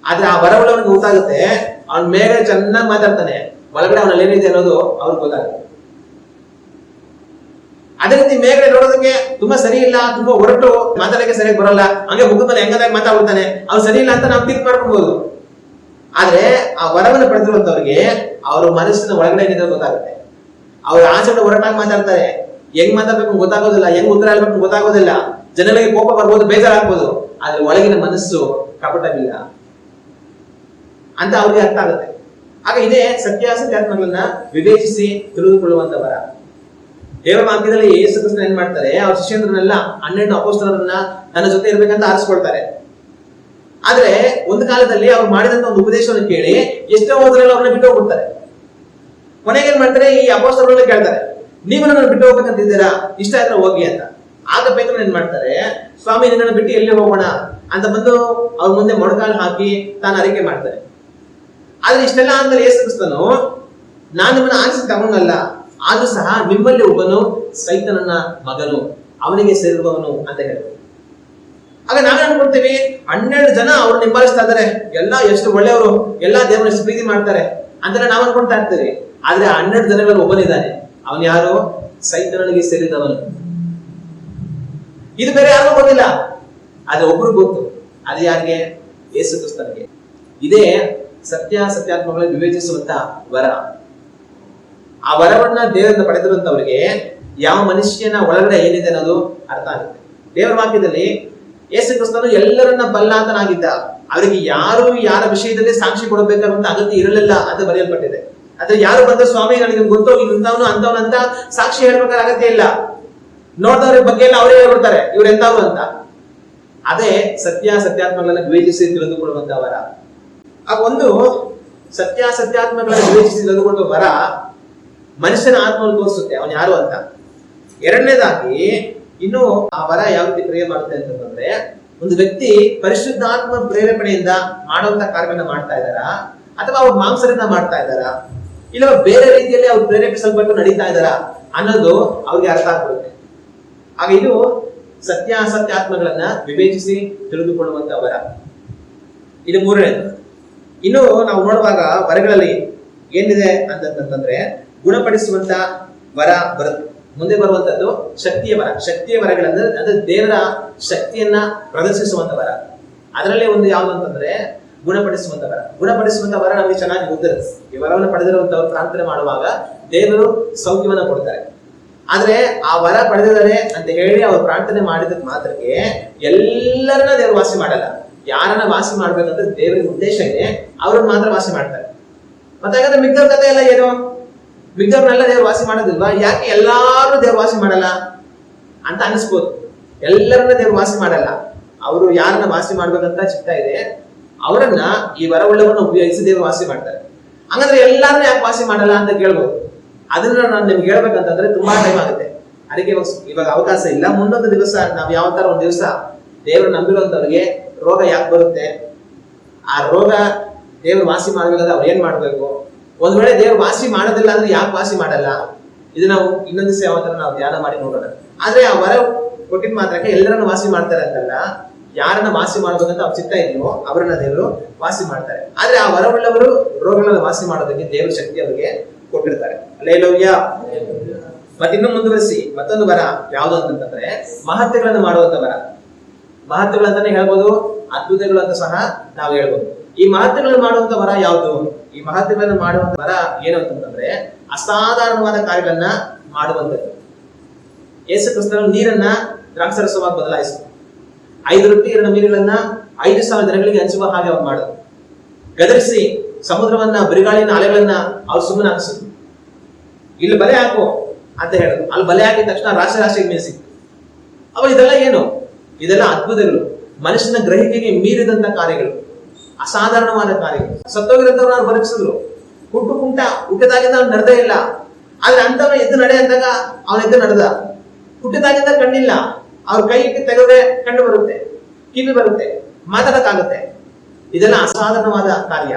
ಆದ್ರೆ ಆ ವರಗಳವನಿಗೆ ಗೊತ್ತಾಗುತ್ತೆ, ಅವನ ಮೇಲೆ ಚೆನ್ನಾಗಿ ಮಾತಾಡ್ತಾನೆ, ಒಳಗಡೆ ಅವನಲ್ಲಿ ಏನಿದೆ ಅನ್ನೋದು ಅವ್ರಿಗೆ ಗೊತ್ತಾಗುತ್ತೆ. ಅದೇ ರೀತಿ ಮೇಗಡೆ ನೋಡೋದಕ್ಕೆ ತುಂಬಾ ಸರಿ ಇಲ್ಲ, ತುಂಬಾ ಹೊರಟು ಮಾತಾಡಕ್ಕೆ ಸರಿಯಾಗಿ ಬರಲ್ಲ, ಹಂಗೆ ಮುಖದಲ್ಲಿ ಹೆಂಗದಾಗ ಮಾತಾಡ್ತಾನೆ, ಅವ್ರು ಸರಿ ಇಲ್ಲ ಅಂತ ನಾವು ತೀರ್ಪು ಮಾಡ್ಕೊಬಹುದು. ಆದ್ರೆ ಆ ವರವನ್ನು ಪಡೆದಿರುವಂತವ್ರಿಗೆ ಅವ್ರ ಮನಸ್ಸಿನ ಒಳಗಡೆ ಏನಿದೆ ಗೊತ್ತಾಗುತ್ತೆ. ಅವ್ರ ಆಚರಣೆ ಹೊರಟಾಗಿ ಮಾತಾಡ್ತಾರೆ, ಹೆಂಗ್ ಮಾತಾಡ್ಬೇಕು ಗೊತ್ತಾಗೋದಿಲ್ಲ, ಹೆಂಗ್ ಉತ್ತರ ಹೇಳ್ಬೇಕು ಗೊತ್ತಾಗೋದಿಲ್ಲ, ಜನಗಳಿಗೆ ಕೋಪ ಬರ್ಬೋದು, ಬೇಜಾರಾಗ್ಬೋದು, ಆದ್ರೆ ಒಳಗಿನ ಮನಸ್ಸು ಕಪಟವಿಲ್ಲ ಅಂತ ಅವ್ರಿಗೆ ಅರ್ಥ ಆಗುತ್ತೆ. ಆಗ ಇದೇ ಸತ್ಯಾತ್ಮಗಳನ್ನ ವಿವೇಚಿಸಿ ತಿಳಿದುಕೊಳ್ಳುವಂತ ವರ. ದೇವರ ವಾಕ್ಯದಲ್ಲಿ ಯೇಸು ಕ್ರಿಸ್ತನು ಏನ್ ಮಾಡ್ತಾರೆ, ಅವ್ರ ಶಿಷ್ಯರನ್ನೆಲ್ಲ 12 ಅಪೊಸ್ತಲರನ್ನ ತನ್ನ ಜೊತೆ ಇರ್ಬೇಕಂತ ಆರಿಸ್ಕೊಳ್ತಾರೆ. ಆದ್ರೆ ಒಂದು ಕಾಲದಲ್ಲಿ ಅವ್ರು ಮಾಡಿದಂತ ಒಂದು ಉಪದೇಶವನ್ನು ಕೇಳಿ ಎಷ್ಟೋ ಹೋದ್ರಲ್ಲಿ ಅವ್ರನ್ನ ಬಿಟ್ಟು ಹೋಗ್ಬಿಡ್ತಾರೆ. ಕೊನೆಗೆ ಏನ್ ಮಾಡ್ತಾರೆ, ಈ ಅಪೊಸ್ತಲರನ್ನ ಕೇಳ್ತಾರೆ, ನೀವು ನನ್ನನ್ನು ಬಿಟ್ಟು ಹೋಗ್ಬೇಕಂತಿದ್ದೀರಾ, ಇಷ್ಟ ಆದ್ರೆ ಹೋಗಿ ಅಂತ. ಆಗ ಪೇತ್ರನು ಏನ್ ಮಾಡ್ತಾರೆ, ಸ್ವಾಮಿ ನಿನ್ನನ್ನು ಬಿಟ್ಟು ಎಲ್ಲಿ ಹೋಗೋಣ ಅಂತ ಬಂದು ಅವ್ರ ಮುಂದೆ ಮೊಣಕಾಲು ಹಾಕಿ ತಾನು ಅರಿಕೆ ಮಾಡ್ತಾರೆ. ಆದ್ರೆ ಇಷ್ಟೆಲ್ಲ ಆದ್ಮೇಲೆ ಯೇಸು ಕ್ರಿಸ್ತನು, ನಾನು ನಿಮ್ಮನ್ನ ಆರಿಸಿ ತಗೊಂಡಲ್ಲ, ಆದ್ರೂ ಸಹ ನಿಮ್ಮಲ್ಲಿ ಒಬ್ಬನು ಸೈತನನ ಮಗನು, ಅವನಿಗೆ ಸೇರಿರುವವನು ಅಂತ ಹೇಳ್ತಾರೆ. ಆಗ ನಾವೇ ಅನ್ಕೊಳ್ತೀವಿ, 12 ಜನ ಅವ್ರು ನಿಂಬಾಲಿಸ್ತಾ ಇದಾರೆ, ಎಲ್ಲ ಎಷ್ಟು ಒಳ್ಳೆಯವರು, ಎಲ್ಲಾ ದೇವರ ಎಷ್ಟು ಪ್ರೀತಿ ಮಾಡ್ತಾರೆ ಅಂತ ನಾವು ಅನ್ಕೊಳ್ತಾ ಇರ್ತೀವಿ. ಆದ್ರೆ 12 ಜನಗಳಲ್ಲಿ ಒಬ್ಬನಿದ್ದಾನೆ, ಅವನು ಯಾರು? ಸೈತನನಿಗೆ ಸೇರಿದವನು. ಇದು ಬೇರೆ ಯಾರಿಗೂ ಗೊತ್ತಿಲ್ಲ, ಆದ್ರೆ ಒಬ್ರು ಗೊತ್ತು. ಅದು ಯಾರಿಗೆ? ಯೇಸು ಕ್ರಿಸ್ತನಿಗೆ. ಇದೇ ಸತ್ಯಾತ್ಮಗಳನ್ನು ವಿವೇಚಿಸುವಂತ ವರ. ಆ ವರವನ್ನ ದೇವರಿಂದ ಪಡೆದಿರುವಂತವರಿಗೆ ಯಾವ ಮನುಷ್ಯನ ಒಳಗಡೆ ಏನಿದೆ ಅನ್ನೋದು ಅರ್ಥ ಆಗುತ್ತೆ. ದೇವರ ವಾಕ್ಯದಲ್ಲಿ ಯೇಸು ಕ್ರಿಸ್ತನು ಎಲ್ಲರನ್ನ ಬಲ್ಲಾತನಾಗಿದ್ದ, ಅವರಿಗೆ ಯಾರು ಯಾರ ವಿಷಯದಲ್ಲಿ ಸಾಕ್ಷಿ ಕೊಡಬೇಕಾದಂತ ಅಗತ್ಯ ಇರಲಿಲ್ಲ ಅಂತ ಬರೆಯಲ್ಪಟ್ಟಿದೆ. ಆದ್ರೆ ಯಾರು ಬಂದ, ಸ್ವಾಮಿ ನನಗೆ ಗೊತ್ತು ಇಂಥವನು ಅಂತವನು ಅಂತ ಸಾಕ್ಷಿ ಹೇಳ್ಬೇಕಾದ ಅಗತ್ಯ ಇಲ್ಲ. ನೋಡಿದವ್ರ ಬಗ್ಗೆ ಎಲ್ಲ ಅವರೇ ಹೇಳ್ಬಿಡ್ತಾರೆ ಇವ್ರು ಎಂತವ್ರು ಅಂತ. ಅದೇ ಸತ್ಯಾತ್ಮಗಳನ್ನ ವಿವೇಚಿಸಿ ತಿಳಿದುಕೊಳ್ಳುವಂತ ವರ. ಆ ಒಂದು ಸತ್ಯಾತ್ಮಗಳನ್ನ ವಿವೇಚಿಸಿ ತಿಳಿದುಕೊಳ್ಳುವ ವರ ಮನುಷ್ಯನ ಆತ್ಮವನ್ನು ತೋರಿಸುತ್ತೆ ಅವನು ಯಾರು ಅಂತ. ಎರಡನೇದಾಗಿ ಇನ್ನು ಆ ವರ ಯಾವ ರೀತಿ ಕ್ರಿಯೆ ಮಾಡುತ್ತೆ ಅಂತಂದ್ರೆ, ಒಂದು ವ್ಯಕ್ತಿ ಪರಿಶುದ್ಧಾತ್ಮ ಪ್ರೇರೇಪಣೆಯಿಂದ ಮಾಡುವಂತ ಕಾರ್ಯಗಳನ್ನ ಮಾಡ್ತಾ ಇದ್ದಾರಾ, ಅಥವಾ ಅವ್ರ ಮಾಂಸದಿಂದ ಮಾಡ್ತಾ ಇದ್ದಾರಾ, ಇಲ್ಲ ಬೇರೆ ರೀತಿಯಲ್ಲಿ ಅವ್ರು ಪ್ರೇರೇಪಿಸಲ್ಪಟ್ಟು ನಡೀತಾ ಇದ್ದಾರಾ ಅನ್ನೋದು ಅವ್ರಿಗೆ ಅರ್ಥ ಆಗ್ಬಿಡುತ್ತೆ. ಆಗ ಇದು ಸತ್ಯಾತ್ಮಗಳನ್ನ ವಿವೇಚಿಸಿ ತಿಳಿದುಕೊಳ್ಳುವಂತ ವರ. ಇದು ಮೂರನೇದು. ಇನ್ನು ನಾವು ನೋಡುವಾಗ ವರಗಳಲ್ಲಿ ಏನಿದೆ ಅಂತಂದ್ರೆ, ಗುಣಪಡಿಸುವಂತ ವರ ಬರುತ್ತೆ. ಮುಂದೆ ಬರುವಂತದ್ದು ಶಕ್ತಿಯ ವರ. ಶಕ್ತಿಯ ವರಗಳಂದ್ರೆ ಅಂದ್ರೆ ದೇವರ ಶಕ್ತಿಯನ್ನ ಪ್ರದರ್ಶಿಸುವಂತ ವರ. ಅದರಲ್ಲೇ ಒಂದು ಯಾವುದು ಅಂತಂದ್ರೆ ಗುಣಪಡಿಸುವಂತ ವರ. ಗುಣಪಡಿಸುವಂತ ವರ ನಮಗೆ ಚೆನ್ನಾಗಿ ಗೊತ್ತಿರುತ್ತೆ. ಈ ವರವನ್ನು ಪಡೆದಿರುವಂತವ್ರು ಪ್ರಾರ್ಥನೆ ಮಾಡುವಾಗ ದೇವರು ಸೌಖ್ಯವನ್ನ ಕೊಡ್ತಾರೆ. ಆದ್ರೆ ಆ ವರ ಪಡೆದಿದ್ದಾರೆ ಅಂತ ಹೇಳಿ ಅವ್ರು ಪ್ರಾರ್ಥನೆ ಮಾಡಿದ ಮಾತ್ರಕ್ಕೆ ಎಲ್ಲರನ್ನ ದೇವರು ವಾಸಿ ಮಾಡಲ್ಲ. ಯಾರನ್ನ ವಾಸಿ ಮಾಡ್ಬೇಕಂದ್ರೆ ದೇವರಿಗೆ ಉದ್ದೇಶ ಇದೆ, ಅವ್ರನ್ನ ಮಾತ್ರ ವಾಸಿ ಮಾಡ್ತಾರೆ. ಮತ್ತೆ ಹಾಗಾದ್ರೆ ಮಿಕ್ಕರ ಕಥೆ ಎಲ್ಲ ಏನು? ಮಿಕ್ಕವ್ರನ್ನೆಲ್ಲ ದೇವ್ರು ವಾಸಿ ಮಾಡೋದಿಲ್ವಾ? ಯಾಕೆ ಎಲ್ಲಾರು ದೇವ್ರು ವಾಸಿ ಮಾಡಲ್ಲ ಅಂತ ಅನಿಸ್ಬೋದು. ಎಲ್ಲರನ್ನ ದೇವ್ರು ವಾಸಿ ಮಾಡಲ್ಲ. ಅವರು ಯಾರನ್ನ ವಾಸಿ ಮಾಡ್ಬೇಕಂತ ಚಿತ್ತ ಇದೆ, ಅವರನ್ನ ಈ ವರವುಳ್ಳವನ್ನ ಉಪಯೋಗಿಸಿ ದೇವ್ರು ವಾಸಿ ಮಾಡ್ತಾರೆ. ಹಂಗಂದ್ರೆ ಎಲ್ಲಾರನ್ನ ಯಾಕೆ ವಾಸಿ ಮಾಡಲ್ಲ ಅಂತ ಕೇಳ್ಬೋದು. ಅದನ್ನ ನಾನು ನಿಮ್ಗೆ ಹೇಳ್ಬೇಕಂತಂದ್ರೆ ತುಂಬಾ ಟೈಮ್ ಆಗುತ್ತೆ. ಅದಕ್ಕೆ ಇವಾಗ ಅವಕಾಶ ಇಲ್ಲ. ಮುಂದೊಂದು ದಿವಸ ನಾವ್ ಯಾವ ತರ ಒಂದು ದಿವಸ ದೇವ್ರು ನಂಬಿರುವಂತವ್ರಿಗೆ ರೋಗ ಯಾಕೆ ಬರುತ್ತೆ, ಆ ರೋಗ ದೇವ್ರು ವಾಸಿ ಮಾಡ್ಬೇಕಾದ್ರೆ ಅವ್ರು ಏನ್ ಮಾಡ್ಬೇಕು, ಒಂದ್ ವೇಳೆ ದೇವ್ರು ವಾಸಿ ಮಾಡೋದಿಲ್ಲ ಅಂದ್ರೆ ಯಾಕೆ ವಾಸಿ ಮಾಡಲ್ಲ, ಇದು ನಾವು ಇನ್ನೊಂದು ದಿವಸ ಯಾವ ತರ ನಾವು ಧ್ಯಾನ ಮಾಡಿ ನೋಡೋಣ. ಆದ್ರೆ ಆ ವರ ಕೊಟ್ಟಿದ್ ಮಾತ್ರಕ್ಕೆ ಎಲ್ಲರನ್ನ ವಾಸಿ ಮಾಡ್ತಾರೆ ಅಂತಲ್ಲ, ಯಾರನ್ನ ವಾಸಿ ಮಾಡ್ಬೇಕಂತ ಅವ್ರ ಚಿತ್ತ ಇದೆಯೋ ಅವರನ್ನ ದೇವರು ವಾಸಿ ಮಾಡ್ತಾರೆ. ಆದ್ರೆ ಆ ವರವುಳ್ಳವರು ರೋಗಗಳನ್ನ ವಾಸಿ ಮಾಡೋದಕ್ಕೆ ದೇವ್ರ ಶಕ್ತಿ ಅವರಿಗೆ ಕೊಟ್ಟಿರ್ತಾರೆ. ಹಲ್ಲೆಲೂಯಾ. ಮತ್ತೆ ಇನ್ನು ಮುಂದುವರಿಸಿ ಮತ್ತೊಂದು ವರ ಯಾವುದು ಅಂತಂದ್ರೆ ಮಹತ್ವಗಳನ್ನು ಮಾಡುವಂತ ವರ. ಮಹತ್ವಗಳಂತಾನೆ ಹೇಳ್ಬೋದು, ಅದ್ಭುತಗಳು ಅಂತ ಸಹ ನಾವು ಹೇಳ್ಬೋದು. ಈ ಮಹತ್ವಗಳನ್ನು ಮಾಡುವಂತ ವರ ಯಾವುದು? ಈ ಮಹತ್ವಗಳನ್ನು ಮಾಡುವಂತ ವರ ಏನು ಅಂತಂದ್ರೆ ಅಸಾಧಾರಣವಾದ ಕಾರ್ಯಗಳನ್ನ ಮಾಡುವಂಥದ್ದು. ಯೇಸು ಕ್ರಿಸ್ತನು ನೀರನ್ನ ದ್ರಾಕ್ಷಾರಸವಾಗಿ ಬದಲಾಯಿಸಿದ್ರು. 5 ರೊಟ್ಟಿ 2 ಮೀನುಗಳನ್ನ 5,000 ಜನಗಳಿಗೆ ಹಂಚುವ ಹಾಗೆ ಅವ್ರು ಮಾಡೋದು. ಗದರಿಸಿ ಸಮುದ್ರವನ್ನ, ಬಿರುಗಾಳಿನ, ಅಲೆಗಳನ್ನ ಅವ್ರು ಸುಮ್ಮನೆ ಹಾಕಿಸಿದ್ರು. ಇಲ್ಲಿ ಬಲೆ ಹಾಕು ಅಂತ ಹೇಳೋದು. ಅಲ್ಲಿ ಬಲೆ ಹಾಕಿದ ತಕ್ಷಣ ರಾಶಿ ಮೀನು ಸಿಕ್ತು. ಅವ ಇದೆಲ್ಲ ಏನು? ಇದೆಲ್ಲ ಅದ್ಭುತಗಳು, ಮನುಷ್ಯನ ಗ್ರಹಿಕೆಗೆ ಮೀರಿದಂತ ಕಾರ್ಯಗಳು, ಅಸಾಧಾರಣವಾದ ಕಾರ್ಯಗಳು. ಸತ್ತೋಗಿರಂತವ್ರು ನಾನು ಬದುಕಿಸಿದ್ರು. ಹುಟ್ಟಿದಾಗಿಂದ ಅವ್ನು ನಡೆದೇ ಇಲ್ಲ. ಆದ್ರೆ ಅಂತವ ಎದ್ದು ನಡೆ ಅಂದಾಗ ಅವನ ಎದ್ದು ನಡೆದ. ಹುಟ್ಟಿದಾಗಿಂದ ಕಣ್ಣಿಲ್ಲ, ಅವ್ರ ಕೈ ಇಟ್ಟು ತೆಗೆದ್ರೆ ಕಣ್ಣು ಬರುತ್ತೆ, ಕಿವಿ ಬರುತ್ತೆ, ಮಾತಾಡಕ್ಕಾಗುತ್ತೆ. ಇದೆಲ್ಲ ಅಸಾಧಾರಣವಾದ ಕಾರ್ಯ.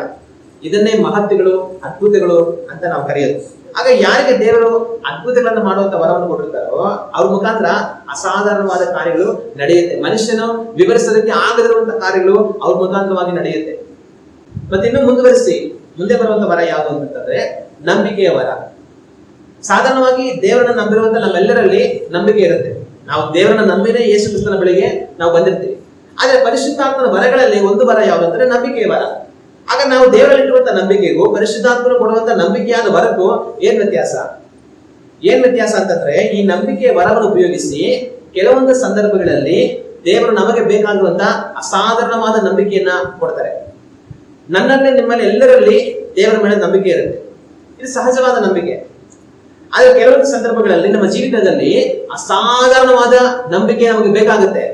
ಇದನ್ನೇ ಮಹತ್ವಗಳು, ಅದ್ಭುತಗಳು ಅಂತ ನಾವು ಕರೆಯೋದು. ಆಗ ಯಾರಿಗೆ ದೇವರು ಅದ್ಭುತಗಳನ್ನ ಮಾಡುವಂತ ವರವನ್ನು ಕೊಟ್ಟಿರ್ತಾರೋ ಅವ್ರ ಮುಖಾಂತರ ಅಸಾಧಾರಣವಾದ ಕಾರ್ಯಗಳು ನಡೆಯುತ್ತೆ. ಮನುಷ್ಯನು ವಿವರಿಸೋದಕ್ಕೆ ಆಗದಿರುವಂತ ಕಾರ್ಯಗಳು ಅವ್ರ ಮುಖಾಂತರವಾಗಿ ನಡೆಯುತ್ತೆ. ಮತ್ತೆ ಇನ್ನು ಮುಂದುವರಿಸಿ ಮುಂದೆ ಬರುವಂತ ವರ ಯಾವುದು ಅಂತಂದ್ರೆ ನಂಬಿಕೆಯ ವರ. ಸಾಧಾರಣವಾಗಿ ದೇವರನ್ನ ನಂಬಿರುವಂತ ನಮ್ಮೆಲ್ಲರಲ್ಲಿ ನಂಬಿಕೆ ಇರುತ್ತೆ. ನಾವು ದೇವರನ್ನ ನಂಬಿನೇ ಯೇಸು ಕ್ರಿಸ್ತನ ಬಳಿಗೆ ನಾವು ಬಂದಿರ್ತೀವಿ. ಆದ್ರೆ ಪರಿಶುದ್ಧಾತ್ಮನ ವರಗಳಲ್ಲಿ ಒಂದು ವರ ಯಾವ್ದಂದ್ರೆ ನಂಬಿಕೆಯ ವರ. ಆಗ ನಾವು ದೇವರಲ್ಲಿರುವಂತ ನಂಬಿಕೆಗೂ ಪರಿಶುದ್ಧಾತ್ಮನು ಕೊಡುವಂತ ನಂಬಿಕೆಯಾದ ವರಕ್ಕೂ ಏನ್ ವ್ಯತ್ಯಾಸ? ಅಂತಂದ್ರೆ ಈ ನಂಬಿಕೆಯ ವರವನ್ನು ಉಪಯೋಗಿಸಿ ಕೆಲವೊಂದು ಸಂದರ್ಭಗಳಲ್ಲಿ ದೇವರು ನಮಗೆ ಬೇಕಾಗಿರುವಂತ ಅಸಾಧಾರಣವಾದ ನಂಬಿಕೆಯನ್ನ ಕೊಡ್ತಾರೆ. ನನ್ನಲ್ಲಿ ನಿಮ್ಮಲ್ಲಿ ಎಲ್ಲರಲ್ಲಿ ದೇವರ ಮೇಲೆ ನಂಬಿಕೆ ಇರುತ್ತೆ, ಇದು ಸಹಜವಾದ ನಂಬಿಕೆ. ಆದ್ರೆ ಕೆಲವೊಂದು ಸಂದರ್ಭಗಳಲ್ಲಿ ನಮ್ಮ ಜೀವಿತದಲ್ಲಿ ಅಸಾಧಾರಣವಾದ ನಂಬಿಕೆ ನಮಗೆ ಬೇಕಾಗುತ್ತೆ.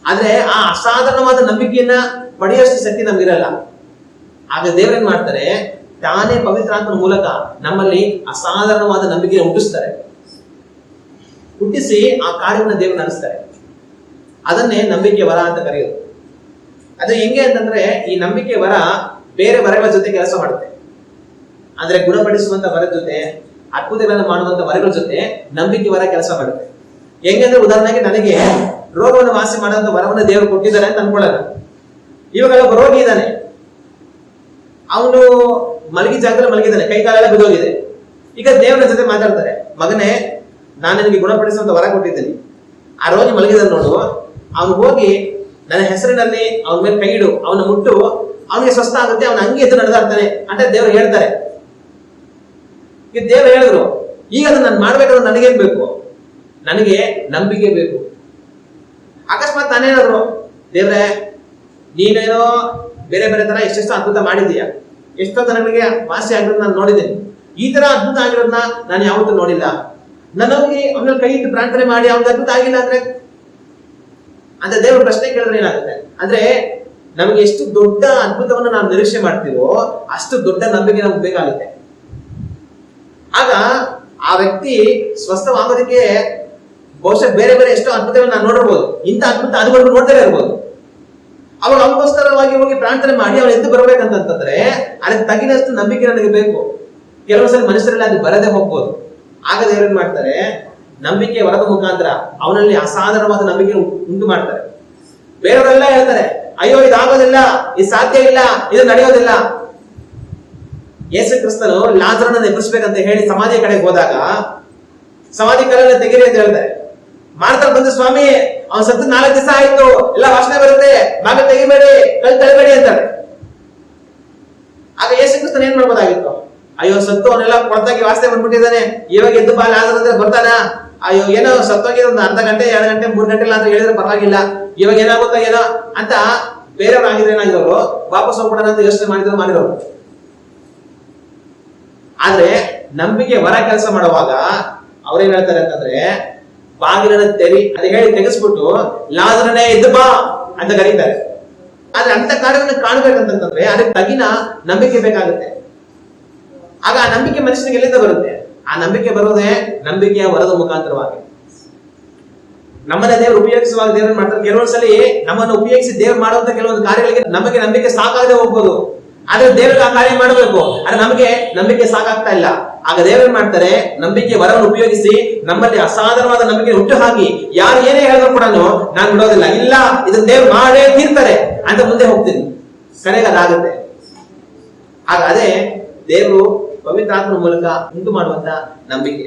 ಆದ್ರೆ ಆ ಅಸಾಧಾರಣವಾದ ನಂಬಿಕೆಯನ್ನ ಪಡೆಯುವಷ್ಟು ಶಕ್ತಿ ನಮ್ಗಿರಲ್ಲ. ಆಗ ದೇವರೇನ್ ಮಾಡ್ತಾರೆ, ತಾನೇ ಪವಿತ್ರಾತ್ಮನ ಮೂಲಕ ನಮ್ಮಲ್ಲಿ ಅಸಾಧಾರಣವಾದ ನಂಬಿಕೆ ಹುಟ್ಟಿಸ್ತಾರೆ. ಹುಟ್ಟಿಸಿ ಆ ಕಾರ್ಯವನ್ನು ದೇವರು ನಡೆಸ್ತಾರೆ. ಅದನ್ನೇ ನಂಬಿಕೆ ವರ ಅಂತ ಕರೆಯೋದು. ಅದು ಹೆಂಗೆ ಅಂತಂದ್ರೆ, ಈ ನಂಬಿಕೆ ವರ ಬೇರೆ ವರಗಳ ಜೊತೆ ಕೆಲಸ ಮಾಡುತ್ತೆ. ಅಂದ್ರೆ ಗುಣಪಡಿಸುವಂತ ವರದ ಜೊತೆ, ಅದ್ಭುತಗಳನ್ನು ಮಾಡುವಂತ ವರಗಳ ಜೊತೆ ನಂಬಿಕೆ ವರ ಕೆಲಸ ಮಾಡುತ್ತೆ. ಹೆಂಗಂದ್ರೆ, ಉದಾಹರಣೆಗೆ ನನಗೆ ರೋಗವನ್ನು ವಾಸಿ ಮಾಡುವಂತ ವರವನ್ನು ದೇವರು ಕೊಟ್ಟಿದ್ದಾರೆ ಅಂತ ಅನ್ಕೊಳ್ಳೋಣ. ಇವಾಗ ಒಬ್ಬ ರೋಗಿ ಇದ್ದಾನೆ, ಅವನು ಮಲಗಿ ಜಾಗದಲ್ಲಿ ಮಲಗಿದ್ದಾನೆ, ಕೈ ಕಾಲೆಲ್ಲ ಬಿದ್ದೋಗಿದೆ. ಈಗ ದೇವರ ಜೊತೆ ಮಾತಾಡ್ತಾರೆ, ಮಗನೇ ನಾನು ನಿನಗೆ ಗುಣಪಡಿಸುವಂತ ವರ ಕೊಟ್ಟಿದ್ದೀನಿ, ಆ ರೋಗಿ ಮಲಗಿದಾನೆ ನೋಡು, ಅವನು ಹೋಗಿ ನನ್ನ ಹೆಸರಿನಲ್ಲಿ ಅವನ ಮೇಲೆ ಕೈ ಇಡು, ಅವನ ಮುಟ್ಟು, ಅವನಿಗೆ ಸ್ವಸ್ಥ ಆಗುತ್ತೆ, ಅವನ ಹಂಗೆ ಎದ್ದು ನಡೆದಾಡ್ತಾನೆ ಅಂತ ದೇವರು ಹೇಳ್ತಾರೆ. ಈಗ ದೇವರು ಹೇಳಿದ್ರು, ಈಗ ಅದನ್ನ ನಾನು ಮಾಡ್ಬೇಕಾದ್ರೆ ನನಗೇನ್ ಬೇಕು? ನನಗೆ ನಂಬಿಕೆ ಬೇಕು. ಅಕಸ್ಮಾತ್ ನಾನೇನಾದ್ರು, ದೇವ್ರೆ ನೀನೇನೋ ಬೇರೆ ಬೇರೆ ತರ ಎಷ್ಟೆಷ್ಟು ಅದ್ಭುತ ಮಾಡಿದೀಯ, ಎಷ್ಟೋ ಜನಗಳಿಗೆ ವಾಸಿ ಆಗಿರೋದು ನಾನು ನೋಡಿದ್ದೀನಿ, ಈ ತರ ಅದ್ಭುತ ಆಗಿರೋದನ್ನ ನಾನು ಯಾವತ್ತೂ ನೋಡಿಲ್ಲ, ನನಗೆ ಅವನ ಕೈ ಇಟ್ಟು ಪ್ರಾರ್ಥನೆ ಮಾಡಿ ಅವ್ನಿಗೆ ಅದ್ಭುತ ಆಗಿಲ್ಲ ಅಂದ್ರೆ ಅಂತ ದೇವ್ರ ಪ್ರಶ್ನೆ ಕೇಳಿದ್ರೆ ಏನಾಗುತ್ತೆ ಅಂದ್ರೆ, ನಮಗೆ ಎಷ್ಟು ದೊಡ್ಡ ಅದ್ಭುತವನ್ನು ನಾವು ನಿರೀಕ್ಷೆ ಮಾಡ್ತೀವೋ ಅಷ್ಟು ದೊಡ್ಡ ನಂಬಿಕೆ ನಮ್ಗೆ ಬೇಕಾಗುತ್ತೆ. ಆಗ ಆ ವ್ಯಕ್ತಿ ಸ್ವಸ್ಥವಾಗೋದಕ್ಕೆ ಬಹುಶಃ ಬೇರೆ ಬೇರೆ ಎಷ್ಟೋ ಅದ್ಭುತವನ್ನು ನಾವು ನೋಡಿರ್ಬೋದು, ಇಂಥ ಅದ್ಭುತ ಅದುವರೆಗೂ ನೋಡ್ತಾನೆ ಇರ್ಬೋದು. ಅವಾಗ ಅವನಿಗೋಸ್ಕರವಾಗಿ ಹೋಗಿ ಪ್ರಾರ್ಥನೆ ಮಾಡಿ ಅವನು ಎದ್ದು ಬರ್ಬೇಕಂತಂದ್ರೆ ಅದಕ್ಕೆ ತಗಿನಷ್ಟು ನಂಬಿಕೆ ನನಗೆ ಬೇಕು. ಕೆಲವು ಸಲ ಮನುಷ್ಯರಲ್ಲಿ ಅದು ಬರದೇ ಹೋಗ್ಬೋದು. ಆಗ ದೇವ್ರು ಏನ್ ಮಾಡ್ತಾರೆ, ನಂಬಿಕೆ ವರದ ಮುಖಾಂತರ ಅವನಲ್ಲಿ ಅಸಾಧಾರಣವಾದ ನಂಬಿಕೆ ಉಂಟು ಮಾಡ್ತಾರೆ. ಬೇರೆಯವರೆಲ್ಲ ಹೇಳ್ತಾರೆ, ಅಯ್ಯೋ ಇದಾಗೋದಿಲ್ಲ, ಇದು ಸಾಧ್ಯ ಇಲ್ಲ, ಇದು ನಡೆಯೋದಿಲ್ಲ. ಯೇಸು ಕ್ರಿಸ್ತನು ಲಾಜರನನ್ನು ಎಬ್ಬಿಸ್ಬೇಕಂತ ಹೇಳಿ ಸಮಾಧಿಯ ಕಡೆಗೆ ಹೋದಾಗ ಸಮಾಧಿ ಕಲ್ಲನ್ನ ತೆಗೀರಿ ಅಂತ ಹೇಳ್ತಾರೆ. ಮಾಡ್ತಾರೆ ಬಂದು, ಸ್ವಾಮಿ ಅವನ್ ಸತ್ತು 4 ದಿವಸ ಆಯ್ತು, ಎಲ್ಲ ವಾಸನೆ ಬರುತ್ತೆ, ಬಾಗಿಲು ತೆಗಿಬೇಡಿ, ಕಲ್ ತಳ್ಳಬೇಡಿ ಅಂತಾರೆ. ಆಗ ಯೇಸು ಕ್ರಿಸ್ತನ್ ಏನ್ ಮಾಡ್ಬೋದಾಗಿತ್ತು? ಅಯ್ಯೋ ಸತ್ತು ಅವನೆಲ್ಲ ಕೊಳತಾಗಿ ವಾಸನೆ ಬಂದ್ಬಿಟ್ಟಿದ್ದಾನೆ, ಇವಾಗ ಎದ್ದು ಬಾ ಲಾಜರ್ ಅಂದ್ರೆ ಬರ್ತಾನ? ಅಯ್ಯೋ ಏನೋ ಸತ್ತೋಗಿ ಒಂದು ಅರ್ಧ ಗಂಟೆ 2 ಗಂಟೆ 3 ಗಂಟೆ ಅಂತ ಹೇಳಿದ್ರೆ ಪರವಾಗಿಲ್ಲ, ಇವಾಗ ಏನಾಗುತ್ತಾ ಏನೋ ಅಂತ ಬೇರೆಯವ್ರು ಆಗಿದ್ರೆ ಏನಾಗಿರೋರು ವಾಪಸ್ ಹೋಗ್ಬಿಡೋಣ ಅಂತ ಯೋಚನೆ ಮಾಡಿರೋರು. ಆದ್ರೆ ನಂಬಿಕೆ ವರ ಕೆಲಸ ಮಾಡುವಾಗ ಅವ್ರೇನ್ ಹೇಳ್ತಾರೆ ಅಂತಂದ್ರೆ, ಬಾಗಿಲನ್ನ ತೆರಿ ಅಂತ ಹೇಳಿ ತೆಗೆಸ್ಬಿಟ್ಟು ಲಾಜರನೇ ಎದ್ದು ಬಾ ಅಂತ ಕರೀತಾರೆ. ಆದ್ರೆ ಅಂತ ಕಾರ್ಯವನ್ನು ಕಾಣ್ಬೇಕಂತಂದ್ರೆ ಅದಕ್ಕೆ ತಗಿನ ನಂಬಿಕೆ ಬೇಕಾಗುತ್ತೆ. ಆಗ ಆ ನಂಬಿಕೆ ಮನುಷ್ಯನಿಗೆ ಎಲ್ಲಿಂದ ಬರುತ್ತೆ? ಆ ನಂಬಿಕೆ ಬರೋದೇ ನಂಬಿಕೆಯ ವರದ ಮುಖಾಂತರವಾಗಿ. ನಮ್ಮನ್ನ ದೇವರು ಉಪಯೋಗಿಸುವಾಗ ದೇವ್ರು ಮಾಡ್ತಾರೆ. ಕೆಲವೊಂದ್ಸಲಿ ನಮ್ಮನ್ನು ಉಪಯೋಗಿಸಿ ದೇವ್ರು ಮಾಡುವಂತ ಕೆಲವೊಂದು ಕಾರ್ಯಗಳಿಗೆ ನಮಗೆ ನಂಬಿಕೆ ಸಾಕಾಗದೆ ಹೋಗ್ಬೋದು. ಆದ್ರೆ ದೇವ್ರಿಗೆ ಆ ಕಾರ್ಯ ಮಾಡಬೇಕು, ಆದ್ರೆ ನಮಗೆ ನಂಬಿಕೆ ಸಾಕಾಗ್ತಾ ಇಲ್ಲ. ಆಗ ದೇವ್ರು ಮಾಡ್ತಾರೆ, ನಂಬಿಕೆ ವರವನ್ನು ಉಪಯೋಗಿಸಿ ನಮ್ಮಲ್ಲಿ ಅಸಾಧಾರಣವಾದ ನಂಬಿಕೆ ಹುಟ್ಟು ಹಾಕಿ ಯಾರು ಏನೇ ಹೇಳಿದ್ರು ಕೂಡ ನಾನು ಬಿಡೋದಿಲ್ಲ, ಇಲ್ಲ ಇದನ್ನ ದೇವ್ರು ಮಾಡೇ ತೀರ್ತಾರೆ ಅಂತ ಮುಂದೆ ಹೋಗ್ತೀನಿ. ಕರೆಗೆ ಅದಾಗುತ್ತೆ. ಆಗ ಅದೇ ದೇವರು ಪವಿತ್ರಾತ್ಮನ ಮೂಲಕ ಉಂಟು ಮಾಡುವಂತ ನಂಬಿಕೆ.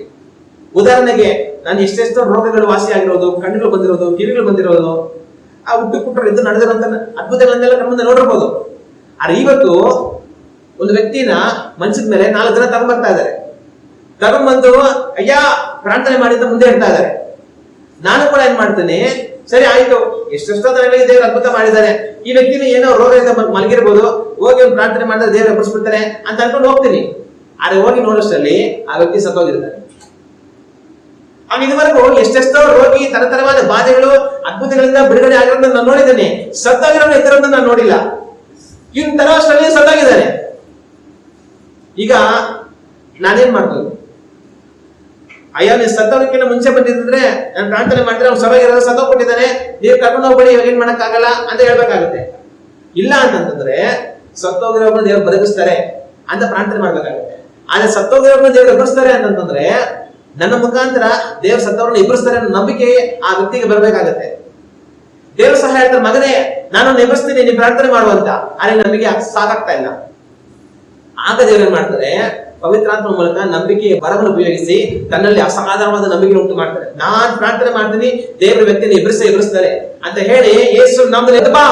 ಉದಾಹರಣೆಗೆ ನಾನು ಎಷ್ಟೆಷ್ಟೋ ರೋಗಗಳು ವಾಸಿ ಆಗಿರೋದು, ಕಣ್ಣುಗಳು ಬಂದಿರೋದು, ಕಿವಿಗಳು ಬಂದಿರೋದು, ಆ ಹುಟ್ಟು ಕುಟ್ಟರು ಎದ್ದು ನಡೆದಿರುವಂತ ಅದ್ಭುತಗಳನ್ನೆಲ್ಲ ನಮ್ಮ ಮುಂದೆ ನೋಡಿರ್ಬೋದು. ಆದ್ರೆ ಇವತ್ತು ಒಂದು ವ್ಯಕ್ತಿನ ಮನ್ಸಿದ ಮೇಲೆ 4 ಜನ ತಗೊಂಡ್ಬರ್ತಾ ಇದ್ದಾರೆ. ತಗೊಂಡ್ಬಂದು ಅಯ್ಯ ಪ್ರಾರ್ಥನೆ ಮಾಡಿದ್ದ ಮುಂದೆ ಇಡ್ತಾ ಇದ್ದಾರೆ. ನಾನು ಕೂಡ ಏನ್ ಮಾಡ್ತೇನೆ, ಸರಿ ಆಯ್ತು, ಎಷ್ಟೆಷ್ಟೋ ಜನಗಳಿಗೆ ದೇವರು ಅದ್ಭುತ ಮಾಡಿದ್ದಾರೆ, ಈ ವ್ಯಕ್ತಿನ ಏನೋ ರೋಗದಿಂದ ಮಲಗಿರ್ಬೋದು, ಹೋಗಿ ಒಂದು ಪ್ರಾರ್ಥನೆ ಮಾಡಿದ್ರೆ ದೇವರು ಎಬ್ಬರಿಸ್ಬಿಡ್ತಾರೆ ಅಂತ ಅನ್ಕೊಂಡು ಹೋಗ್ತೀನಿ. ಆದ್ರೆ ಹೋಗಿ ನೋಡೋಷ್ಟರಲ್ಲಿ ಆ ವ್ಯಕ್ತಿ ಸತ್ತೋಗಿರ್ತಾರೆ. ಅವ್ನು ಇದುವರೆಗೂ ಎಷ್ಟೆಷ್ಟೋ ರೋಗಿ ತರತರವಾದ ಬಾಧೆಗಳು ಅದ್ಭುತಗಳಿಂದ ಬಿಡುಗಡೆ ಆಗಿರೋದನ್ನ ನಾನು ನೋಡಿದ್ದೇನೆ, ಸತ್ತೋಗಿರೋ ಎತ್ತರೋದನ್ನ ನಾನು ನೋಡಿಲ್ಲ. ಇವ್ನ ತರೋಷ್ಟರಲ್ಲಿ ಸತ್ತೋಗಿದ್ದಾನೆ. ಈಗ ನಾನೇನ್ ಮಾಡ್ಬೋದು? ಅಯ್ಯೋ ನೀನ್ ಸತ್ತೋಗಕ್ಕಿಂತ ಮುಂಚೆ ಬಂದಿದ್ರೆ ನಾನು ಪ್ರಾರ್ಥನೆ ಮಾಡಿದ್ರೆ ಅವ್ನು ಸರೋಗಿರೋ ಸತ್ತೋಗ್ಬಿಟ್ಟಿದ್ದಾನೆ, ನೀವು ಕರ್ಕೊಂಡು ಹೋಗ್ಬೇಡಿ, ಇವಾಗ ಏನ್ ಮಾಡಕ್ಕಾಗಲ್ಲ ಅಂತ ಹೇಳ್ಬೇಕಾಗುತ್ತೆ. ಇಲ್ಲ ಅಂತಂದ್ರೆ ಸತ್ತೋಗಿರೋರ್ನ ದೇವ್ರು ಬದುಕಿಸ್ತಾರೆ ಅಂತ ಪ್ರಾರ್ಥನೆ ಮಾಡ್ಬೇಕಾಗುತ್ತೆ. ಆದ್ರೆ ಸತ್ತೋಗಿರೋರ್ನ ದೇವ್ರು ಎಬ್ಬರಿಸ್ತಾರೆ ಅಂತಂದ್ರೆ ನನ್ನ ಮುಖಾಂತರ ದೇವ್ರ ಸತ್ತವ್ರನ್ನ ಎಬ್ಬರಿಸ್ತಾರೆ ಅನ್ನೋ ನಂಬಿಕೆ ಆ ವ್ಯಕ್ತಿಗೆ ಬರ್ಬೇಕಾಗತ್ತೆ. ದೇವ್ರು ಸಹ ಹೇಳ್ತಾರೆ, ಮಗನೇ ನಾನು ಎಬ್ಬರಿಸ್ತೀನಿ, ನೀವು ಪ್ರಾರ್ಥನೆ ಮಾಡುವಂತ. ಆದ್ರೆ ನಂಬಿಕೆ ಸಾಕಾಗ್ತಾ ಇಲ್ಲ. ಆಗ ದೇವ್ರು ಏನ್ ಮಾಡ್ತಾರೆ, ಪವಿತ್ರಾತ್ಮ ಮೂಲಕ ನಂಬಿಕೆ ವರವನ್ನು ಉಪಯೋಗಿಸಿ ತನ್ನಲ್ಲಿ ಅಸಾಧಾರಣವಾದ ನಂಬಿಕೆ ಉಂಟು ಮಾಡ್ತಾರೆ. ನಾನ್ ಪ್ರಾರ್ಥನೆ ಮಾಡ್ತೀನಿ, ದೇವ್ರ ವ್ಯಕ್ತಿನ ಎಬ್ಬರಿಸ್ತಾರೆ ಅಂತ ಹೇಳಿ ಯೇಸು ನಮ್ಮನ್ನ ಎದ್ದು ಬಾ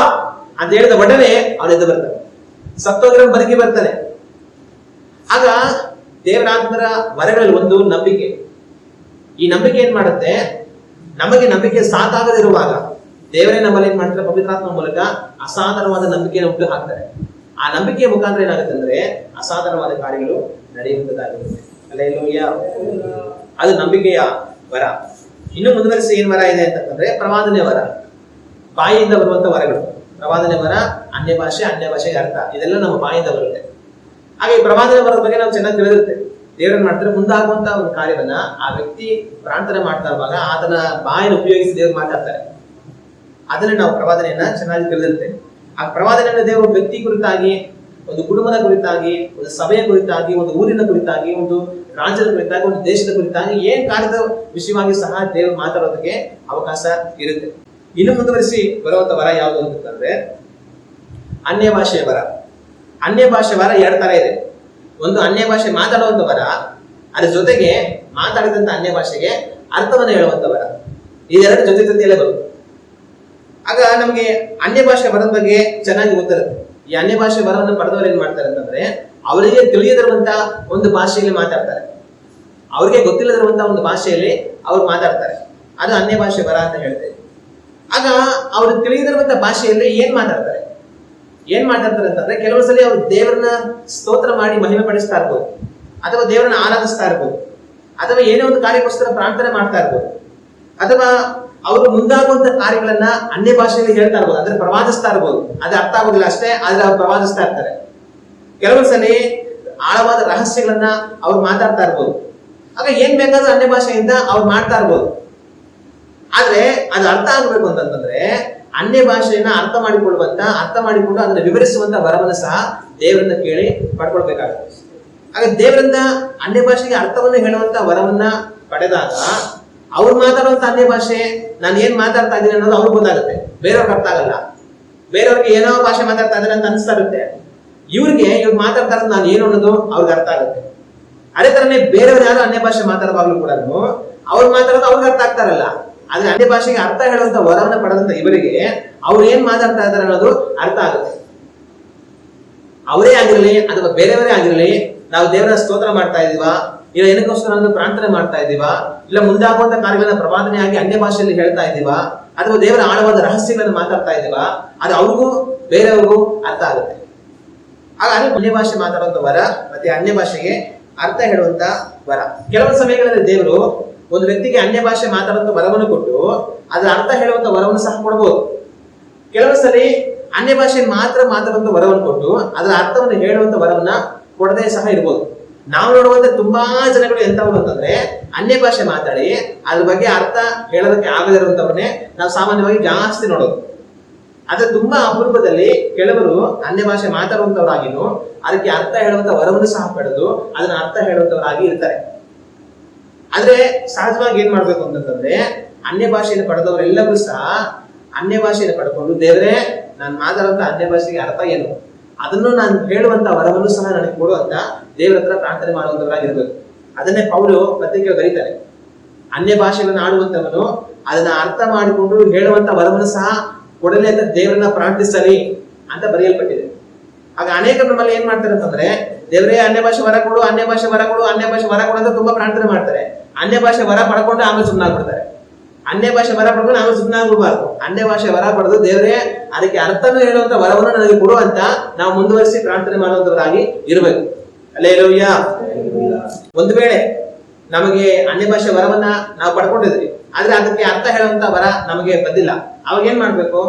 ಅಂತ ಹೇಳಿದ ಒಡನೆ ಅವನು ಎದ್ದು ಬರ್ತಾನೆ, ಸತ್ತೋಗಿರೋ ಬದುಕಿ ಬರ್ತಾನೆ. ಆಗ ದೇವರಾತ್ಮರ ವರಗಳಲ್ಲಿ ಒಂದು ನಂಬಿಕೆ. ಈ ನಂಬಿಕೆ ಏನ್ ಮಾಡುತ್ತೆ, ನಮಗೆ ನಂಬಿಕೆ ಸಾಕಾಗದಿರುವಾಗ ದೇವರೇ ನಮ್ಮಲ್ಲಿ ಏನ್ ಮಾಡ್ತಾರೆ, ಪವಿತ್ರಾತ್ಮ ಮೂಲಕ ಅಸಾಧಾರಣವಾದ ನಂಬಿಕೆಯನ್ನು ಉಂಟು ಹಾಕ್ತಾರೆ. ಆ ನಂಬಿಕೆಯ ಮುಖಾಂತರ ಏನಾಗುತ್ತೆ ಅಂದ್ರೆ ಅಸಾಧಾರಣವಾದ ಕಾರ್ಯಗಳು ನಡೆಯುವಂತದ್ದಾಗಿರುತ್ತೆ. ಹಲ್ಲೆಲೂಯ. ಅದು ನಂಬಿಕೆಯ ವರ. ಇನ್ನು ಮುಂದುವರಿಸಿ ಏನ್ ವರ ಇದೆ ಅಂತಂದ್ರೆ ಪ್ರವಾದನೆ ವರ, ಬಾಯಿಯಿಂದ ಬರುವಂತ ವರಗಳು. ಪ್ರವಾದನೆ ವರ, ಅನ್ಯ ಭಾಷೆಗೆ ಅರ್ಥ, ಇದೆಲ್ಲ ನಮ್ಮ ಬಾಯಿಂದ ಬರುತ್ತೆ. ಹಾಗೆ ಈ ಪ್ರವಾದನೆ ಬರೋದ್ರ ಬಗ್ಗೆ ನಾವು ಚೆನ್ನಾಗಿ ತಿಳಿದಿರ್ತೇವೆ. ದೇವ್ರನ್ನ ಮಾಡ್ತಾರೆ, ಮುಂದಾಗುವಂತ ಒಂದು ಕಾರ್ಯವನ್ನ ಆ ವ್ಯಕ್ತಿ ಪ್ರಾರ್ಥನೆ ಮಾಡ್ತಾ ಇರುವಾಗ ಅದನ್ನ ಬಾಯನ್ನು ಉಪಯೋಗಿಸಿ ದೇವ್ರು ಮಾತಾಡ್ತಾರೆ. ಅದನ್ನ ನಾವು ಪ್ರವಾದನೆಯನ್ನ ಚೆನ್ನಾಗಿ ತಿಳಿದಿರ್ತೇವೆ. ಆ ಪ್ರವಾದನೆಯನ್ನ ದೇವರು ವ್ಯಕ್ತಿ ಕುರಿತಾಗಿ, ಒಂದು ಕುಟುಂಬದ ಕುರಿತಾಗಿ, ಒಂದು ಸಭೆಯ ಕುರಿತಾಗಿ, ಒಂದು ಊರಿನ ಕುರಿತಾಗಿ, ಒಂದು ರಾಜ್ಯದ ಕುರಿತಾಗಿ, ಒಂದು ದೇಶದ ಕುರಿತಾಗಿ ಏನ್ ಕಾರ್ಯದ ವಿಷಯವಾಗಿ ಸಹ ದೇವರು ಮಾತಾಡೋದಕ್ಕೆ ಅವಕಾಶ ಇರುತ್ತೆ. ಇನ್ನು ಮುಂದುವರಿಸಿ ಬರುವಂತ ವರ ಯಾವುದು ಅಂತಂದ್ರೆ ಅನ್ಯ ಭಾಷೆಯ ವರ. ಅನ್ಯ ಭಾಷೆ ವರ ಎರಡು ತರ ಇದೆ. ಒಂದು ಅನ್ಯ ಭಾಷೆ ಮಾತಾಡುವಂತ ವರ, ಅದ್ರ ಜೊತೆಗೆ ಮಾತಾಡಿದಂತ ಅನ್ಯ ಭಾಷೆಗೆ ಅರ್ಥವನ್ನು ಹೇಳುವಂತ ವರ. ಇದೆರಡು ಜೊತೆ ಜೊತೆಯಲ್ಲೇ ಬರುತ್ತೆ. ಆಗ ನಮ್ಗೆ ಅನ್ಯ ಭಾಷೆ ವರದ ಬಗ್ಗೆ ಚೆನ್ನಾಗಿ ಗೊತ್ತಿರುತ್ತೆ. ಈ ಅನ್ಯ ಭಾಷೆ ವರವನ್ನು ಪಡೆದವರು ಏನ್ ಮಾಡ್ತಾರೆ ಅಂತಂದ್ರೆ ಅವರಿಗೆ ತಿಳಿಯದಿರುವಂತ ಒಂದು ಭಾಷೆಯಲ್ಲಿ ಮಾತಾಡ್ತಾರೆ, ಅವ್ರಿಗೆ ಗೊತ್ತಿಲ್ಲದಿರುವಂತ ಒಂದು ಭಾಷೆಯಲ್ಲಿ ಅವ್ರು ಮಾತಾಡ್ತಾರೆ. ಅದು ಅನ್ಯ ಭಾಷೆ ವರ ಅಂತ ಹೇಳ್ತೇವೆ. ಆಗ ಅವ್ರು ತಿಳಿಯದಿರುವಂತ ಭಾಷೆಯಲ್ಲಿ ಏನ್ ಮಾತಾಡ್ತಾರೆ ಅಂತಂದ್ರೆ ಕೆಲವು ಸಲ ಅವ್ರು ದೇವರನ್ನ ಸ್ತೋತ್ರ ಮಾಡಿ ಮಹಿಮೆ ಪಡಿಸ್ತಾ ಇರ್ಬೋದು, ಅಥವಾ ದೇವರನ್ನ ಆರಾಧಿಸ್ತಾ ಇರ್ಬೋದು, ಅಥವಾ ಏನೇ ಒಂದು ಕಾರ್ಯಕ್ಕೋಸ್ಕರ ಪ್ರಾರ್ಥನೆ ಮಾಡ್ತಾ ಇರ್ಬೋದು, ಅಥವಾ ಅವರು ಮುಂದಾಗುವಂತ ಕಾರ್ಯಗಳನ್ನ ಅನ್ಯ ಭಾಷೆಯಲ್ಲಿ ಹೇಳ್ತಾ ಇರ್ಬೋದು, ಅಂದ್ರೆ ಪ್ರವಾದಿಸ್ತಾ ಇರ್ಬೋದು. ಅದು ಅರ್ಥ ಆಗೋದಿಲ್ಲ ಅಷ್ಟೇ, ಆದ್ರೆ ಅವ್ರು ಪ್ರವಾದಿಸ್ತಾ ಇರ್ತಾರೆ. ಕೆಲವು ಸಲ ಆಳವಾದ ರಹಸ್ಯಗಳನ್ನ ಅವ್ರು ಮಾತಾಡ್ತಾ ಇರ್ಬೋದು. ಆಗ ಏನ್ ಬೇಕಾದ್ರೂ ಅನ್ಯ ಭಾಷೆಯಿಂದ ಅವ್ರು ಮಾಡ್ತಾ ಇರ್ಬೋದು. ಆದ್ರೆ ಅದು ಅರ್ಥ ಆಗ್ಬೇಕು ಅಂತಂದ್ರೆ ಅನ್ಯ ಭಾಷೆಯನ್ನ ಅರ್ಥ ಮಾಡಿಕೊಂಡು ಅದನ್ನ ವಿವರಿಸುವಂತ ವರವನ್ನು ಸಹ ದೇವರನ್ನ ಕೇಳಿ ಪಡ್ಕೊಳ್ಬೇಕಾಗುತ್ತೆ. ಆಗ ದೇವರಿಂದ ಅನ್ಯ ಭಾಷೆಗೆ ಅರ್ಥವನ್ನು ಹೇಳುವಂತ ವರವನ್ನ ಪಡೆದಾಗ ಅವ್ರು ಮಾತಾಡುವಂತ ಅನ್ಯ ಭಾಷೆ ನಾನು ಏನ್ ಮಾತಾಡ್ತಾ ಇದ್ದೀನಿ ಅನ್ನೋದು ಅವ್ರಿಗೆ ಗೊತ್ತಾಗುತ್ತೆ, ಬೇರೆಯವ್ರಿಗೆ ಅರ್ಥ ಆಗಲ್ಲ. ಬೇರೆಯವ್ರಿಗೆ ಏನೋ ಭಾಷೆ ಮಾತಾಡ್ತಾ ಇದ್ದಾರೆ ಅಂತ ಅನಿಸ್ತಾ ಇರುತ್ತೆ. ಇವ್ರು ಮಾತಾಡ್ತಾ ಇರೋದು ನಾನು ಏನು ಅನ್ನೋದು ಅವ್ರಿಗೆ ಅರ್ಥ ಆಗುತ್ತೆ. ಅದೇ ತರನೇ ಬೇರೆಯವ್ರು ಯಾರು ಅನ್ಯ ಭಾಷೆ ಮಾತಾಡುವಾಗ್ಲೂ ಕೂಡ ಅವ್ರು ಮಾತಾಡೋದು ಅವ್ರಿಗೆ ಅರ್ಥ ಆಗ್ತಾರಲ್ಲ. ಆದ್ರೆ ಅನ್ಯ ಭಾಷೆಗೆ ಅರ್ಥ ಹೇಳುವಂತ ವರವನ್ನು ಪಡೆದಂತ ಇವರಿಗೆ ಅವ್ರು ಏನ್ ಮಾತಾಡ್ತಾ ಇದ್ದಾರೆ ಅನ್ನೋದು ಅರ್ಥ ಆಗುತ್ತೆ. ಅವರೇ ಆಗಿರಲಿ ಅಥವಾ ಬೇರೆಯವರೇ ಆಗಿರಲಿ, ನಾವು ದೇವರ ಸ್ತೋತ್ರ ಮಾಡ್ತಾ ಇದೀವಾ, ಇಲ್ಲ ಏನಕ್ಕೋಸ್ಕರ ಪ್ರಾರ್ಥನೆ ಮಾಡ್ತಾ ಇದೀವಾ, ಇಲ್ಲ ಮುಂದಾಗುವಂತ ಕಾರ್ಯಗಳನ್ನ ಪ್ರವಾದನೆಯಾಗಿ ಅನ್ಯ ಭಾಷೆಯಲ್ಲಿ ಹೇಳ್ತಾ ಇದೀವಾ, ಅಥವಾ ದೇವರ ಆಳವಾದ ರಹಸ್ಯಗಳನ್ನು ಮಾತಾಡ್ತಾ ಇದೀವಾ, ಅದು ಅವ್ರಿಗೂ ಬೇರೆಯವ್ರಿಗೂ ಅರ್ಥ ಆಗುತ್ತೆ. ಹಾಗಾಗಿ ಅನ್ಯ ಭಾಷೆ ಮಾತಾಡುವಂತ ವರ ಮತ್ತೆ ಅನ್ಯ ಭಾಷೆಗೆ ಅರ್ಥ ಹೇಳುವಂತ ವರ. ಕೆಲವು ಸಮಯಗಳಲ್ಲಿ ದೇವರು ಒಂದು ವ್ಯಕ್ತಿಗೆ ಅನ್ಯ ಭಾಷೆ ಮಾತಾಡುವಂತ ವರವನ್ನು ಕೊಟ್ಟು ಅದರ ಅರ್ಥ ಹೇಳುವಂತ ವರವನ್ನು ಸಹ ಕೊಡಬಹುದು. ಕೆಲವು ಸಲ ಅನ್ಯ ಭಾಷೆ ಮಾತ್ರ ಮಾತಾಡುವಂತ ವರವನ್ನು ಕೊಟ್ಟು ಅದರ ಅರ್ಥವನ್ನು ಹೇಳುವಂತ ವರವನ್ನ ಕೊಡದೇ ಸಹ ಇರ್ಬೋದು. ನಾವು ನೋಡುವಂತ ತುಂಬಾ ಜನಗಳು ಎಂತವ್ರು ಅಂತಂದ್ರೆ ಅನ್ಯ ಭಾಷೆ ಮಾತಾಡಿ ಅದ್ರ ಬಗ್ಗೆ ಅರ್ಥ ಹೇಳೋದಕ್ಕೆ ಆಗದಿರುವಂತವ್ರನ್ನೇ ನಾವು ಸಾಮಾನ್ಯವಾಗಿ ಜಾಸ್ತಿ ನೋಡೋದು. ಆದ್ರೆ ತುಂಬಾ ಅಪರೂಪದಲ್ಲಿ ಕೆಲವರು ಅನ್ಯ ಭಾಷೆ ಮಾತಾಡುವಂತವರಾಗಿನೂ ಅದಕ್ಕೆ ಅರ್ಥ ಹೇಳುವಂತ ವರವನ್ನು ಸಹ ಪಡೆದು ಅದನ್ನ ಅರ್ಥ ಹೇಳುವಂತವರಾಗಿ ಇರ್ತಾರೆ. ಆದ್ರೆ ಸಹಜವಾಗಿ ಏನ್ ಮಾಡ್ಬೇಕು ಅಂತಂದ್ರೆ ಅನ್ಯ ಭಾಷೆಯನ್ನು ಪಡೆದವರೆಲ್ಲರೂ ಸಹ ಅನ್ಯ ಭಾಷೆಯನ್ನು ಪಡ್ಕೊಂಡು ದೇವರೇ ನಾನು ಮಾತಾಡುವಂತ ಅನ್ಯ ಭಾಷೆಗೆ ಅರ್ಥ ಏನು, ಅದನ್ನು ನಾನು ಹೇಳುವಂತ ವರವನ್ನು ಸಹ ನನಗೆ ಕೊಡುವಂತ ದೇವರ ಹತ್ರ ಪ್ರಾರ್ಥನೆ ಮಾಡುವಂತವರಾಗಿರ್ಬೇಕು. ಅದನ್ನೇ ಪೌಲು ಪತ್ರಿಕೆಯಲ್ಲಿ ಬರೀತಾರೆ, ಅನ್ಯ ಭಾಷೆಗಳನ್ನು ಆಡುವಂತವನು ಅದನ್ನ ಅರ್ಥ ಮಾಡಿಕೊಂಡು ಹೇಳುವಂತ ವರವನ್ನು ಸಹ ಕೊಡಲಿ ಅಂತ ದೇವರನ್ನ ಪ್ರಾರ್ಥಿಸಲಿ ಅಂತ ಬರೆಯಲ್ಪಟ್ಟಿದೆ. ಆಗ ಅನೇಕರು ನಮ್ಮಲ್ಲಿ ಏನ್ ಮಾಡ್ತಾರೆ ಅಂತಂದ್ರೆ ದೇವರೇ ಅನ್ಯ ಭಾಷೆ ವರ ಕೊಡು, ಅನ್ಯ ಭಾಷೆ ವರ ಕೊಡು, ಅನ್ಯ ಭಾಷೆ ವರ ಕೊಡು ಅಂತ ತುಂಬಾ ಪ್ರಾರ್ಥನೆ ಮಾಡ್ತಾರೆ. ಅನ್ಯ ಭಾಷೆ ವರ ಪಡ್ಕೊಂಡು ಆಮೇಲೆ ಸುಮ್ಮನಾಗ್ಬಿಡ್ತಾರೆ. ಅನ್ಯ ಭಾಷೆ ವರ ಪಡ್ಕೊಂಡು ಆಮೇಲೆ ಸುಮ್ಮನಾಗಬಾರ್ದು. ಅನ್ಯ ಭಾಷೆ ವರ ಪಡೆದು ದೇವರೇ ಅದಕ್ಕೆ ಅರ್ಥನೂ ಹೇಳುವಂತ ವರವನ್ನು ನನಗೆ ಕೊಡು ಅಂತ ನಾವು ಮುಂದುವರಿಸಿ ಪ್ರಾರ್ಥನೆ ಮಾಡುವಂತವರಾಗಿ ಇರಬೇಕು. ಹಲ್ಲೆಲೂಯಾ. ಒಂದು ವೇಳೆ ನಮಗೆ ಅನ್ಯ ಭಾಷೆ ವರವನ್ನ ನಾವು ಪಡ್ಕೊಂಡಿದ್ವಿ, ಆದ್ರೆ ಅದಕ್ಕೆ ಅರ್ಥ ಹೇಳುವಂತ ವರ ನಮಗೆ ಬಂದಿಲ್ಲ, ಅವಾಗ ಏನ್ ಮಾಡ್ಬೇಕು?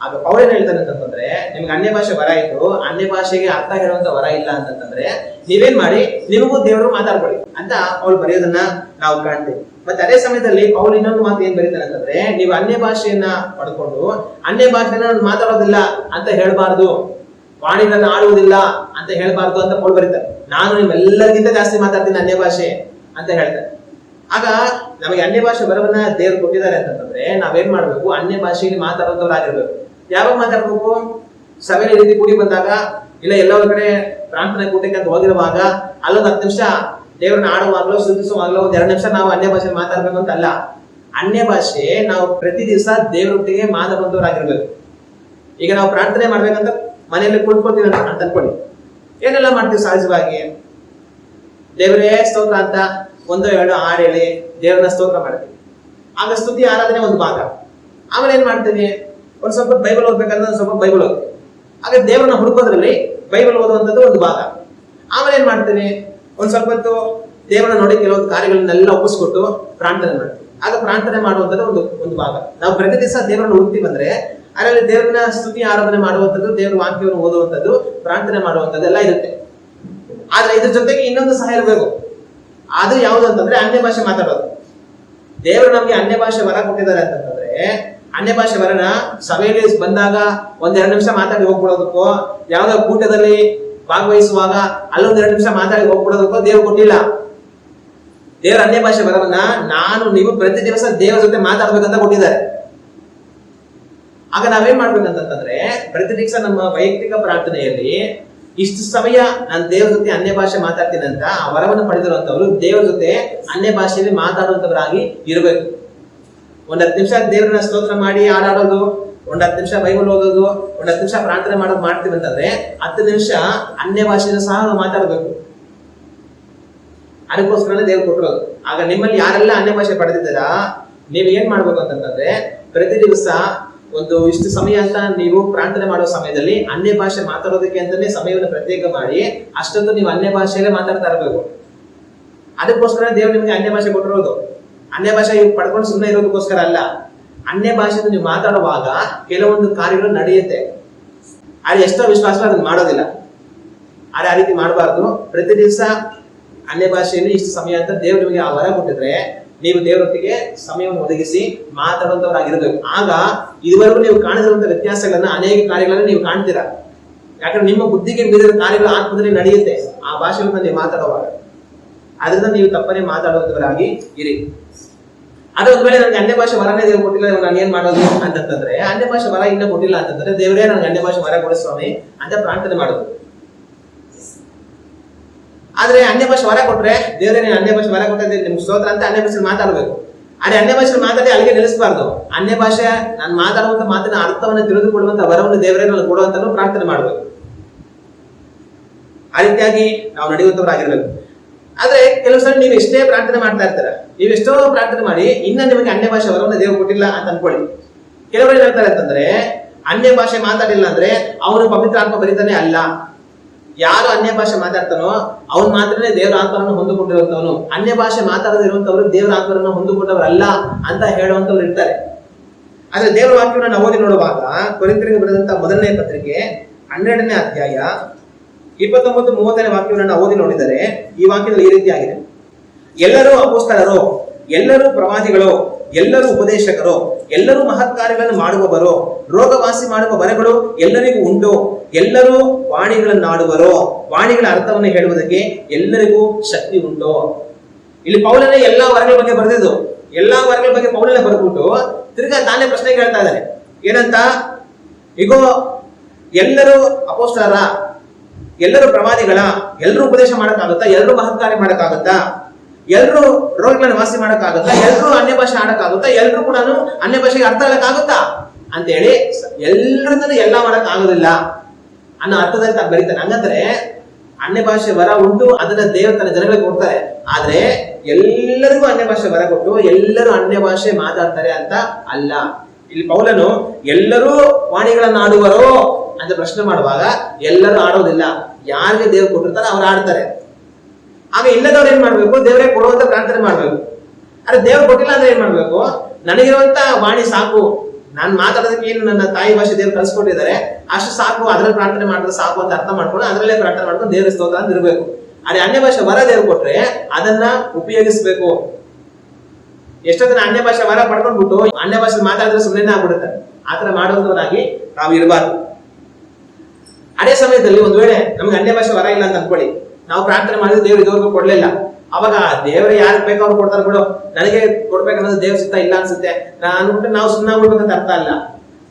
ಆಗ ಪೌಲೇನ್ ಹೇಳ್ತಾನೆ ಅಂತಂದ್ರೆ ನಿಮ್ಗೆ ಅನ್ಯ ಭಾಷೆ ವರ ಇತ್ತು, ಅನ್ಯ ಭಾಷೆಗೆ ಅರ್ಥ ಹೇಳುವಂತ ವರ ಇಲ್ಲ ಅಂತಂದ್ರೆ ನೀವೇನ್ ಮಾಡಿ ನಿಮಗೂ ದೇವರು ಮಾತಾಡ್ಕೊಳ್ಳಿ ಅಂತ ಪೌಲ್ ಬರೆಯೋದನ್ನ ನಾವು ಕಾಣ್ತೀವಿ. ಮತ್ತೆ ಅದೇ ಸಮಯದಲ್ಲಿ ಪೌಲ್ ಇನ್ನೊಂದು ಮಾತು ಏನ್ ಬರೀತಾನೆ ಅಂತಂದ್ರೆ ನೀವು ಅನ್ಯ ಭಾಷೆಯನ್ನ ಪಡ್ಕೊಂಡು ಅನ್ಯ ಭಾಷೆನ ಮಾತಾಡೋದಿಲ್ಲ ಅಂತ ಹೇಳ್ಬಾರ್ದು, ವಾಣಿಗಳನ್ನು ಆಡುವುದಿಲ್ಲ ಅಂತ ಹೇಳ್ಬಾರ್ದು ಅಂತ ಪೌಲ್ ಬರೀತಾರೆ. ನಾನು ನಿಮ್ಮೆಲ್ಲರಿಗಿಂತ ಜಾಸ್ತಿ ಮಾತಾಡ್ತೀನಿ ಅನ್ಯ ಭಾಷೆ ಅಂತ ಹೇಳ್ತಾರೆ. ಆಗ ನಮಗೆ ಅನ್ಯ ಭಾಷೆ ವರವನ್ನ ದೇವರು ಕೊಟ್ಟಿದ್ದಾರೆ ಅಂತಂದ್ರೆ ನಾವೇನ್ ಮಾಡ್ಬೇಕು? ಅನ್ಯ ಭಾಷೆಯಲ್ಲಿ ಮಾತಾಡುವಂತವ್ರಾಗಿರ್ಬೇಕು. ಯಾವಾಗ ಮಾತಾಡ್ಬೇಕು? ಸಭೆಯಲ್ಲಿ ರೀತಿ ಕೂಡಿ ಬಂದಾಗ, ಇಲ್ಲ ಎಲ್ಲ ಒಂದ್ ಕಡೆ ಪ್ರಾರ್ಥನೆ ಕೂಟಕ್ಕೆ ಅಂತ ಹೋಗಿರುವಾಗ ಅಲ್ಲೊಂದು 10 ನಿಮಿಷ ದೇವ್ರನ್ನ ಆಡುವಾಗ್ಲೋ ಸ್ತುತಿಸುವಾಗ್ಲೋ 2 ನಿಮಿಷ ನಾವು ಅನ್ಯ ಭಾಷೆ ಮಾತಾಡ್ಬೇಕು ಅಂತ ಅಲ್ಲ. ಅನ್ಯ ಭಾಷೆ ನಾವು ಪ್ರತಿ ದಿವಸ ದೇವರೊಟ್ಟಿಗೆ ಮಾತಾಡುವಂತವ್ರಾಗಿರ್ಬೇಕು. ಈಗ ನಾವು ಪ್ರಾರ್ಥನೆ ಮಾಡ್ಬೇಕಂತ ಮನೆಯಲ್ಲಿ ಕುಳಿತುಕೊಳ್ತೀವಿ ಅಂತ ಅನ್ಕೊಳ್ಳಿ, ಏನೆಲ್ಲ ಮಾಡ್ತೀವಿ ಸಹಜವಾಗಿ? ದೇವರೇ ಸ್ತೋತ್ರ ಅಂತ 1-2 ಹಾಡು ಹೇಳಿ ದೇವರನ್ನ ಸ್ತೋತ್ರ ಮಾಡ್ತೀವಿ. ಆಗ ಸ್ತುತಿ ಆರಾಧನೆ ಒಂದು ಭಾಗ. ಆಮೇಲೆ ಏನ್ ಮಾಡ್ತೀವಿ? ಒಂದ್ ಸ್ವಲ್ಪ ಬೈಬಲ್ ಓದ್ಬೇಕಂದ್ರೆ ಒಂದ್ ಸ್ವಲ್ಪ ಬೈಬಲ್ ಓದ್ತೀವಿ. ಹಾಗೆ ದೇವರನ್ನ ಹುಡುಕೋದ್ರಲ್ಲಿ ಬೈಬಲ್ ಓದುವಂಥದ್ದು ಒಂದು ಭಾಗ. ಆಮೇಲೆ ಏನ್ ಮಾಡ್ತೀವಿ? ಒಂದ್ ಸ್ವಲ್ಪ ಹೊತ್ತು ದೇವರನ್ನ ನೋಡಿ ಕೆಲವೊಂದು ಕಾರ್ಯಗಳನ್ನೆಲ್ಲ ಒಪ್ಪಿಸ್ಕೊಟ್ಟು ಪ್ರಾರ್ಥನೆ ಮಾಡ್ತೀವಿ. ಆಗ ಪ್ರಾರ್ಥನೆ ಮಾಡುವಂಥದ್ದು ಒಂದು ಭಾಗ. ನಾವು ಪ್ರತಿ ದಿವಸ ದೇವರನ್ನ ಹುಡುಕ್ತೀವಿ ಅಂದ್ರೆ ಅದರಲ್ಲಿ ದೇವರನ್ನ ಸ್ತುತಿ ಆರಾಧನೆ ಮಾಡುವಂಥದ್ದು, ದೇವರ ವಾಕ್ಯವನ್ನು ಓದುವಂಥದ್ದು, ಪ್ರಾರ್ಥನೆ ಮಾಡುವಂಥದ್ದು ಎಲ್ಲ ಇರುತ್ತೆ. ಆದ್ರೆ ಇದ್ರ ಜೊತೆಗೆ ಇನ್ನೊಂದು ಸಹಾಯ ಇರಬೇಕು. ಅದು ಯಾವುದು ಅಂತಂದ್ರೆ ಅನ್ಯ ಭಾಷೆ ಮಾತಾಡೋದು. ದೇವರು ನಮ್ಗೆ ಅನ್ಯ ಭಾಷೆ ವರ ಕೊಟ್ಟಿದ್ದಾರೆ ಅಂತಂದ್ರೆ ಅನ್ಯ ಭಾಷೆ ವರನ ಸಭೆಯಲ್ಲಿ ಬಂದಾಗ 1-2 ನಿಮಿಷ ಮಾತಾಡಿ ಹೋಗ್ಬಿಡೋದಕ್ಕೋ, ಯಾವ್ದೋ ಕೂಟದಲ್ಲಿ ಭಾಗವಹಿಸುವಾಗ ಅಲ್ಲೊಂದ್ 2 ನಿಮಿಷ ಮಾತಾಡಿ ಹೋಗ್ಬಿಡೋದಕ್ಕೋ ದೇವ್ರು ಕೊಟ್ಟಿಲ್ಲ. ದೇವರ ಅನ್ಯ ಭಾಷೆ ವರವನ್ನ ನಾನು ನೀವು ಪ್ರತಿ ದಿವಸ ದೇವರ ಜೊತೆ ಮಾತಾಡ್ಬೇಕಂತ ಕೊಟ್ಟಿದ್ದಾರೆ. ಆಗ ನಾವೇನ್ ಮಾಡ್ಬೇಕಂತಂದ್ರೆ ಪ್ರತಿ ದಿವಸ ನಮ್ಮ ವೈಯಕ್ತಿಕ ಪ್ರಾರ್ಥನೆಯಲ್ಲಿ ಇಷ್ಟು ಸಮಯ ನಾನು ದೇವರ ಜೊತೆ ಅನ್ಯ ಭಾಷೆ ಮಾತಾಡ್ತೀನಿ ಅಂತ ಆ ವರವನ್ನು ಪಡೆದಿರುವಂತವ್ರು ದೇವರ ಜೊತೆ ಅನ್ಯ ಭಾಷೆಯಲ್ಲಿ ಮಾತಾಡುವಂತವರಾಗಿ ಇರಬೇಕು. 10 ನಿಮಿಷ ದೇವರನ್ನ ಸ್ತೋತ್ರ ಮಾಡಿ ಹಾಡಾಡೋದು, 10 ನಿಮಿಷ ಬೈಬಲ್ ಓದೋದು, 10 ನಿಮಿಷ ಪ್ರಾರ್ಥನೆ ಮಾಡೋದು ಮಾಡ್ತೀವಿ ಅಂತಂದ್ರೆ 10 ನಿಮಿಷ ಅನ್ಯ ಭಾಷೆಯನ್ನು ಸಹ ನಾವು ಮಾತಾಡಬೇಕು. ಅದಕ್ಕೋಸ್ಕರನೇ ದೇವ್ರು ಕೊಟ್ಟಿರೋದು. ಆಗ ನಿಮ್ಮಲ್ಲಿ ಯಾರೆಲ್ಲ ಅನ್ಯ ಭಾಷೆ ಪಡೆದಿದ್ದೀರಾ, ನೀವು ಏನ್ ಮಾಡ್ಬೇಕು ಅಂತಂದ್ರೆ ಪ್ರತಿ ದಿವಸ ಒಂದು ಇಷ್ಟು ಸಮಯ ಅಂತ ನೀವು ಪ್ರಾರ್ಥನೆ ಮಾಡೋ ಸಮಯದಲ್ಲಿ ಅನ್ಯ ಭಾಷೆ ಮಾತಾಡೋದಕ್ಕೆ ಅಂತಾನೆ ಸಮಯವನ್ನು ಪ್ರತ್ಯೇಕ ಮಾಡಿ ಅಷ್ಟೊಂದು ನೀವು ಅನ್ಯ ಭಾಷೆಯಲ್ಲೇ ಮಾತಾಡ್ತಾ ಇರಬೇಕು. ಅದಕ್ಕೋಸ್ಕರ ದೇವ್ರು ನಿಮಗೆ ಅನ್ಯ ಭಾಷೆ ಕೊಟ್ಟಿರೋದು. ಅನ್ಯ ಭಾಷೆ ಪಡ್ಕೊಂಡು ಸುಮ್ಮನೆ ಇರೋದಕ್ಕೋಸ್ಕರ ಅಲ್ಲ. ಅನ್ಯ ಭಾಷೆಯನ್ನು ನೀವು ಮಾತಾಡುವಾಗ ಕೆಲವೊಂದು ಕಾರ್ಯಗಳು ನಡೆಯುತ್ತೆ. ಅದು ಎಷ್ಟೋ ವಿಶ್ವಾಸ ಅದನ್ನ ಮಾಡೋದಿಲ್ಲ. ಆದ್ರೆ ಆ ರೀತಿ ಮಾಡಬಾರ್ದು. ಪ್ರತಿ ದಿವಸ ಅನ್ಯ ಭಾಷೆಯಲ್ಲಿ ಇಷ್ಟು ಸಮಯ ಅಂತ ದೇವ್ರು ನಿಮಗೆ ಆ ವರ ಕೊಟ್ಟಿದ್ರೆ ನೀವು ದೇವರೊಟ್ಟಿಗೆ ಸಮಯವನ್ನು ಒದಗಿಸಿ ಮಾತಾಡುವಂತವರಾಗಿರ್ಬೇಕು. ಆಗ ಇದುವರೆಗೂ ನೀವು ಕಾಣದಿರುವಂತಹ ವ್ಯತ್ಯಾಸಗಳನ್ನ, ಅನೇಕ ಕಾರ್ಯಗಳನ್ನ ನೀವು ಕಾಣ್ತೀರಾ. ಯಾಕಂದ್ರೆ ನಿಮ್ಮ ಬುದ್ಧಿಗೆ ಮೀರಿದ ಕಾರ್ಯಗಳು ಆತ್ಮದಲ್ಲಿ ನಡೆಯುತ್ತೆ ಆ ಭಾಷೆಗಳನ್ನ ನೀವು ಮಾತಾಡುವಾಗ. ಅದರಿಂದ ನೀವು ತಪ್ಪನೆ ಮಾತಾಡುವಂತವರಾಗಿ ಇರಿ. ಅದೇ ಒಂದ್ ವೇಳೆ ನನಗೆ ಅನ್ಯ ಭಾಷೆ ವರನೇ ದೇವ್ರು ಕೊಟ್ಟಿಲ್ಲ, ನಾನು ಏನ್ ಮಾಡೋದು ಅಂತಂದ್ರೆ ಅನ್ಯ ಭಾಷೆ ವರ ಇನ್ನೂ ಕೊಟ್ಟಿಲ್ಲ ಅಂತಂದ್ರೆ ದೇವರೇ ನನಗೆ ಅನ್ಯ ಭಾಷೆ ವರ ಕೊಡಿ ಸ್ವಾಮಿ ಅಂತ ಪ್ರಾರ್ಥನೆ ಮಾಡೋದು. ಆದ್ರೆ ಅನ್ಯ ಭಾಷೆ ವರ ಕೊಟ್ರೆ ದೇವರೇ ಅನ್ಯ ಭಾಷೆ ವರ ಕೊಟ್ಟಿದ್ದೆ ನಿಮ್ಗೆ ಸ್ತೋತ್ರ ಅಂತ ಅನ್ಯ ಭಾಷೆ ಮಾತಾಡ್ಬೇಕು. ಆದ್ರೆ ಅನ್ಯ ಭಾಷೆ ಮಾತಾಡಿ ಅಲ್ಲಿಗೆ ನಿಲ್ಲಿಸಬಾರ್ದು. ಅನ್ಯ ಭಾಷೆ ನಾನು ಮಾತಾಡುವಂತ ಮಾತಿನ ಅರ್ಥವನ್ನು ತಿಳಿದುಕೊಳ್ಳುವಂತ ವರವನ್ನು ದೇವರೇ ನನಗೆ ಕೊಡುವಂತ ಪ್ರಾರ್ಥನೆ ಮಾಡ್ಬೇಕು. ಆ ರೀತಿಯಾಗಿ ನಾವು ನಡೆಯುವಂತವರಾಗಿರ್ಬೇಕು. ಆದ್ರೆ ಕೆಲವು ಸಲ ನೀವು ಎಷ್ಟೇ ಪ್ರಾರ್ಥನೆ ಮಾಡ್ತಾ ಇರ್ತೀರ, ನೀವು ಎಷ್ಟೋ ಪ್ರಾರ್ಥನೆ ಮಾಡಿ ಇನ್ನ ನಿಮಗೆ ಅನ್ಯ ಭಾಷೆ ವರವನ್ನು ದೇವರು ಕೊಟ್ಟಿಲ್ಲ ಅಂತ ಅನ್ಕೊಳ್ಳಿ. ಕೆಲವರು ಹೇಳ್ತಾರೆ ಅಂತಂದ್ರೆ ಅನ್ಯ ಭಾಷೆ ಮಾತಾಡಿಲ್ಲ ಅಂದ್ರೆ ಅವನು ಪವಿತ್ರ ಆತ್ಮ ಬರಿತಾನೆ ಅಲ್ಲ. ಯಾರು ಅನ್ಯ ಭಾಷೆ ಮಾತಾಡ್ತಾನೋ ಅವ್ನು ಮಾತ್ರನೇ ದೇವರ ಆತ್ಮರನ್ನು ಹೊಂದಿಕೊಂಡಿರುವಂತವನು. ಅನ್ಯ ಭಾಷೆ ಮಾತಾಡದಿರುವಂತವ್ರು ದೇವರ ಆತ್ಮರನ್ನು ಹೊಂದಿಕೊಂಡವರಲ್ಲ ಅಂತ ಹೇಳುವಂತವ್ರು ಇರ್ತಾರೆ. ಆದ್ರೆ ದೇವರ ವಾಕ್ಯವನ್ನು ನಾವು ಓದಿ ನೋಡುವಾಗ ಕೊರಿಂಥರಿಗೆ ಬರೆದಂತ 1ನೇ ಪತ್ರಿಕೆ 12ನೇ ಅಧ್ಯಾಯ 29-30ನೇ ವಾಕ್ಯವನ್ನು ನಾವು ಓದಿ ನೋಡಿದರೆ ಈ ವಾಕ್ಯದಲ್ಲಿ ಈ ರೀತಿಯಾಗಿದೆ: ಎಲ್ಲರೂ ಅಪೊಸ್ತಲರು, ಎಲ್ಲರೂ ಪ್ರವಾದಿಗಳು, ಎಲ್ಲರೂ ಉಪದೇಶಕರು, ಎಲ್ಲರೂ ಮಹತ್ ಕಾರ್ಯಗಳನ್ನು ಮಾಡುವವರು, ರೋಗವಾಸಿ ಮಾಡುವ ವರಗಳು ಎಲ್ಲರಿಗೂ ಉಂಟು, ಎಲ್ಲರೂ ವಾಣಿಗಳನ್ನಾಡುವರು, ವಾಣಿಗಳ ಅರ್ಥವನ್ನು ಹೇಳುವುದಕ್ಕೆ ಎಲ್ಲರಿಗೂ ಶಕ್ತಿ ಉಂಟು. ಇಲ್ಲಿ ಪೌಲನೇ ಎಲ್ಲಾ ವರಗಳ ಬಗ್ಗೆ ಬರೆದಿದ್ದು. ಎಲ್ಲಾ ವರಗಳ ಬಗ್ಗೆ ಪೌಲನೇ ಬರೆದ್ಬಿಟ್ಟು ತಿರ್ಗಾ ತಾನೇ ಪ್ರಶ್ನೆ ಕೇಳ್ತಾ ಇದ್ದಾನೆ. ಏನಂತ? ಈಗೋ ಎಲ್ಲರೂ ಅಪೊಸ್ತಲರ, ಎಲ್ಲರೂ ಪ್ರವಾದಿಗಳ, ಎಲ್ಲರೂ ಉಪದೇಶ ಮಾಡಕ್ಕಾಗುತ್ತಾ? ಎಲ್ಲರೂ ಮಹತ್ ಕಾರ್ಯ ಮಾಡಕ್ಕಾಗುತ್ತಾ? ಎಲ್ಲರೂ ರೋಗಿಗಳನ್ನು ವಾಸಿ ಮಾಡಕ್ಕಾಗುತ್ತಾ? ಎಲ್ಲರೂ ಅನ್ಯ ಭಾಷೆ ಆಡಕ್ಕಾಗುತ್ತಾ? ಎಲ್ಲರೂ ಕೂಡ ಅನ್ಯ ಭಾಷೆಗೆ ಅರ್ಥ ಆಗಕ್ಕಾಗುತ್ತಾ ಅಂತ ಹೇಳಿ ಎಲ್ಲರಿಂದಲೂ ಎಲ್ಲ ಮಾಡಕ್ ಆಗೋದಿಲ್ಲ ಅನ್ನೋ ಅರ್ಥದಲ್ಲಿ ತಾನು ಬರೀತಾನೆ. ಹಂಗಂದ್ರೆ ಅನ್ಯ ಭಾಷೆ ವರ ಉಂಟು, ಅದನ್ನ ದೇವರು ತನ್ನ ಜನಗಳಿಗೆ ಕೊಡ್ತಾರೆ. ಆದ್ರೆ ಎಲ್ಲರಿಗೂ ಅನ್ಯ ಭಾಷೆ ವರ ಕೊಟ್ಟು ಎಲ್ಲರೂ ಅನ್ಯ ಭಾಷೆ ಮಾತಾಡ್ತಾರೆ ಅಂತ ಅಲ್ಲ. ಇಲ್ಲಿ ಪೌಲನು ಎಲ್ಲರೂ ವಾಣಿಗಳನ್ನ ಆಡುವರು ಅಂತ ಪ್ರಶ್ನೆ ಮಾಡುವಾಗ ಎಲ್ಲರೂ ಆಡೋದಿಲ್ಲ. ಯಾರಿಗೆ ದೇವ್ರು ಕೊಟ್ಟಿರ್ತಾರೆ ಅವ್ರು ಆಡ್ತಾರೆ. ಆಗ ಇಲ್ಲದವ್ರು ಏನ್ ಮಾಡ್ಬೇಕು? ದೇವರೇ ಕೊಡುವಂತ ಪ್ರಾರ್ಥನೆ ಮಾಡ್ಬೇಕು. ಆದ್ರೆ ದೇವ್ರು ಕೊಟ್ಟಿಲ್ಲ ಅಂದ್ರೆ ಏನ್ ಮಾಡ್ಬೇಕು? ನನಗಿರುವಂತ ವಾಣಿ ಸಾಕು, ನಾನು ಮಾತಾಡೋದಕ್ಕೆ ಏನು ನನ್ನ ತಾಯಿ ಭಾಷೆ ದೇವ್ರು ಕಲ್ಸ್ಕೊಟ್ಟಿದ್ದಾರೆ ಅಷ್ಟು ಸಾಕು, ಅದ್ರಲ್ಲಿ ಪ್ರಾರ್ಥನೆ ಮಾಡಿದ್ರೆ ಸಾಕು ಅಂತ ಅರ್ಥ ಮಾಡ್ಕೊಂಡು ಅದರಲ್ಲೇ ಪ್ರಾರ್ಥನೆ ಮಾಡ್ಕೊಂಡು ದೇವ್ರ ಸ್ತೋತ್ರ ಅಂತ ಇರ್ಬೇಕು. ಅದೇ ಅನ್ಯ ಭಾಷೆ ವರ ದೇವ್ರು ಕೊಟ್ರೆ ಅದನ್ನ ಉಪಯೋಗಿಸ್ಬೇಕು. ಎಷ್ಟೋ ಜನ ಅನ್ಯ ಭಾಷೆ ವರ ಪಡ್ಕೊಂಡ್ಬಿಟ್ಟು ಅನ್ಯ ಭಾಷೆ ಮಾತಾಡಿದ್ರೆ ಸುಮ್ಮನೆ ಆಗ್ಬಿಡುತ್ತೆ. ಆತರ ಮಾಡೋದವರಾಗಿ ನಾವು ಇರಬಾರ್ದು. ಅದೇ ಸಮಯದಲ್ಲಿ ಒಂದ್ ವೇಳೆ ನಮ್ಗೆ ಅನ್ಯ ಭಾಷೆ ವರ ಇಲ್ಲ ಅಂತ ಅನ್ಕೊಳ್ಳಿ, ನಾವು ಪ್ರಾರ್ಥನೆ ಮಾಡಿದ್ರೆ ದೇವ್ರು ಇದುವರೆಗೂ ಕೊಡ್ಲಿಲ್ಲ. ಅವಾಗ ದೇವ್ರು ಯಾರಿಗೆ ಬೇಕೋ ಅವ್ರು ಕೊಡ್ತಾರೆ ಬಿಡು, ನನಗೆ ಕೊಡ್ಬೇಕನ್ನೋದು ದೇವ್ರ ಸಿಗ್ತಾ ಇಲ್ಲ ಅನ್ಸುತ್ತೆ ಅನ್ಬಿಟ್ಟು ನಾವು ಸುಮ್ಮನೆ ಆಗ್ಬಿಡ್ಬೇಕಂತ ಅರ್ಥ ಅಲ್ಲ.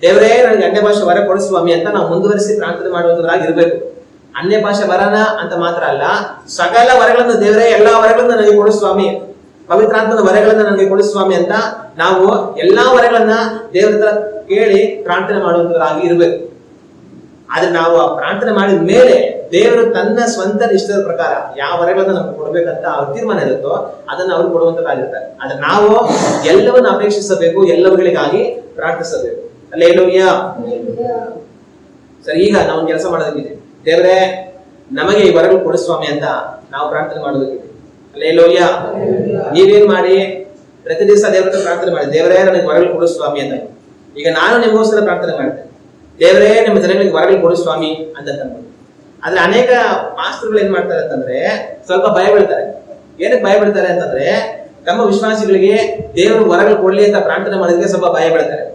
ದೇವರೇ ನನಗೆ ಅನ್ಯ ಭಾಷೆ ವರ ಕೊಡು ಸ್ವಾಮಿ ಅಂತ ನಾವು ಮುಂದುವರಿಸಿ ಪ್ರಾರ್ಥನೆ ಮಾಡುವಂತವರಾಗಿ ಇರ್ಬೇಕು. ಅನ್ಯ ಭಾಷೆ ವರನ ಅಂತ ಮಾತ್ರ ಅಲ್ಲ, ಸಕಲ ವರಗಳನ್ನು ದೇವರೇ ಎಲ್ಲಾ ವರಗಳನ್ನು ನನಗೆ ಕೊಡು ಸ್ವಾಮಿ, ಪವಿತ್ರಾತ್ಮದ ವರಗಳನ್ನ ನನಗೆ ಕೊಡು ಸ್ವಾಮಿ ಅಂತ ನಾವು ಎಲ್ಲಾ ವರಗಳನ್ನ ದೇವರ ಹತ್ರ ಕೇಳಿ ಪ್ರಾರ್ಥನೆ ಮಾಡುವಂತವರಾಗಿ ಇರ್ಬೇಕು. ಆದ್ರೆ ನಾವು ಆ ಪ್ರಾರ್ಥನೆ ಮಾಡಿದ ಮೇಲೆ ದೇವರು ತನ್ನ ಸ್ವಂತ ಇಷ್ಟದ ಪ್ರಕಾರ ಯಾವ ವರಗಳನ್ನ ನಮ್ಗೆ ಕೊಡ್ಬೇಕಂತ ಅವ್ರ ತೀರ್ಮಾನ ಇರುತ್ತೋ ಅದನ್ನ ಅವ್ರು ಕೊಡುವಂತರಾಗಿರ್ತಾರೆ. ಆದ್ರೆ ನಾವು ಎಲ್ಲವನ್ನ ಅಪೇಕ್ಷಿಸಬೇಕು, ಎಲ್ಲವುಗಳಿಗಾಗಿ ಪ್ರಾರ್ಥಿಸಬೇಕು. ಹಲ್ಲೆಲೂಯಾ. ಸರಿ, ಈಗ ನಾವು ಕೆಲಸ ಮಾಡೋದಕ್ಕಿದೆ. ದೇವರೇ ನಮಗೆ ಈ ವರಗಳು ಕೊಡು ಸ್ವಾಮಿ ಅಂತ ನಾವು ಪ್ರಾರ್ಥನೆ ಮಾಡೋದಕ್ಕಿದೆ. ಹಲ್ಲೆಲೂಯಾ. ನೀವೇನ್ ಮಾಡಿ? ಪ್ರತಿ ದಿವಸ ದೇವರ ಹತ್ರ ಪ್ರಾರ್ಥನೆ ಮಾಡಿ, ದೇವರೇ ನನಗೆ ವರಗಳು ಕೊಡು ಸ್ವಾಮಿ ಅಂತ. ಈಗ ನಾನು ನಿಮಗೋಸ್ಕರ ಪ್ರಾರ್ಥನೆ ಮಾಡ್ತೇನೆ, ದೇವರೇ ನಿಮ್ಮ ಜನಗಳಿಗೆ ವರಗಳು ಕೊಡು ಸ್ವಾಮಿ ಅಂತ. ಆದ್ರೆ ಅನೇಕ ಮಾಸ್ಟರ್ಗಳು ಏನ್ ಮಾಡ್ತಾರೆ ಅಂತಂದ್ರೆ ಸ್ವಲ್ಪ ಭಯ ಬೀಳ್ತಾರೆ. ಏನಕ್ಕೆ ಭಯ ಬೀಳ್ತಾರೆ ಅಂತಂದ್ರೆ ತಮ್ಮ ವಿಶ್ವಾಸಿಗಳಿಗೆ ದೇವರು ವರಗಳು ಕೊಡ್ಲಿ ಅಂತ ಪ್ರಾರ್ಥನೆ ಮಾಡೋದಕ್ಕೆ ಸ್ವಲ್ಪ ಭಯ ಬೀಳ್ತಾರೆ.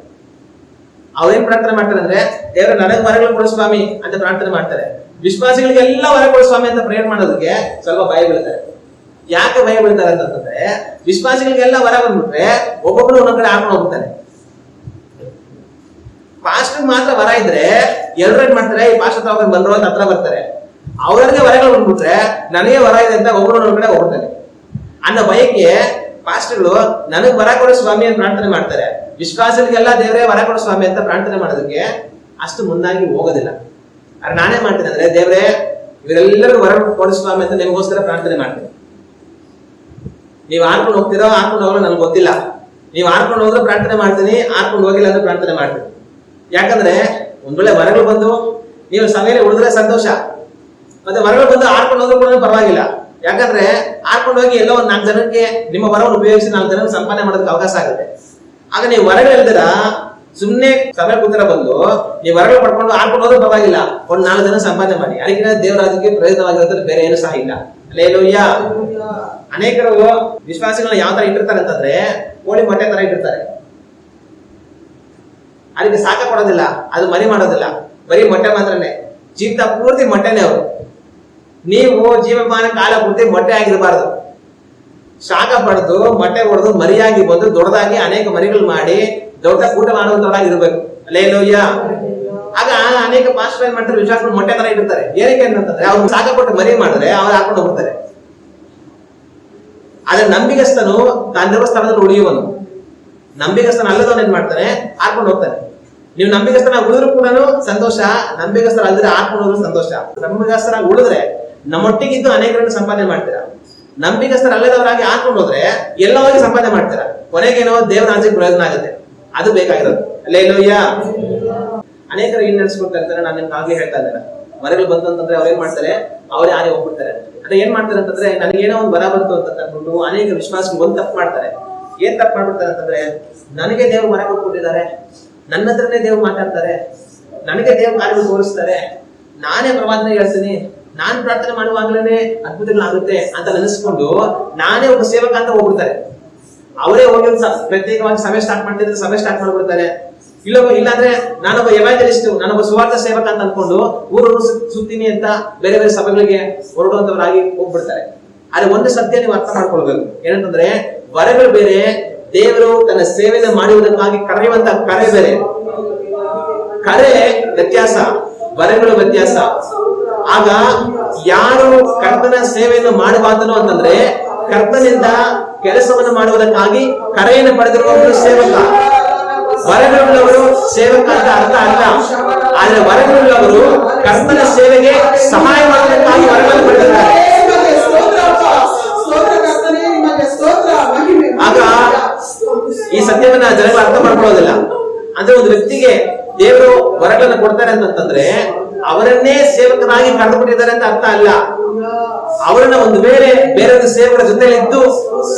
ಅವ್ರೇನ್ ಪ್ರಾರ್ಥನೆ ಮಾಡ್ತಾರೆ ಅಂದ್ರೆ ದೇವರು ನನಗೆ ವರಗಳು ಕೊಡು ಸ್ವಾಮಿ ಅಂತ ಪ್ರಾರ್ಥನೆ ಮಾಡ್ತಾರೆ. ವಿಶ್ವಾಸಿಗಳಿಗೆ ಎಲ್ಲ ವರ ಕೊಡು ಸ್ವಾಮಿ ಅಂತ ಪ್ರೇಯರ್ ಮಾಡೋದಕ್ಕೆ ಸ್ವಲ್ಪ ಭಯ ಬೀಳ್ತಾರೆ. ಯಾಕೆ ಭಯ ಬೀಳ್ತಾರೆ ಅಂತಂದ್ರೆ ವಿಶ್ವಾಸಿಗಳಿಗೆಲ್ಲ ವರ ಬಂದ್ಬಿಟ್ರೆ ಒಬ್ಬೊಬ್ರು ಒಂದೊಂದ್ ಕಡೆ ಹಾಕೊಂಡು ಹೋಗ್ತಾರೆ. ಪಾಸ್ಟರ್ ಮಾತ್ರ ವರ ಇದ್ರೆ ಎಲ್ಲರೂ ಏನ್ ಮಾಡ್ತಾರೆ, ಈ ಪಾಸ್ಟರ್ ಹತ್ರ ಬಂದ್ರು ಅಂತ ಹತ್ರ ಬರ್ತಾರೆ. ಅವ್ರಿಗೆ ವರಗಳು ಬಂದ್ಬಿಟ್ರೆ ನನಗೆ ವರ ಇದೆ ಅಂತ ಒಬ್ಬರು ಒಂದೊಂದ್ ಕಡೆ ಹೋಗ್ತಾರೆ ಅನ್ನೋ ಭಯಕ್ಕೆ ಪಾಸ್ಟರ್ಗಳು ನನಗ್ ವರ ಕೊಡು ಸ್ವಾಮಿ ಅಂತ ಪ್ರಾರ್ಥನೆ ಮಾಡ್ತಾರೆ. ವಿಶ್ವಾಸಿಗಳಿಗೆಲ್ಲ ದೇವರೇ ವರ ಕೊಡು ಸ್ವಾಮಿ ಅಂತ ಪ್ರಾರ್ಥನೆ ಮಾಡೋದಕ್ಕೆ ಅಷ್ಟು ಮುಂದಾಗಿ ಹೋಗೋದಿಲ್ಲ. ಆದ್ರೆ ನಾನೇ ಮಾಡ್ತೇನೆ ಅಂದ್ರೆ ದೇವರೇ ಇವರೆಲ್ಲರಿಗೂ ವರ ಕೊಡು ಸ್ವಾಮಿ ಅಂತ ನಿಮಗೋಸ್ಕರ ಪ್ರಾರ್ಥನೆ ಮಾಡ್ತೇನೆ. ನೀವ್ ಆರ್ಕೊಂಡು ಹೋಗ್ತೀರೋ ಆರ್ಕೊಂಡು ಹೋಗೋ ನನಗೆ ಗೊತ್ತಿಲ್ಲ. ನೀವ್ ಆರ್ಕೊಂಡು ಹೋದ್ರೆ ಪ್ರಾರ್ಥನೆ ಮಾಡ್ತೀನಿ, ಆರ್ಕೊಂಡು ಹೋಗಿಲ್ಲ ಅಂದ್ರೆ ಪ್ರಾರ್ಥನೆ ಮಾಡ್ತೀನಿ. ಯಾಕಂದ್ರೆ ಒಂದ್ ವೇಳೆ ವರಗಳು ಬಂದು ನೀವು ಸಮಯದಲ್ಲಿ ಉಳಿದ್ರೆ ಸಂತೋಷ, ಮತ್ತೆ ವರಗಳು ಬಂದು ಆರ್ಕೊಂಡು ಹೋದ್ರೂ ಕೂಡ ಪರವಾಗಿಲ್ಲ. ಯಾಕಂದ್ರೆ ಆರ್ಕೊಂಡು ಹೋಗಿ ಎಲ್ಲೋ ಒಂದ್ 4 ಜನಕ್ಕೆ ನಿಮ್ಮ ವರವನ್ನು ಉಪಯೋಗಿಸಿ 4 ಜನಕ್ಕೆ ಸಂಪಾದನೆ ಮಾಡೋದಕ್ಕೆ ಅವಕಾಶ ಆಗುತ್ತೆ. ಆಗ ನೀವು ವರಗಳು ಹೇಳ್ತೀರಾ ಸುಮ್ನೆ ಸಮಯ ಕೂತರ ಬಂದು ನೀವು ವರಗಳು ಪಡ್ಕೊಂಡು ಆರ್ಕೊಂಡು ಹೋದ್ರೂ ಪರವಾಗಿಲ್ಲ, ಒಂದ್ 4 ಜನ ಸಂಪಾದನೆ ಮಾಡಿ. ಅದಕ್ಕಿಂತ ದೇವರಾಜ್ಯಕ್ಕೆ ಪ್ರಯೋಜನವಾಗಿರೋದ್ರೆ ಬೇರೆ ಏನು ಸಹ ಇಲ್ಲ. ಹಲ್ಲೆಲೂಯಾ. ಅನೇಕರು ವಿಶ್ವಾಸಿಗಳನ್ನ ಯಾವ ತರ ಇಟ್ಟಿರ್ತಾರೆ ಅಂತಂದ್ರೆ ಕೋಳಿ ಮೊಟ್ಟೆ ತರ ಇಟ್ಟಿರ್ತಾರೆ. ಅದಕ್ಕೆ ಸಾಕ ಕೊಡೋದಿಲ್ಲ, ಅದು ಮರಿ ಮಾಡೋದಿಲ್ಲ, ಬರೀ ಮೊಟ್ಟೆ ಮಾತ್ರನೇ, ಜೀವಿತ ಪೂರ್ತಿ ಮೊಟ್ಟೆನೆ ಅವರು. ನೀವು ಜೀವಮಾನ ಕಾಲ ಪೂರ್ತಿ ಮೊಟ್ಟೆ ಆಗಿರಬಾರ್ದು. ಶಾಖ ಪಡೆದು ಮೊಟ್ಟೆ ಹೊಡೆದು ಮರಿಯಾಗಿ ಬಂದು ದೊಡ್ಡದಾಗಿ ಅನೇಕ ಮರಿಗಳು ಮಾಡಿ ದೊಡ್ಡ ಕೂಟ ಮಾಡುವಂತವರಾಗಿರ್ಬೇಕು. ಹಲ್ಲೆಲೂಯಾ. ಆಗ ಅನೇಕ ಪಾಸ್ಟರ್ ಏನ್ ಮಾಡ್ತಾರೆ, ವಿಶ್ವಾಸಗಳು ಮೊಟ್ಟೆ ತರ ಇಟ್ಟಿರ್ತಾರೆ. ಏನಕ್ಕೆ ಅಂತಂದ್ರೆ ಅವ್ರು ಸಾಕ ಕೊಟ್ಟು ಮರಿ ಮಾಡಿದ್ರೆ ಅವ್ರು ಹಾಕೊಂಡು ಹೋಗ್ತಾರೆ. ಆದ್ರೆ ನಂಬಿಗಸ್ತನು ತಾನಿರುವ ಸ್ಥಳದಲ್ಲಿ ಉಳಿಯುವನು. ನಂಬಿಗಸ್ತನ ಅಲ್ಲದವನು ಏನ್ ಮಾಡ್ತಾನೆ, ಹಾಕೊಂಡು ಹೋಗ್ತಾನೆ. ನೀವು ನಂಬಿಗಸ್ತನ ಉಳಿದ್ರು ಕೂಡ ಸಂತೋಷ, ನಂಬಿಗಸ್ತರ ಅಲ್ಲದ್ರೆ ಹಾಕೊಂಡು ಹೋದ್ರು ಸಂತೋಷ. ನಂಬಿಗಸ್ತರ ಉಳಿದ್ರೆ ನಮ್ಮೊಟ್ಟಿಗಿದ್ದು ಅನೇಕರನ್ನು ಸಂಪಾದನೆ ಮಾಡ್ತೀರಾ. ನಂಬಿಗಸ್ತರ ಅಲ್ಲದವರಾಗಿ ಹಾಕೊಂಡು ಹೋದ್ರೆ ಎಲ್ಲವರಿಗೆ ಸಂಪಾದನೆ ಮಾಡ್ತೀರಾ. ಕೊನೆಗೇನೋ ದೇವರ ರಾಜ್ಯಕ್ಕೆ ಪ್ರಯೋಜನ ಆಗುತ್ತೆ. ಅದು ಬೇಕಾಗಿರೋದು. ಹಲ್ಲೆಲೂಯಾ. ಅನೇಕರು ಏನ್ ನಡೆಸ್ಕೊಳ್ತಾ ಇರ್ತಾರೆ, ನಾನು ನಿಮ್ಗೆ ಹೇಳ್ತಾ ಇದ್ದಾರೆ, ವರಗಳು ಬಂತು ಅಂತಂದ್ರೆ ಅವ್ರು ಏನ್ ಮಾಡ್ತಾರೆ, ಅವ್ರೇ ಆನೆ ಹೋಗ್ಬಿಡ್ತಾರೆ. ಅಂದ್ರೆ ಏನ್ ಮಾಡ್ತಾರೆ ಅಂತಂದ್ರೆ ನನಗೇನೋ ಒಂದು ವರ ಬಂತು ಅಂತ ಅಂದ್ಬಿಟ್ಟು ಅನೇಕ ವಿಶ್ವಾಸಗಳು ಒಂದ್ ತಪ್ಪು ಮಾಡ್ತಾರೆ. ಏನ್ ತಪ್ಪು ಮಾಡ್ಬಿಡ್ತಾರೆ ಅಂತಂದ್ರೆ ನನಗೆ ದೇವ್ರು ವರ ಕೊಟ್ಟಿದ್ದಾರೆ, ನನ್ನ ಹತ್ರನೇ ದೇವ್ರು ಮಾತಾಡ್ತಾರೆ, ನನಗೆ ದೇವ್ರ ಕಾರ್ಯಗಳು ತೋರಿಸ್ತಾರೆ, ನಾನೇ ಪ್ರವಾದನೆ ಹೇಳ್ತೀನಿ, ನಾನ್ ಪ್ರಾರ್ಥನೆ ಮಾಡುವಾಗ್ಲೇನೆ ಅದ್ಭುತಗಳಾಗುತ್ತೆ ಅಂತ ನೆನೆಸ್ಕೊಂಡು ನಾನೇ ಒಬ್ಬ ಸೇವಕ ಅಂತ ಹೋಗ್ಬಿಡ್ತಾರೆ. ಅವರೇ ಹೋಗಿ ಪ್ರತ್ಯೇಕವಾಗಿ ಸಭೆ ಸ್ಟಾರ್ಟ್ ಮಾಡ್ತಿದ್ರೆ ಸಭೆ ಸ್ಟಾರ್ಟ್ ಮಾಡ್ಬಿಡ್ತಾರೆ. ಇಲ್ಲಾಂದ್ರೆ ನಾನೊಬ್ಬ ಎವಾಂಜಲಿಸ್ಟ್, ನಾನೊಬ್ಬ ಸುವಾರ್ಥ ಸೇವಕ ಅಂತ ಅನ್ಕೊಂಡು ಊರೂರು ಸುತ್ತೀನಿ ಅಂತ ಬೇರೆ ಬೇರೆ ಸಭೆಗಳಿಗೆ ಹೊರಡುವಂತವರಾಗಿ ಹೋಗ್ಬಿಡ್ತಾರೆ. ಆದ್ರೆ ಒಂದು ಸತ್ಯ ನೀವು ಅರ್ಥ ಮಾಡ್ಕೊಳ್ಬೇಕು, ಏನಂತಂದ್ರೆ ವರಗಳು ಬೇರೆ, ದೇವರು ತನ್ನ ಸೇವೆಯನ್ನು ಮಾಡುವುದಕ್ಕಾಗಿ ಕರೆಯುವಂತ ಕರೆ ಬೇರೆ. ಕರೆ ವ್ಯತ್ಯಾಸ, ವರಗಳು ವ್ಯತ್ಯಾಸ. ಆಗ ಯಾರು ಕರ್ತನ ಸೇವೆಯನ್ನು ಮಾಡಬಾರ್ದನು ಅಂತಂದ್ರೆ ಕರ್ತನಿಂದ ಕೆಲಸವನ್ನು ಮಾಡುವುದಕ್ಕಾಗಿ ಕರೆಯನ್ನು ಪಡೆದಿರುವ ಸೇವಕ. ವರಗಳುಳ್ಳವರು ಸೇವಕ ಅಂತ ಅರ್ಥ ಅಲ್ಲ. ಆದ್ರೆ ವರಗಳುಳ್ಳವರು ಕರ್ತನ ಸೇವೆಗೆ ಸಹಾಯ ಮಾಡುವುದಕ್ಕಾಗಿ ವರಗಳನ್ನು ಪಡೆದಿದ್ದಾರೆ. ಆಗ ಈ ಸತ್ಯವನ್ನ ಜನಗಳು ಅರ್ಥ ಮಾಡ್ಕೊಳ್ಳೋದಿಲ್ಲ. ಅಂದ್ರೆ ಒಂದು ವ್ಯಕ್ತಿಗೆ ದೇವರು ವರಗಳನ್ನು ಕೊಡ್ತಾರೆ ಅಂತಂದ್ರೆ ಅವರನ್ನೇ ಸೇವಕರಾಗಿ ಕರೆದುಬಿಟ್ಟಿದ್ದಾರೆ ಅಂತ ಅರ್ಥ ಅಲ್ಲ. ಅವರನ್ನ ಒಂದು ವೇಳೆ ಬೇರೆ ಸೇವಕರ ಜೊತೆಲಿ ಇದ್ದು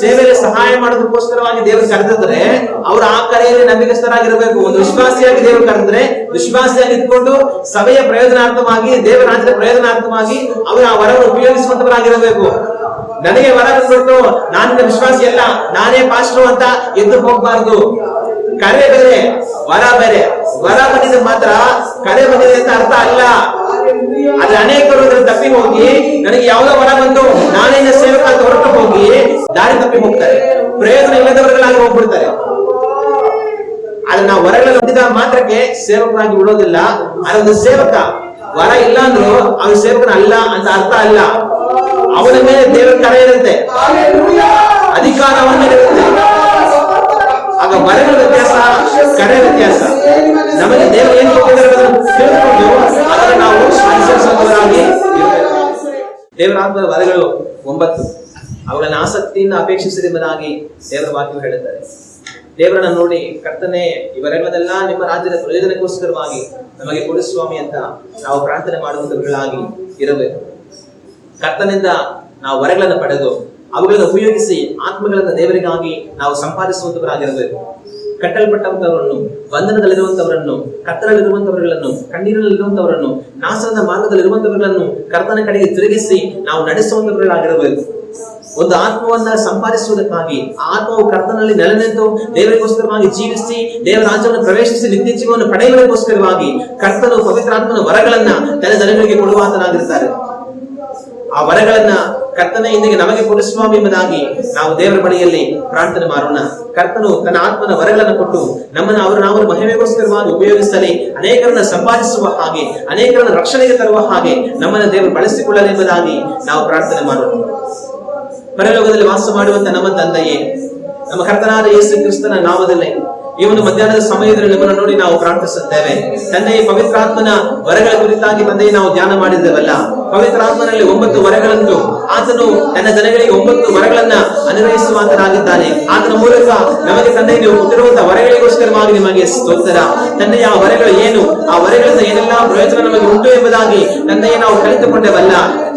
ಸೇವೆಯಲ್ಲಿ ಸಹಾಯ ಮಾಡೋದಕ್ಕೋಸ್ಕರವಾಗಿ ದೇವರು ಕರೆದಿದ್ರೆ ಅವರು ಆ ಕರೆಯಲ್ಲಿ ನಂಬಿಕಸ್ಥರಾಗಿರಬೇಕು. ಒಂದು ವಿಶ್ವಾಸಿಯಾಗಿ ದೇವರು ಕರೆದ್ರೆ ವಿಶ್ವಾಸಿಯಾಗಿ ಇದ್ಕೊಂಡು ಸಭೆಯ ಪ್ರಯೋಜನಾರ್ಥವಾಗಿ, ದೇವರ ರಾಜ್ಯದ ಪ್ರಯೋಜನಾರ್ಥವಾಗಿ ಅವರು ಆ ವರವನ್ನು ಉಪಯೋಗಿಸುವಂತವರಾಗಿರಬೇಕು. ನನಗೆ ವರ ಬಂದ್ಬಿಟ್ಟು ನಾನು ವಿಶ್ವಾಸಿ ಅಲ್ಲ, ನಾನೇ ಪಾಸ್ಟರ್ ಅಂತ ಎದ್ದು ಹೋಗ್ಬಾರ್ದು. ಕರೆ ಬೇರೆ, ವರ ಬೇರೆ. ವರ ಬಂದಿದ್ರೆ ಮಾತ್ರ ಕರೆ ಬಂದಿದೆ ಅಂತ ಅರ್ಥ ಅಲ್ಲ. ಆದ್ರೆ ಅನೇಕರು ತಪ್ಪಿ ಹೋಗಿ ನನಗೆ ಯಾವುದೋ ವರ ಬಂದು ನಾನೇನ ಸೇವಕ ಅಂತ ಹೊರಟು ಹೋಗಿ ದಾರಿ ತಪ್ಪಿ ಹೋಗ್ತಾರೆ, ಪ್ರಯೋಜನ ಇಲ್ಲದವர்களಾಗಿ ಹೋಗ್ಬಿಡ್ತಾರೆ. ಆದ್ರೆ ನಾವು ವರಗಳನ್ನು ಹೊಂದಿದ ಮಾತ್ರಕ್ಕೆ ಸೇವಕರಾಗಿ ಬಿಡೋದಿಲ್ಲ. ಆದ್ರೆ ಒಂದು ಸೇವಕ ವರ ಇಲ್ಲ ಅಂದ್ರು ಅವನು ಸೇವಕನ ಅಲ್ಲ ಅಂತ ಅರ್ಥ ಅಲ್ಲ. ಅವನ ಮೇಲೆ ದೇವರ ಕರೆ ಇರುತ್ತೆ, ಅಧಿಕಾರ ಅವನ ಮೇಲೆ ಇರುತ್ತೆ. ಆಗ ವರಗಳ ವ್ಯತ್ಯಾಸ, ಕರೆ ವ್ಯತ್ಯಾಸ. ನಮಗೆ ದೇವರು ಏನು ಕೊಟ್ಟಿದ್ದಾರೆ ತಿಳ್ಕೊಂಡು ಅದನ್ನು ನಾವು ಅನುಸರಿಸುವವರಾಗಿ ದೇವರ ಆತ್ಮದ ವರಗಳು 9, ಅವುಗಳನ್ನು ಆಸಕ್ತಿಯಿಂದ ಅಪೇಕ್ಷಿಸಿದವನಾಗಿ ದೇವರ ವಾಕ್ಯ ಹೇಳುತ್ತಾರೆ. ದೇವರನ್ನ ನೋಡಿ ಕರ್ತನೆ ಇವರೆಲ್ಲದೆಲ್ಲ ನಿಮ್ಮ ರಾಜ್ಯದ ಪ್ರಯೋಜನಕ್ಕೋಸ್ಕರವಾಗಿ ನಮಗೆ ಕೊಡು ಸ್ವಾಮಿ ಅಂತ ನಾವು ಪ್ರಾರ್ಥನೆ ಮಾಡುವಂತವர்களಾಗಿ ಇರಬೇಕು. ಕರ್ತನಿಂದ ನಾವು ವರಗಳನ್ನು ಪಡೆದು ಅವುಗಳನ್ನು ಉಪಯೋಗಿಸಿ ಆತ್ಮಗಳನ್ನು ದೇವರಿಗಾಗಿ ನಾವು ಸಂಪಾದಿಸುವಂತವರಾಗಿರಬೇಕು. ಕಟ್ಟಲ್ಪಟ್ಟಂತವರನ್ನು, ಬಂಧನದಲ್ಲಿರುವಂತವರನ್ನು, ಕತ್ತಲಲ್ಲಿರುವಂತವರುಗಳನ್ನು, ಕಣ್ಣೀರಿನಲ್ಲಿರುವಂತವರನ್ನು, ನಾಶನದ ಮಾರ್ಗದಲ್ಲಿರುವಂತವರುಗಳನ್ನು ಕರ್ತನ ಕಡೆಗೆ ತಿರುಗಿಸಿ ನಾವು ನಡೆಸುವಂತವರಾಗಿರಬೇಕು. ಒಂದು ಆತ್ಮವನ್ನ ಸಂಪಾದಿಸುವುದಕ್ಕಾಗಿ, ಆತ್ಮವು ಕರ್ತನಲ್ಲಿ ನೆಲೆನಿಂತು ದೇವರಿಗೋಸ್ಕರವಾಗಿ ಜೀವಿಸಿ ದೇವರ ರಾಜ್ಯವನ್ನು ಪ್ರವೇಶಿಸಿ ನಿತ್ಯ ಜೀವವನ್ನು ಪಡೆಯುವುದಕ್ಕೋಸ್ಕರವಾಗಿ ಕರ್ತನು ಪವಿತ್ರಾತ್ಮನ ವರಗಳನ್ನ ತನ್ನ ಜನಗಳಿಗೆ ಕೊಡುವಾತನಾಗಿರ್ತಾರೆ. ಆ ವರಗಳನ್ನ ಕರ್ತನ ಇಂದಿಗೆ ನಮಗೆ ಕೊಡಿಸುವ ಎಂಬುದಾಗಿ ನಾವು ದೇವರ ಬಳಿಯಲ್ಲಿ ಪ್ರಾರ್ಥನೆ ಮಾಡೋಣ. ಕರ್ತನು ತನ್ನ ಆತ್ಮನ ವರಗಳನ್ನು ಕೊಟ್ಟು ನಮ್ಮನ್ನು ನಾವು ಮಹಿಮೆಗೋಸ್ಕರವಾಗಿ ಉಪಯೋಗಿಸಲಿ, ಅನೇಕರನ್ನ ಸಂಪಾದಿಸುವ ಹಾಗೆ, ಅನೇಕರನ್ನ ರಕ್ಷಣೆಗೆ ತರುವ ಹಾಗೆ ನಮ್ಮನ್ನು ದೇವರು ಬಳಸಿಕೊಳ್ಳಲೆಂಬುದಾಗಿ ನಾವು ಪ್ರಾರ್ಥನೆ ಮಾಡೋಣ. ಪರಲೋಕದಲ್ಲಿ ವಾಸ ಮಾಡುವಂತ ನಮ್ಮ ತಂದೆಯೇ, ನಮ್ಮ ಕರ್ತನಾದ ಯೇಸು ಕ್ರಿಸ್ತನ ನಾಮದಲ್ಲಿ ಈ ಒಂದು ಮಧ್ಯಾಹ್ನದ ಸಮಯದಲ್ಲಿ ನಮ್ಮನ್ನು ನೋಡಿ ನಾವು ಪ್ರಾರ್ಥಿಸುತ್ತೇವೆ. ತಂದೆಯ ಪವಿತ್ರಾತ್ಮನ ವರಗಳ ಕುರಿತಾಗಿ ತಂದೆಯ ನಾವು ಧ್ಯಾನ ಮಾಡಿದ್ದೇವಲ್ಲ, ಪವಿತ್ರಾತ್ಮನಲ್ಲಿ 9 ವರಗಳಂತೂ ಆತನು ತನ್ನ ಜನಗಳಿಗೆ 9 ವರಗಳನ್ನ ಅನ್ವಯಿಸುವಂತನಾಗಿದ್ದಾನೆ. ಆತನ ಮೂಲಕ ನಮಗೆ ತಂದೆ ನೀವು ಕೊಟ್ಟಿರುವಂತಹ ವರಗಳಿಗೋಸ್ಕರವಾಗಿ ನಿಮಗೆ ಸ್ತೋತ್ರ. ತಂದೆಯ ಆ ವರಗಳು ಏನು, ಆ ವರಗಳಿಂದ ಏನೆಲ್ಲ ಪ್ರಯೋಜನ ನಮಗೆ ಉಂಟು ಎಂಬುದಾಗಿ ತಂದೆಯ ನಾವು ಕಲಿತುಕೊಂಡೇವಲ್ಲ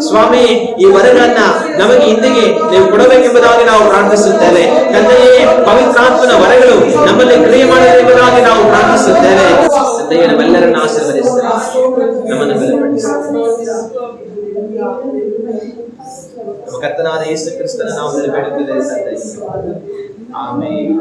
ಸ್ವಾಮಿ. ಈ ವರಗಳನ್ನ ನಮಗೆ ಇಂದಿಗೆ ನೀವು ಕೊಡಬೇಕೆಂಬುದಾಗಿ ನಾವು ಪ್ರಾರ್ಥಿಸುತ್ತೇವೆ. ತಂದೆಯೇ, ಪವಿತ್ರಾತ್ಮನ ವರಗಳು ನಮ್ಮಲ್ಲಿ ಕ್ರಿಯೆ ಮಾಡಬೇಕೆಂಬುದಾಗಿ ನಾವು ಪ್ರಾರ್ಥಿಸುತ್ತೇವೆ. ತಂದೆಯ ನಮ್ಮೆಲ್ಲರನ್ನು ಆಶೀರ್ವದಿಸುತ್ತಾರೆ, ನಮ್ಮನ್ನು ಬಲಪಡಿಸುತ್ತಾರೆ. ನಮ್ಮ ಕರ್ತನಾದ ಯೇಸು ಕ್ರಿಸ್ತನ ನಾಮದಲ್ಲಿ ಬೇಡುತ್ತೇವೆ ತಂದೆ, ಆಮೆನ್.